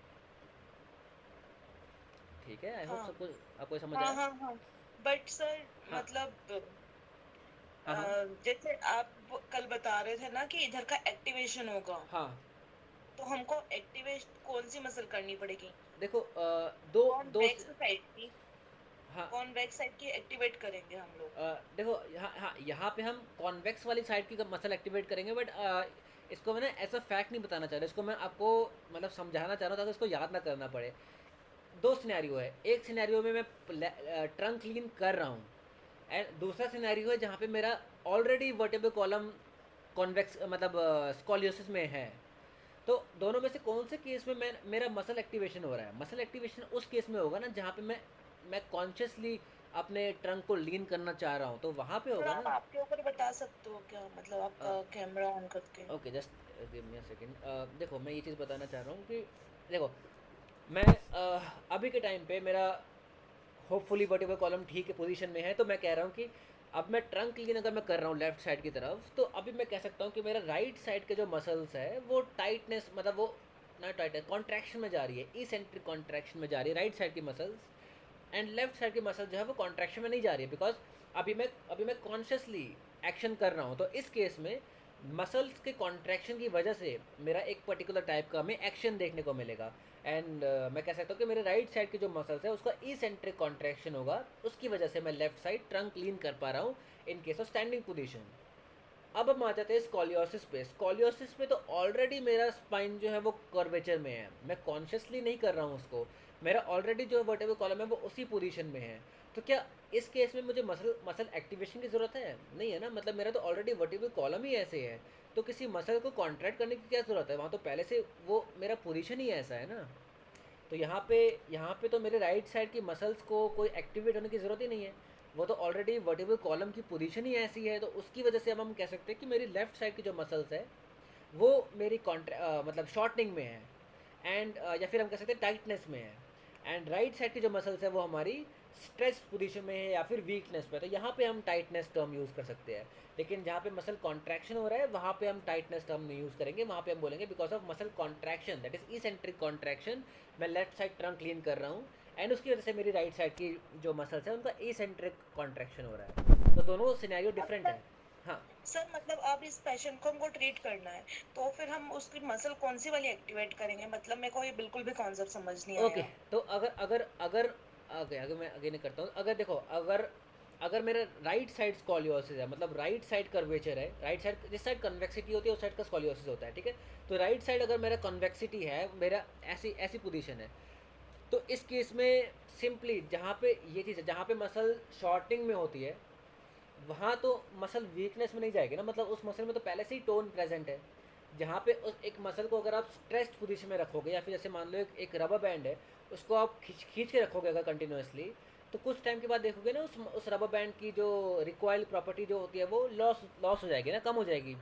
ठीक है, आई होप हाँ सबको आपको समझ हाँ आया। हाँ हाँ, बट सर हाँ मतलब हाँ हाँ जैसे आप कल बता रहे थे ना कि इधर का एक्टिवेशन होगा, हाँ तो हमको एक्टिवेट कौन सी मसल करनी पड़ेगी? देखो दो दो कॉन्वेक्स साइड की, हाँ कॉन्वेक्स साइड की एक्टिवेट करेंगे हम लोग। देखो यहाँ पे हम कॉन्वेक्स वाली साइड की मसल एक्टिवेट करेंगे, बट इसको मैंने ऐसा फैक्ट नहीं बताना चाह रहा, इसको मैं आपको मतलब समझाना चाह रहा हूँ ताकि इसको याद ना करना पड़े। दो सिनेरियो है, एक सिनेरियो में मैं ट्रंक क्लीन कर रहा हूँ एंड दूसरा सिनेरियो है जहाँ पे मेरा ऑलरेडी वर्टेबल कॉलम कॉन्वेक्स मतलब स्कॉलियोसिस में है। तो दोनों में से कौन से केस में मेरा मसल एक्टिवेशन हो रहा है? मसल एक्टिवेशन उस केस में होगा ना जहाँ पे मैं कॉन्शियसली अपने ट्रंक को लीन करना चाह रहा हूँ, तो वहाँ पे थोड़ा होगा आप ना। आपके ऊपर बता सकते हो क्या, मतलब आपका कैमरा ऑन करके? Okay just give me a second. देखो मैं ये चीज़ बताना चाह रहा हूँ कि देखो मैं अभी के टाइम पे मेरा होपफुली वर्टिबल कॉलम ठीक है पोजीशन में है, तो मैं कह रहा हूँ कि अब मैं ट्रंक क्लीन अगर मैं कर रहा हूँ लेफ्ट साइड की तरफ, तो अभी मैं कह सकता हूँ कि मेरा राइट साइड के जो मसल्स है वो टाइटनेस मतलब वो ना टाइटनेस कॉन्ट्रैक्शन में जा रही है, इसेंट्रिक कॉन्ट्रैक्शन में जा रही है राइट साइड की मसल्स, एंड लेफ्ट साइड की मसल जो है वो कॉन्ट्रैक्शन में नहीं जा रही है, बिकॉज अभी मैं कॉन्शियसली एक्शन कर रहा हूँ। तो इस केस में मसल्स के कॉन्ट्रैक्शन की वजह से मेरा एक पर्टिकुलर टाइप का हमें एक्शन देखने को मिलेगा एंड मैं कह सकता हूँ कि मेरे राइट साइड की जो मसल्स है उसका इसेंट्रिक कॉन्ट्रैक्शन होगा, उसकी वजह से मैं लेफ्ट साइड ट्रंक लीन कर पा रहा हूँ इन केस ऑफ स्टैंडिंग पोजीशन। अब हम आ जाते हैं स्कॉलियोसिस पे। स्कॉलियोसिस पे तो ऑलरेडी मेरा स्पाइन जो है वो कर्वेचर में है, मैं कॉन्शियसली नहीं कर रहा हूँ उसको, मेरा ऑलरेडी जो वर्टेबल कॉलम है वो उसी पोजीशन में है। तो क्या इस केस में मुझे मसल मसल एक्टिवेशन की ज़रूरत है? नहीं है ना, मतलब मेरा तो ऑलरेडी वर्टेबल कॉलम ही ऐसे है, तो किसी मसल को कॉन्ट्रैक्ट करने की क्या ज़रूरत है? वहाँ तो पहले से वो मेरा पोजीशन ही ऐसा है ना। तो यहाँ पे तो मेरे राइट साइड की मसल्स को कोई एक्टिवेट होने की ज़रूरत ही नहीं है, वो तो ऑलरेडी वर्टिबल कॉलम की पोजीशन ही ऐसी है, तो उसकी वजह से अब हम कह सकते हैं कि मेरी लेफ्ट साइड की जो मसल्स है वो मेरी मतलब शॉर्टनिंग में है एंड या फिर हम कह सकते हैं टाइटनेस में है, एंड राइट साइड की जो मसल्स है वो हमारी स्ट्रेच पोजीशन में है या फिर वीकनेस पे है। तो यहाँ पे हम टाइटनेस टर्म यूज़ कर सकते हैं, लेकिन जहाँ पे मसल कॉन्ट्रैक्शन हो रहा है वहाँ पे हम टाइटनेस टर्म नहीं यूज़ करेंगे, वहाँ पे हम बोलेंगे because of muscle contraction that is eccentric contraction, मैं लेफ्ट साइड ट्रंक क्लीन कर रहा हूँ एंड उसकी वजह से मेरी राइट साइड की जो मसल्स है उनका इसेंट्रिक कॉन्ट्रैक्शन हो रहा है। तो दोनों सिनेरियो डिफरेंट है। हाँ सर मतलब आप इस पेशेंट को हमको ट्रीट करना है, तो फिर हम उसकी मसल कौन सी वाली एक्टिवेट करेंगे? मतलब मेरे को ये बिल्कुल भी कॉन्सेप्ट समझ नहीं ओके। आया। तो अगर अगर अगर ओके, अगर मैं अगेन करता हूँ, अगर देखो, अगर अगर मेरा राइट साइड स्कॉलियोसिस है, मतलब राइट साइड कर्वेचर है, राइट साइड जिस साइड कन्वेक्सिटी होती है उस साइड का स्कॉलियोसिस होता है, ठीक है। तो राइट साइड अगर मेरा कन्वेक्सिटी है, मेरा ऐसी ऐसी पोजीशन है, तो इस केस में सिंपली जहाँ पे ये चीज़ है, जहाँ पे मसल शॉर्टिंग में होती है, वहाँ तो मसल वीकनेस में नहीं जाएगी ना, मतलब उस मसल में तो पहले से ही टोन प्रेजेंट है। जहाँ पे उस एक मसल को अगर आप स्ट्रेस्ड पोजीशन में रखोगे, या फिर जैसे मान लो एक रबर बैंड है, उसको आप खींच खींच के रखोगे अगर कंटिन्यूसली, तो कुछ टाइम के बाद देखोगे ना उस रबर बैंड की जो रिकॉइल प्रॉपर्टी जो होती है वो लॉस लॉस हो जाएगी ना, कम हो जाएगी।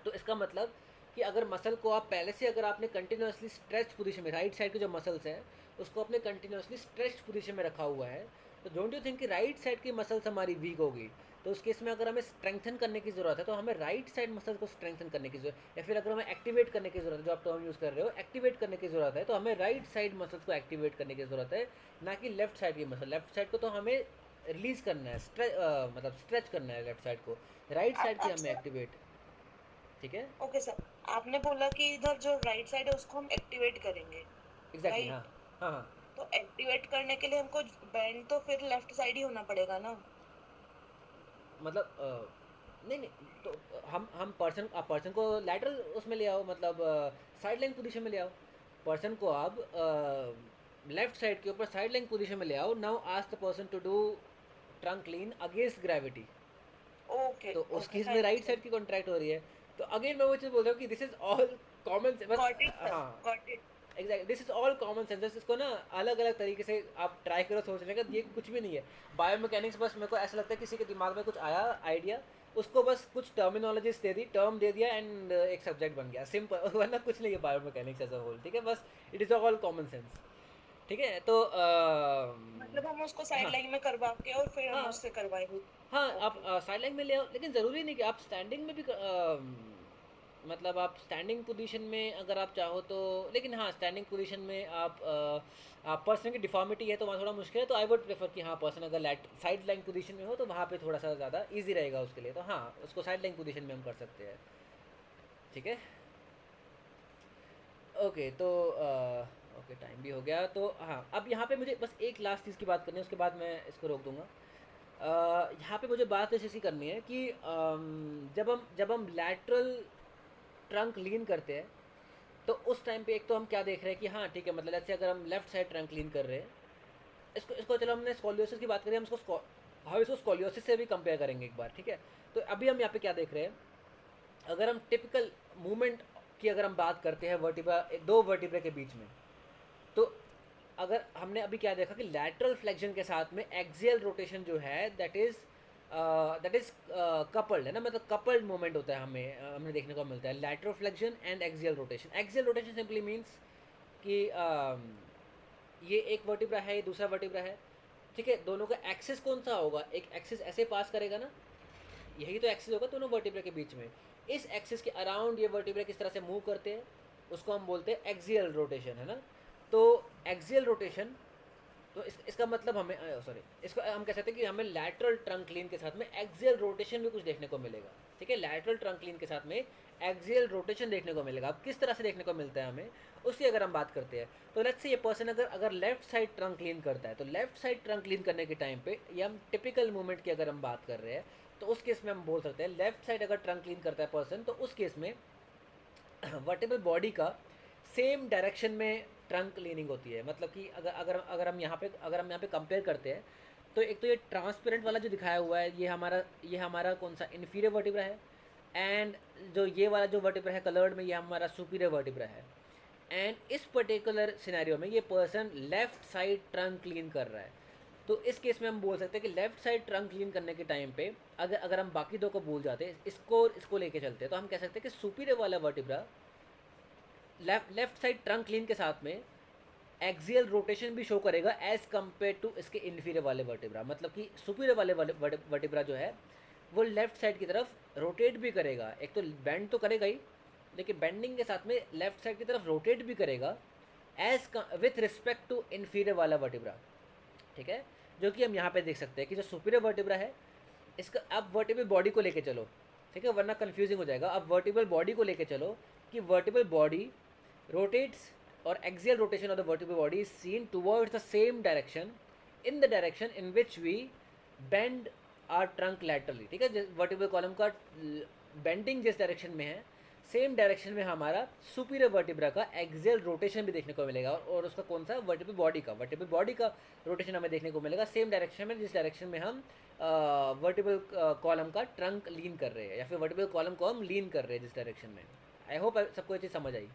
तो इसका मतलब कि अगर मसल को आप पहले से, अगर आपने कंटिन्यूसली स्ट्रेच पोजीशन में, राइट साइड के जो मसल्स हैं उसको आपने कंटिन्यूसली स्ट्रेच पोजीशन में रखा हुआ है, तो डोंट यू थिंक कि राइट साइड की मसल्स हमारी वीक होगी? तो उस केस में अगर हमें स्ट्रेंथन करने की ज़रूरत है तो हमें राइट साइड मसल को स्ट्रेंथन करने की ज़रूरत, या फिर अगर हमें एक्टिवेट करने की ज़रूरत है, जो आप टर्म यूज़ कर रहे हो एक्टिवेट करने की ज़रूरत है, तो हमें राइट साइड मसल्स को एक्टिवेट करने की ज़रूरत है, ना कि लेफ्ट साइड की मसल। लेफ्ट साइड को तो हमें रिलीज करना है, मतलब स्ट्रेच करना है लेफ्ट साइड को, राइट साइड की आप हमें सर, एक्टिवेट। ठीक है। ओके सर, आपने बोला कि इधर जो राइट साइड है उसको हम एक्टिवेट करेंगे, एग्जैक्टली हाँ। राइट? हाँ हाँ। तो एक्टिवेट करने के लिए हमको बैंड तो फिर लेफ्ट साइड ही होना पड़ेगा ना? मतलब नहीं नहीं, तो हम पर्सन को लैटरल उसमें ले आओ, मतलब साइड लाइन पोजीशन में ले आओ। पर्सन को आप लेफ्ट साइड के ऊपर साइड लाइन पोजीशन में ले आओ। Now ask the person to do trunk lean against gravity. Okay तो उस ओके, केस में thank you right sir. Side की कॉन्ट्रैक्ट हो रही है। तो अगेन मैं वो चीज़ बोल रहा हूँ कि दिस इज ऑल कॉमन, बस गॉट इट सर, हाँ got it. Exact, this is all common sense. इसको ना अलग अलग तरीके से आप ट्राई करो सोचने का, ये कुछ भी नहीं है। बायोमैकेनिक्स बस मेरे को ऐसा लगता है किसी के दिमाग में कुछ आया आइडिया, उसको बस कुछ टर्मिनोलॉजीज दे दी, टर्म दे दिया, एंड एक सब्जेक्ट बन गया, सिंपल। वरना कुछ नहीं है बायोमैकेनिक्स एज अ होल, ठीक है। बस it is all common sense, ठीक है। तो मतलब हम उसको साइड हाँ लाइन में करवा के और फिर हम हाँ उससे करवाएंगे। हाँ, आप ओके। साइड लाइन में ले आओ, लेकिन ज़रूरी नहीं कि आप स्टैंडिंग में भी मतलब आप स्टैंडिंग पोजीशन में अगर आप चाहो तो, लेकिन हाँ स्टैंडिंग पोजीशन में आप पर्सन की डिफॉर्मिटी है तो वहाँ थोड़ा मुश्किल है, तो आई वुड प्रेफर कि हाँ पर्सन अगर साइड लाइन पोजीशन में हो तो वहाँ पे थोड़ा सा ज़्यादा इजी रहेगा उसके लिए, तो हाँ उसको साइड लाइन पोजीशन में हम कर सकते हैं, ठीक है। ओके तो ओके टाइम भी हो गया, तो हाँ अब यहाँ पे मुझे बस एक लास्ट चीज़ की बात करनी है, उसके बाद मैं इसको रोक दूंगा। यहाँ पे मुझे बात ऐसी करनी है कि जब हम लैटरल ट्रंक लीन करते हैं, तो उस टाइम पे एक तो हम क्या देख रहे हैं कि हाँ ठीक है, मतलब जैसे अगर हम लेफ्ट साइड ट्रंक लीन कर रहे हैं, इसको इसको चलो हमने स्कॉलियोसिस की बात करी, हम इसको स्कॉलियोसिस से भी कंपेयर करेंगे एक बार, ठीक है। तो अभी हम यहाँ पे क्या देख रहे हैं, अगर हम टिपिकल मूवमेंट की अगर हम बात करते हैं वर्टिब्रा, दो वर्टिब्रा के बीच में, तो अगर हमने अभी क्या देखा कि लैटरल फ्लेक्शन के साथ में एक्सियल रोटेशन जो है दैट इज कपल्ड है ना, मतलब कपल्ड मूवमेंट होता है, हमें देखने को मिलता है lateral flexion and axial rotation. Axial rotation simply means कि ये एक वर्टिब्रा है, ये दूसरा वर्टिब्रा है, ठीक है। दोनों का एक्सिस कौन सा होगा, एक एक्सिस ऐसे पास करेगा ना, यही तो एक्सिस होगा दोनों वर्टिब्रा के बीच में। इस एक्सिस के अराउंड ये वर्टिब्रा किस तरह से मूव करते हैं, उसको हम बोलते हैं एक्सियल रोटेशन, है ना। तो एक्सियल रोटेशन, तो इसका मतलब हमें सॉरी, इसको हम कह सकते हैं कि हमें लैटरल ट्रंक लीन के साथ में एक्सियल रोटेशन भी कुछ देखने को मिलेगा, ठीक है। लैटरल ट्रंक लीन के साथ में एक्सियल रोटेशन देखने को मिलेगा। अब किस तरह से देखने को मिलता है हमें, उसकी अगर हम बात करते हैं, तो लेट्स से ये पर्सन अगर अगर लेफ्ट साइड ट्रंक लीन करता है, तो लेफ्ट साइड ट्रंक लीन करने के टाइम पे, या हम टिपिकल मूवमेंट की अगर हम बात कर रहे हैं, तो उस केस में हम बोल सकते हैं लेफ्ट साइड अगर ट्रंक लीन करता है पर्सन, तो उस केस में वर्टिबल बॉडी का सेम डायरेक्शन में ट्रंक लीनिंग होती है। मतलब कि अगर हम यहाँ पे कंपेयर करते हैं, तो एक तो ये ट्रांसपेरेंट वाला जो दिखाया हुआ है, ये हमारा कौन सा इन्फीरियर वर्टिब्रा है, एंड जो ये वाला जो वर्टिब्रा है कलर्ड में, ये हमारा सुपीरियर वर्टिब्रा है। एंड इस पर्टिकुलर सिनेरियो में ये person left side trunk clean कर रहा है, तो इस केस में हम बोल सकते हैं कि लेफ्ट साइड ट्रंक क्लीन करने के टाइम पे अगर अगर हम बाकी दो को भूल जाते हैं, इसको लेके चलते हैं, तो हम कह सकते हैं कि सुपीरियर वाला vertebra left side trunk clean के साथ में एक्सियल रोटेशन भी शो करेगा एज कम्पेयर टू इसके इन्फीरियर वाले वर्टिब्रा। मतलब कि सुपीरियर वाले वर्टिब्रा जो है वो लेफ्ट साइड की तरफ रोटेट भी करेगा, एक तो बेंड तो करेगा ही, लेकिन बेंडिंग के साथ में लेफ्ट साइड की तरफ रोटेट भी करेगा as with respect to inferior वाला वर्टिब्रा, ठीक है। जो कि हम यहाँ पे देख सकते हैं कि जो सुपीरियर वर्टिब्रा है इसका आप वर्टिबल बॉडी को लेके चलो, ठीक है, वरना कंफ्यूजिंग हो जाएगा। आप वर्टिबल बॉडी को लेके चलो कि vertebral body rotates or axial rotation of the vertebral body is seen towards the same direction in the direction in which we bend our trunk laterally, ठीक है। वर्टिबल कॉलम का बेंडिंग जिस direction में है, सेम डायरेक्शन में हमारा superior vertebra का axial rotation भी देखने को मिलेगा, और उसका कौन सा, वर्टिबल बॉडी का रोटेशन हमें देखने को मिलेगा सेम डायरेक्शन में जिस डायरेक्शन में हम वर्टिबल कॉलम का ट्रंक लीन कर रहे हैं, या फिर वर्टिबल कॉलम को हम लीन कर रहे हैं जिस डायरेक्शन में। आई होप सबको ये चीज़ समझ आई।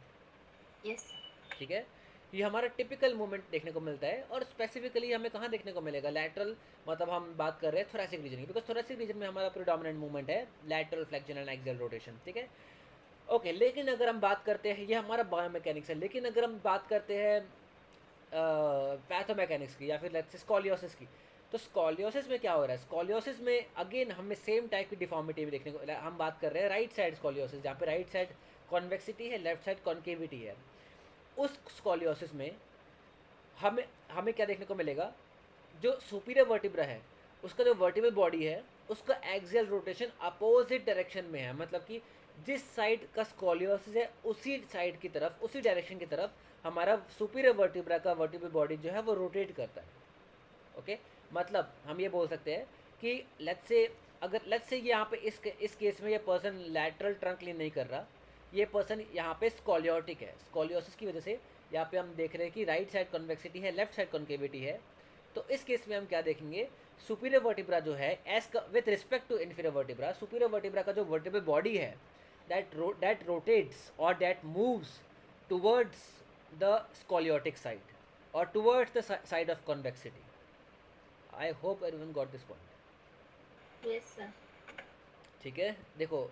यस ठीक है, ये हमारा टिपिकल मूवमेंट देखने को मिलता है। और स्पेसिफिकली हमें कहाँ देखने को मिलेगा, लैटरल, मतलब हम बात कर रहे हैं थोरेसिक रीजन की, बिकॉज थोरेसिक रीजन में हमारा प्रीडोमिनेंट मूवमेंट है lateral flexion and axial rotation, ठीक है। ओके, लेकिन अगर हम बात करते हैं, ये हमारा बायोमैकेनिक्स है, लेकिन अगर हम बात करते हैं पैथोमैकेनिक्स की या फिर स्कॉलियोसिस की, तो स्कॉलियोसिस में क्या हो रहा है, स्कॉलियोसिस में अगेन हमें सेम टाइप की डिफॉर्मिटी भी देखने को, हम बात कर रहे हैं राइट साइड स्कॉलियोसिस, जहाँ पे राइट साइड कॉन्वेक्सिटी है, लेफ्ट साइड कॉन्केविटी है। उस स्कॉलियोसिस में हमें क्या देखने को मिलेगा, जो सुपीरियर वर्टिब्रा है उसका जो वर्टिबल बॉडी है उसका एक्सियल रोटेशन अपोजिट डायरेक्शन में है, मतलब कि जिस साइड का स्कॉलियोसिस है उसी साइड की तरफ, उसी डायरेक्शन की तरफ हमारा सुपीरियर वर्टिब्रा का वर्टिबल बॉडी जो है वो रोटेट करता है। ओके, मतलब हम ये बोल सकते हैं कि लेट्स से यहाँ पे इस केस में ये पर्सन लैटरल ट्रंक लीन नहीं कर रहा, ये पर्सन यहाँ पे स्कॉलियोटिक है, स्कॉलियोसिस की वजह से यहाँ पे हम देख रहे हैं कि राइट साइड कॉन्वेक्सिटी है, लेफ्ट साइड कॉन्केविटी है। तो इस केस में हम क्या देखेंगे, सुपीरियर वर्टिब्रा जो है with respect to inferior vertebra, superior vertebra का जो वर्टिबल बॉडी है that rotates or that moves towards the scoliotic side or towards the side of convexity. I hope everyone got this point. Yes sir ठीक है, देखो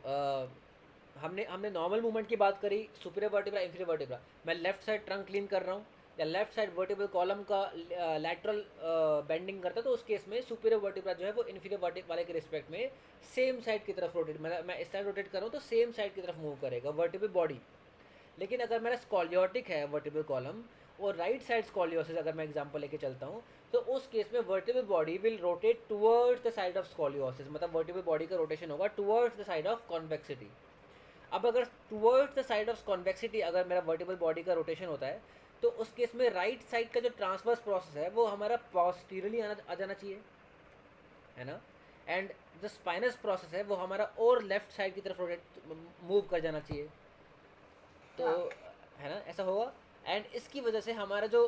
हमने normal movement की बात करी, सुपीरियर वर्टिब्रा इन्फीरियर वर्टिब्रा, मैं left side trunk lean कर रहा हूँ या लेफ्ट साइड वर्टिबल कॉलम का लैटरल बेंडिंग करता है, तो उस केस में सुपीरियर वर्टिब्रा जो है वो इन्फीरियर वर्टिब्रा वाले के रिस्पेक्ट में सेम साइड की तरफ रोटेट, मतलब मैं इस साइड रोटेट कर रहा हूँ तो सेम साइड की तरफ मूव करेगा वर्टिबल बॉडी। लेकिन अगर मेरा स्कॉलियोटिक है वर्टिबल कॉलम और राइट साइड स्कॉलियोसिस, अगर मैं एग्जांपल लेके चलता हूँ, तो उस केस में vertebral body will rotate towards the side of scoliosis, मतलब वर्टिबल बॉडी का रोटेशन होगा towards the side of convexity. अब अगर towards the side of convexity अगर मेरा वर्टिबल बॉडी का रोटेशन होता है, तो उस केस में राइट साइड का जो ट्रांसवर्स प्रोसेस है वो हमारा पोस्टीरियरली आ जाना चाहिए, है ना, एंड जो स्पाइनस प्रोसेस है वो हमारा और लेफ्ट साइड की तरफ रोटेट मूव कर जाना चाहिए, तो है ना, ऐसा होगा। एंड इसकी वजह से हमारा जो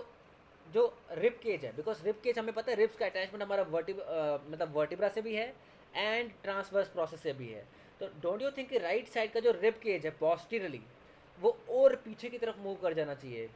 रिब केज है, बिकॉज रिब केज हमें पता है रिब्स का अटैचमेंट हमारा मतलब वर्टिब्रा से भी है एंड ट्रांसवर्स प्रोसेस से भी है, तो डोंट यू थिंक कि राइट साइड का जो रिब केज है पोस्टीरियरली वो और पीछे की तरफ मूव कर जाना चाहिए,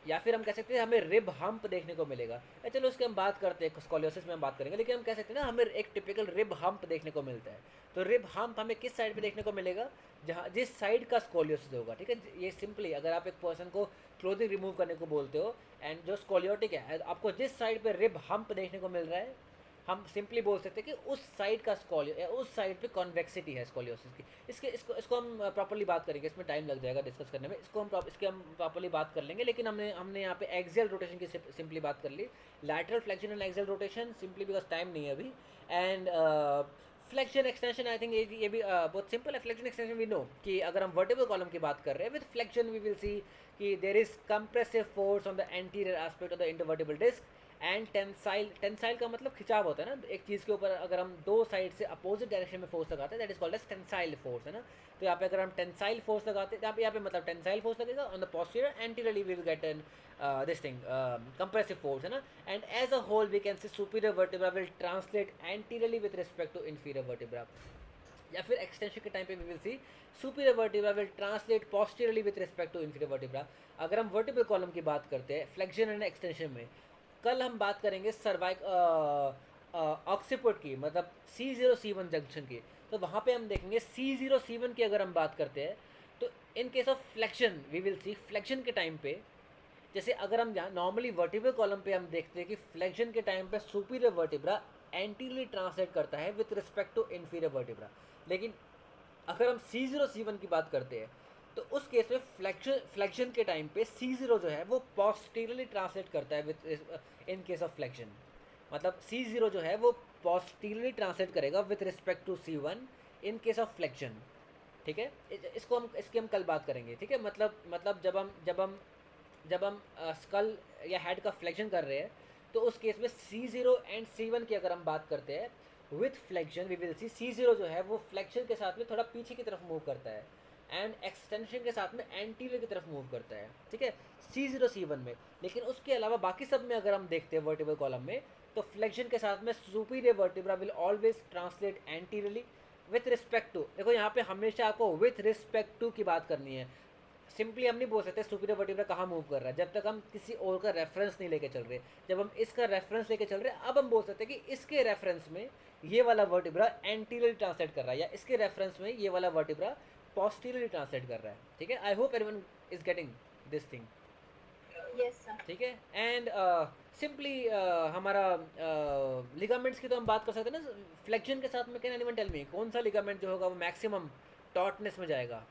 या फिर हम कह सकते हैं हमें रिब हम्प देखने को मिलेगा। चलो उसकी हम बात करते हैं, स्कॉलियोसिस में हम बात करेंगे, लेकिन हम कह सकते हैं ना हमें एक टिपिकल रिब हम्प देखने को मिलता है। तो रिब हम्प हमें किस साइड पे देखने को मिलेगा, जहाँ जिस साइड का स्कॉलियोसिस होगा, ठीक है। ये सिंपली अगर आप एक पर्सन को क्लोथिंग रिमूव करने को बोलते हो एंड जो स्कॉलियोटिक है, आपको जिस साइड पे रिब हम्प देखने को मिल रहा है, हम सिंपली बोल सकते हैं कि उस साइड का उस साइड पे कॉन्वेक्सिटी है स्कॉलियोसिस की। इसको हम प्रॉपर्ली बात करेंगे, इसमें टाइम लग जाएगा डिस्कस करने में, इसको हम प्रॉपर्ली बात कर लेंगे। लेकिन हमने यहाँ पे एक्सियल रोटेशन की सिंपली बात कर ली, lateral flexion and axial rotation simply because time नहीं है अभी, and flexion extension I think ये भी बहुत सिंपल है। फ्लेक्शन एक्सटेंशन वी नो कि अगर हम वर्टिबल कॉलम की बात कर रहे हैं, with flexion we will see कि there is compressive force on the anterior aspect of the intervertebral disc, and tensile का मतलब खिंचाव होता है ना, एक चीज़ के ऊपर अगर हम दो साइड से अपोजिट डायरेक्शन में फोर्स लगाते हैं, that is called as tensile force, है ना। तो यहाँ पे अगर हम टेंसाइल फोर्स लगाते हैं, यहाँ पे मतलब टेंसाइल फोर्स लगेगा on the posterior, anteriorly we will get an this thing compressive force, है ना। And as a whole we can see superior vertebra will translate anteriorly with respect to inferior vertebra, या फिर extension के time पे we will see superior vertebra will translate posteriorly with respect to inferior vertebra. अगर हम vertebral column की बात करते हैं फ्लेक्शन एंड एक्सटेंशन में, कल हम बात करेंगे ऑक्सीपुट की, मतलब C0 C1 जंक्शन की, तो वहाँ पे हम देखेंगे C0 C1 की अगर हम बात करते हैं, तो in case of flexion we will see flexion के टाइम पे, जैसे अगर हम नॉर्मली वर्टिबल कॉलम पे हम देखते हैं कि फ्लेक्शन के टाइम पे सुपीरियर वर्टिब्रा एंटीरियरली ट्रांसलेट करता है with respect to inferior vertebra, लेकिन अगर हम C0 C1 की बात करते हैं तो उस केस में फ्लेक्शन के टाइम पे C0 जो है वो पोस्टीरियरली ट्रांसलेट करता है with in case of flexion, मतलब C0 जो है वो पॉजिटिवली ट्रांसलेट करेगा with respect to C1 in case of flexion, ठीक है। इसकी हम कल बात करेंगे, ठीक है। मतलब जब हम स्कल या हेड का फ्लेक्शन कर रहे हैं तो उस केस में C0 एंड C1 की अगर हम बात करते हैं with flexion, we will see C0 जो है वो फ्लेक्शन के साथ में थोड़ा पीछे की तरफ मूव करता है एंड एक्सटेंशन के साथ में एंटीरियर की तरफ मूव करता है, ठीक है, C0 C1 में। लेकिन उसके अलावा बाकी सब में अगर हम देखते हैं वर्टिब्रल कॉलम में, तो फ्लेक्शन के साथ में superior vertebra will always translate anteriorly with respect to. देखो यहाँ पे हमेशा आपको विथ रिस्पेक्ट टू की बात करनी है। सिंपली हम नहीं बोल सकते सुपीरियर वर्टिब्रा कहाँ मूव कर रहा है जब तक हम किसी और का रेफरेंस नहीं लेके चल रहे। जब हम इसका रेफरेंस लेके चल रहे हैं, अब हम बोल सकते हैं कि इसके रेफरेंस में ये वाला वर्टिब्रा एंटीरियर ट्रांसलेट कर रहा है या इसके रेफरेंस में ये वाला वर्टिब्रा पोस्टीरियर ट्रांसलेट कर रहा है, ठीक है। I hope everyone is getting this thing, Yes, sir. ठीक है। एंड सिंपली हमारा लिगामेंट्स की तो हम बात कर सकते हैं ना फ्लेक्शन के साथ में। कैन एनीवन टेल मी कौन सा लिगामेंट जो होगा वो मैक्सिमम टॉटनेस में जाएगा?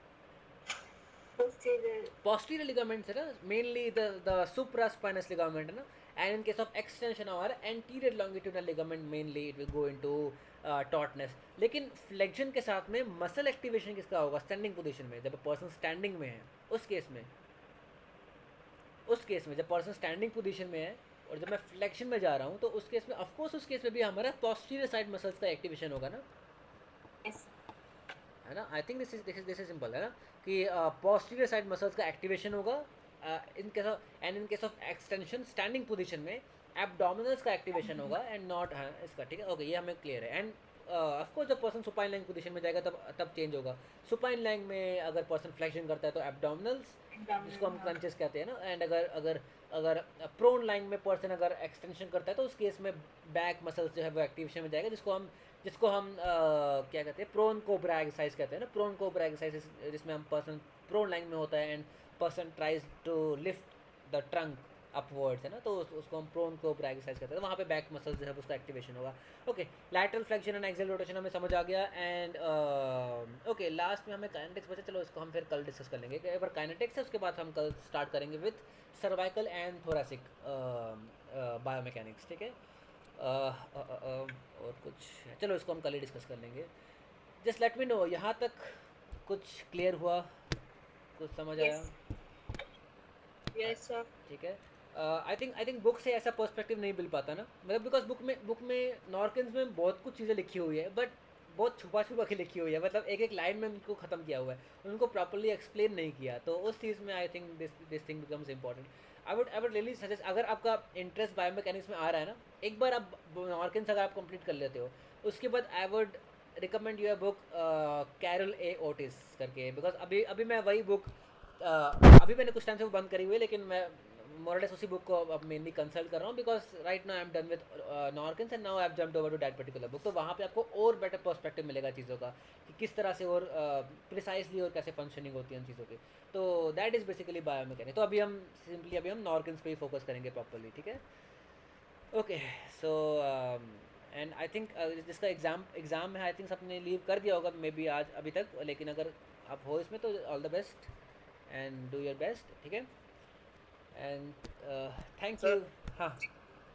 Posterior. posterior ligaments है ना, mainly the supraspinous ligament है ना, and in case of extension our anterior longitudinal ligament mainly it will go into tautness। लेकिन flexion के साथ में muscle activation किसका होगा? स्टैंडिंग पोजीशन में, जब पर्सन स्टैंडिंग में है उस केस में जब पर्सन स्टैंडिंग पोजीशन में है और जब मैं फ्लेक्शन में जा रहा हूँ तो उस केस में ऑफकोर्स उस केस में भी हमारा posterior साइड मसल्स का एक्टिवेशन होगा ना, Yes. है ना। I think this is simple है ना कि पोस्टीरियर साइड मसल्स का एक्टिवेशन होगा इन case of extension standing position में एब्डोमिनल्स का एक्टिवेशन होगा एंड नॉट, हाँ इसका, ठीक है, ओके, ये हमें क्लियर है। एंड ऑफ कोर्स जब पर्सन सुपाइन लाइंग पोजीशन में जाएगा तब चेंज होगा। सुपाइन लाइंग में अगर पर्सन फ्लेक्शन करता है तो एब्डोमिनल्स जिसको हम क्रंचेस कहते हैं ना, एंड अगर प्रोन लाइन में पर्सन अगर एक्सटेंशन करता है तो उस केस में बैक मसल्स जो है वो एक्टिवेशन में जाएगा, जिसको हम क्या कहते हैं, प्रोन कोब्रा एक्सरसाइज कहते हैं ना। प्रोन कोब्रा एक्सरसाइज जिसमें हम पर्सन प्रोन लाइन में होता है and person tries to lift the trunk upwards, है ना, तो उसको हम प्रोन कोब्रा एक्सरसाइज कहते हैं। तो वहाँ पे बैक मसल्स जो है उसका एक्टिवेशन होगा। Okay, lateral flexion and axial rotation हमें समझ आ गया। एंड ओके, लास्ट में हमें काइनेटिक्स बचा, चलो इसको हम फिर कल डिस्कस कर लेंगे। एक बार काइनेटिक्स है, उसके बाद हम कल स्टार्ट करेंगे with cervical and thoracic biomechanics, ठीक है। और कुछ, चलो इसको हम कल ही डिस्कस कर लेंगे। जस्ट लेट मी नो, यहाँ तक कुछ क्लियर हुआ, कुछ समझ आया? Yes sir. ठीक है। आई थिंक बुक से ऐसा पर्सपेक्टिव नहीं मिल पाता ना, मतलब बिकॉज बुक में नॉर्किन्स में बहुत कुछ चीज़ें लिखी हुई है बट बहुत छुपा के लिखी हुई है, मतलब एक लाइन में उनको ख़त्म किया हुआ है, उनको प्रॉपरली एक्सप्लेन नहीं किया। तो उस चीज़ में I think this thing becomes important. I would really suggest, अगर आपका इंटरेस्ट बायोमैकेनिक्स में आ रहा है ना, एक बार आप नॉर्किन्स अगर आप कंप्लीट कर लेते हो, उसके बाद I would recommend your book Carol A Otis करके, बिकॉज अभी मैं वही बुक अभी मैंने कुछ टाइम से वो बंद करी हुई है, लेकिन मैं मोरलेस उसी बुक को अब मेनली कंसल्ट कर रहा हूँ, because right now I am done with Norkin's and now I have jumped over to that particular book. तो वहाँ पे आपको और बेटर पर्सपेक्टिव मिलेगा चीज़ों का कि किस तरह से और प्रिसाइसली और कैसे फंक्शनिंग होती है उन चीज़ों की। तो दैट इज़ बेसिकली बायोमैकेनिक्स। तो अभी हम नॉर्किन्स पे ही फोकस करेंगे प्रॉपरली, ठीक है। Okay, so and I think जिसका एग्ज़ाम है, आई थिंक सबने लीव कर दिया होगा मे बी आज अभी तक, लेकिन अगर आप हो इसमें तो all the best and do your best, ठीक है। And thank you. हाँ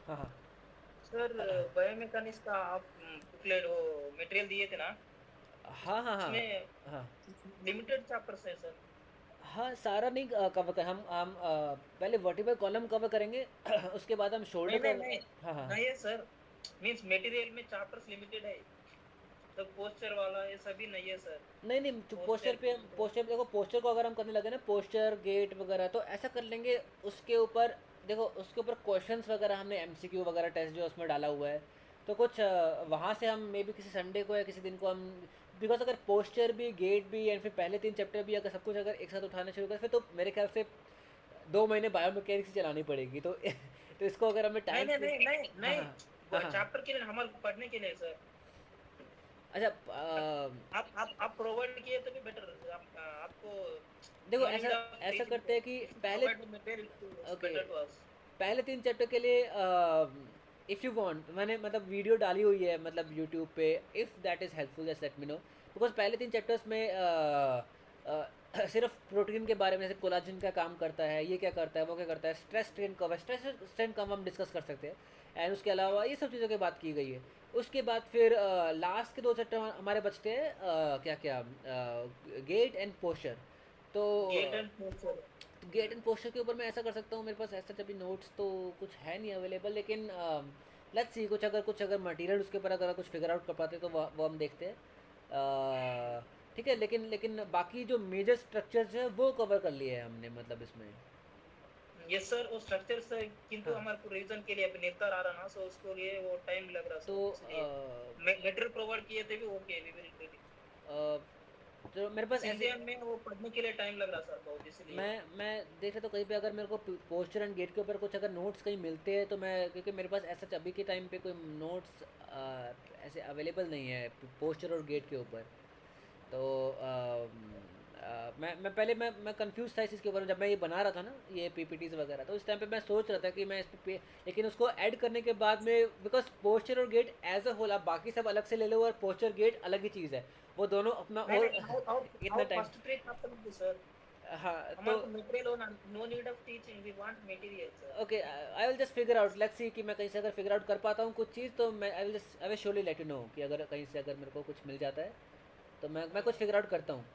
हाँ हाँ सर, बायोमेकेनिक्स का आप बुकलेट वो मटेरियल दिए थे ना, हाँ हाँ हाँ उसमें हाँ लिमिटेड चैप्टर्स है सर। हाँ, सारा नहीं कवर कर, हम पहले वर्टिब्रल कॉलम कवर करेंगे उसके बाद हम शोल्डर नहीं हाँ हाँ नहीं है सर, मींस मटेरियल में चैप्टर्स लिमिटेड है, तो पोस्चर वाला ये सभी नहीं है सर। नहीं तो पोस्चर देखो, पोस्चर को अगर हम करने लगे ना, पोस्चर गेट वगैरह, तो ऐसा कर लेंगे। उसके ऊपर देखो, उसके ऊपर क्वेश्चंस वगैरह हमने एमसीक्यू वगैरह टेस्ट जो उसमें डाला हुआ है, तो कुछ वहाँ से हम मे बी किसी संडे को या किसी दिन को हम, बिकॉज अगर पोस्चर भी गेट भी एंड फिर पहले 3 चैप्टर भी अगर सब कुछ अगर एक साथ उठाना शुरू करें, फिर तो मेरे ख्याल से 2 महीने बायोमैकेनिक्स चलानी पड़ेगी। तो इसको अगर हमें टाइम नहीं चैप्टर के लिए, हमारे पढ़ने के लिए सर। अच्छा, आप प्रोवाइड किए तो भी बेटर, आपको देखो ऐसा करते हैं कि पहले 3 चैप्टर के लिए इफ़ यू वांट, मैंने मतलब वीडियो डाली हुई है मतलब यूट्यूब पे, if that is helpful just let me no, because पहले 3 चैप्टर्स में सिर्फ प्रोटीन के बारे में, जैसे कोलाजन क्या काम करता है, ये क्या करता है, वो क्या करता है, स्ट्रेस स्ट्रेन कर्व है, स्ट्रेस स्ट्रेन कर्व हम डिस्कस कर सकते हैं। एंड उसके अलावा ये सब चीज़ों की बात की गई है। उसके बाद फिर लास्ट के 2 चैप्टर हमारे बचते हैं क्या क्या, गेट एंड पोस्चर। तो gait and posture. Gait and posture के ऊपर मैं ऐसा कर सकता हूँ, मेरे पास ऐसा अभी नोट्स तो कुछ है नहीं अवेलेबल, लेकिन लेट्स सी कुछ अगर मटेरियल उसके ऊपर अगर कुछ फिगर आउट कर पाते तो वो हम देखते हैं। ठीक है, लेकिन बाकी जो मेजर स्ट्रक्चर्स है वो कवर कर लिए हैं हमने, मतलब इसमें। यस सर, वो स्ट्रक्चर से किंतु हाँ। हमारे को रिवीजन के लिए अभी निर्धार आ रहा ना, सो उसके लिए वो टाइम लग रहा तो सर, इसलिए मटेरियल प्रोवाइड किए थे भी, ओके वी विल रेडी। तो मेरे पास ऐसे सीजीएम में वो पढ़ने के लिए टाइम लग रहा सर बहुत, इसलिए मैं देख रहा तो कहीं पे अगर मेरे को पोस्चर एंड गेट के ऊपर कुछ अगर नोट्स कहीं मिलते हैं तो मैं, क्योंकि मेरे पास ऐसा अभी के टाइम पे कोई नोट्स ऐसे अवेलेबल नहीं है पोस्चर और गेट के ऊपर। तो मैं पहले मैं कंफ्यूज था इस चीज़ के ऊपर जब मैं ये बना रहा था ना ये पीपीटीज वगैरह, तो उस टाइम पे मैं सोच रहा था कि मैं इस पे, लेकिन उसको ऐड करने के बाद में, बिकॉज पोस्चर और गेट एज अ होल आप बाकी सब अलग से ले लो और पोस्चर गेट अलग ही चीज़ है, वो दोनों अपना और इतना टाइम। फर्स्ट ट्रेड आपको सर, हाँ हमारे तो को मटेरियल होना, no need of teaching, we want material sir. Okay, I will just figure out, let's see कि मैं कहीं से अगर फिगर आउट कर पाता हूँ कुछ चीज़, तो मैं I will surely let you know कि अगर कहीं से अगर मेरे को कुछ मिल जाता है तो मैं कुछ फिगर आउट करता हूँ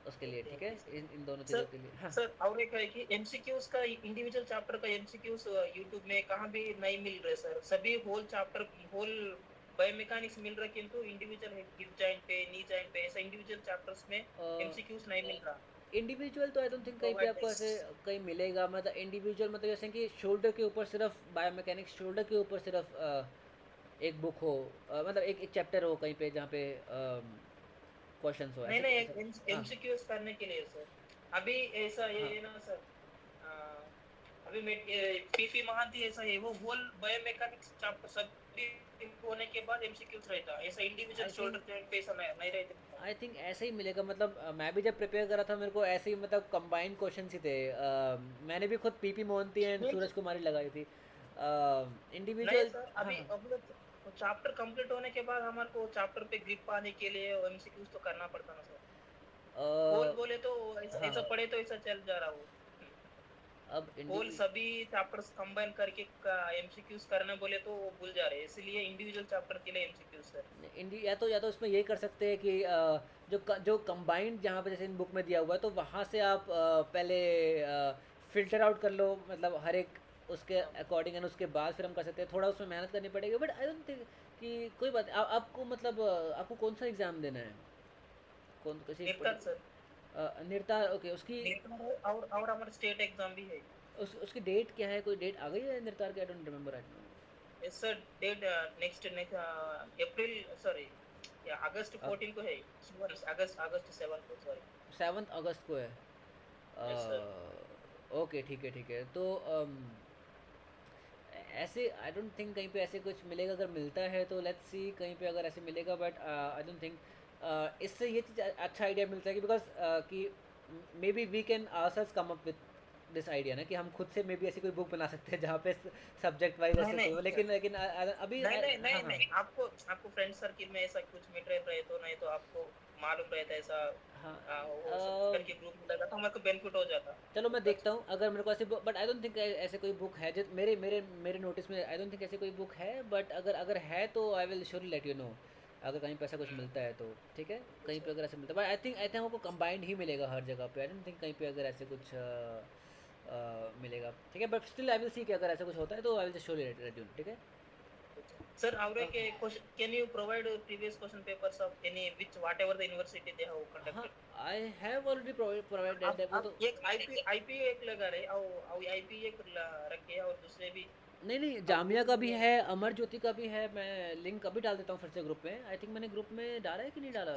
उसके लिए, ठीक है, इन दोनों चीज़ों के लिए। हाँ सर और एक है कि एमसीक्यूज का इंडिविजुअल चैप्टर का एमसीक्यूज यूट्यूब में कहाँ भी नहीं मिल रहे सर, सभी होल चैप्टर होल बायोमेकेनिक्स मिल रहा है, किंतु इंडिविजुअल हिप जॉइंट पे, नी जॉइंट पे, ऐसा इंडिविजुअल चैप्टर्स में एमसीक्यूज नहीं मिल रहा। इंडिविजुअल तो आई डोंट थिंक कहीं पे आपको ऐसे कहीं मिलेगा, मतलब इंडिविजुअल मतलब जैसे कि शोल्डर के ऊपर सिर्फ बायोमैकेनिक्स, शोल्डर के ऊपर सिर्फ एक बुक हो, मतलब एक चैप्टर हो कहीं पे जहाँ पे क्वेश्चंस हो, नहीं ऐसे नहीं, हाँ एमसीक्यूज करने के लिए सर अभी ऐसा ये हाँ है ना सर, अभी पीपी महांती ऐसा है, वो होल बायोमेकेनिक्स चैप्टर सभी होने के बाद एमसीक्यूज रहता, ऐसा इंडिविजुअल आई शोल्डर थिंक जॉइंट पे ऐसा नहीं रहता। आई थिंक ऐसे ही मिलेगा, मतलब मैं भी जब प्रिपेयर कर रहा था मेरे को ऐसे ही मतलब कंबाइंड क्वेश्चन ही थे। मैंने भी खुद पीपी मोहंती एंड नहीं सूरज कुमारी लगाई थी नहीं इंडिविजुअल। सर, हाँ अभी हाँ अभी तो चैप्टर कंप्लीट होने के बाद हमारे को चैप्टर पे ग्रिप पाने के लिए एमसीक्यूज तो करना पड़ता ना सर, होल अ, बोले तो ऐसा हाँ ऐसा पढ़े तो ऐसा चल जा रहा हो, अब होल सभी चैप्टर्स कंबाइन करके एमसीक्यूज करना बोले तो वो भूल जा रहे हैं, इसलिए इंडिविजुअल चैप्टर के लिए एमसीक्यूज सर। या तो उसमें यही कर सकते हैं कि जो कंबाइंड जहाँ पे जैसे इन बुक में दिया हुआ है तो वहाँ से आप पहले फिल्टर आउट कर लो, मतलब हर एक उसके अकॉर्डिंग, एंड उसके बाद फिर हम कर सकते हैं, थोड़ा उसमें मेहनत करनी पड़ेगी, बट आई डोंट थिंक कि कोई बात आपको मतलब आपको कौन सा एग्ज़ाम देना है, कौन किसी निर्तर सर, निर्ता, ओके, उसकी निर्तर और हमारा स्टेट एग्जाम भी है। उसकी डेट क्या है, कोई डेट आ गई है निर्तार की? I don't remember right now. Yes sir, date next April, sorry या अगस्त 14 को है, अगस्त 7 को, सॉरी 7 अगस्त को है। Yes sir. ओके ठीक है, तो ऐसे आई डोंट थिंक कहीं पे ऐसे कुछ मिलेगा, अगर मिलता है तो लेट्स सी कहीं पे अगर ऐसे मिलेगा, बट आई डोंट थिंक इससे ये चीज़ अच्छा आइडिया मिलता है कि बिकॉज कि may be we can ourselves come up with this idea ना, कि हम खुद से मे बी ऐसी कोई बुक बना सकते हैं जहाँ पे सब्जेक्ट वाइज नहीं ऐसे नहीं कोई हो, लेकिन लेकिन अभी नहीं नहीं नहीं हाँ हाँ नहीं, आपको फ्रेंड सर्किल में ऐसा कुछ मटेरियल रहे तो, नहीं तो आपको मालूम रहता है ऐसा, हाँ वो सब करके ग्रुप में लगा तो हमारे को बेनिफिट हो जाता। चलो मैं देखता हूँ अगर मेरे को ऐसे, बट आई डोंट थिंक ऐसे कोई बुक है जो मेरे मेरे मेरे नोटिस में, आई डोंट थिंक ऐसे कोई बुक है, बट अगर अगर है तो I will surely let you know, अगर कहीं पे ऐसा कुछ मिलता है तो ठीक है, कहीं पे अगर ऐसे मिलता है, बट आई थिंक आपको कंबाइंड ही मिलेगा हर जगह पे, आई डोंट थिंक कहीं पे अगर ऐसे कुछ मिलेगा, ठीक है, but still I will see कि अगर ऐसा कुछ होता है तो आई will just surely let you know, ठीक है। Sir, can you provide previous question papers of any which whatever the university they have हाँ conducted? I have already provided वो तो। आप एक आईपी एक लगा रहे और आईपी एक रखे और दूसरे भी। नहीं जामिया का भी है, अमर ज्योति का भी है, मैं लिंक अभी डाल देता हूँ फिर से ग्रुप में, आई थिंक मैंने ग्रुप में डाला है कि नहीं डाला,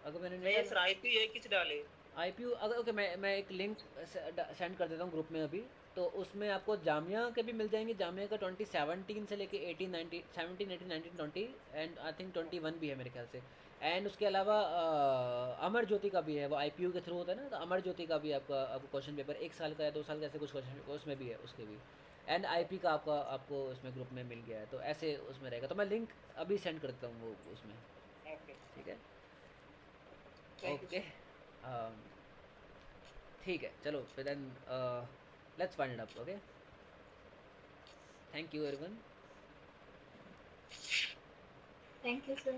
अगर मैंने नहीं नहीं डाला सर, आईपी एक ही डाले। आईपीयू, अगर ओके मैं एक लिंक सेंड कर देता हूँ ग्रुप में अभी, तो उसमें आपको जामिया के भी मिल जाएंगे, जामिया का 2017 से लेके 18 19 17 18 19 20 एंड आई थिंक 21 भी है मेरे ख्याल से, एंड उसके अलावा अमर ज्योति का भी है, वो आईपीयू के थ्रू होता है ना, तो अमर ज्योति का भी आपको क्वेश्चन पेपर 1 साल का या 2 साल का ऐसे कुछ क्वेश्चन पेपर उसमें भी है, उसके भी, एंड आईपी का आपको उसमें ग्रुप में मिल गया है, तो ऐसे उसमें रहेगा, तो मैं लिंक अभी सेंड कर देता हूँ वो उसमें, ओके, ठीक है, थैंक यू ओके। ठीक है, चलो फिर then let's find it up. Okay, thank you everyone. Thank you, sir.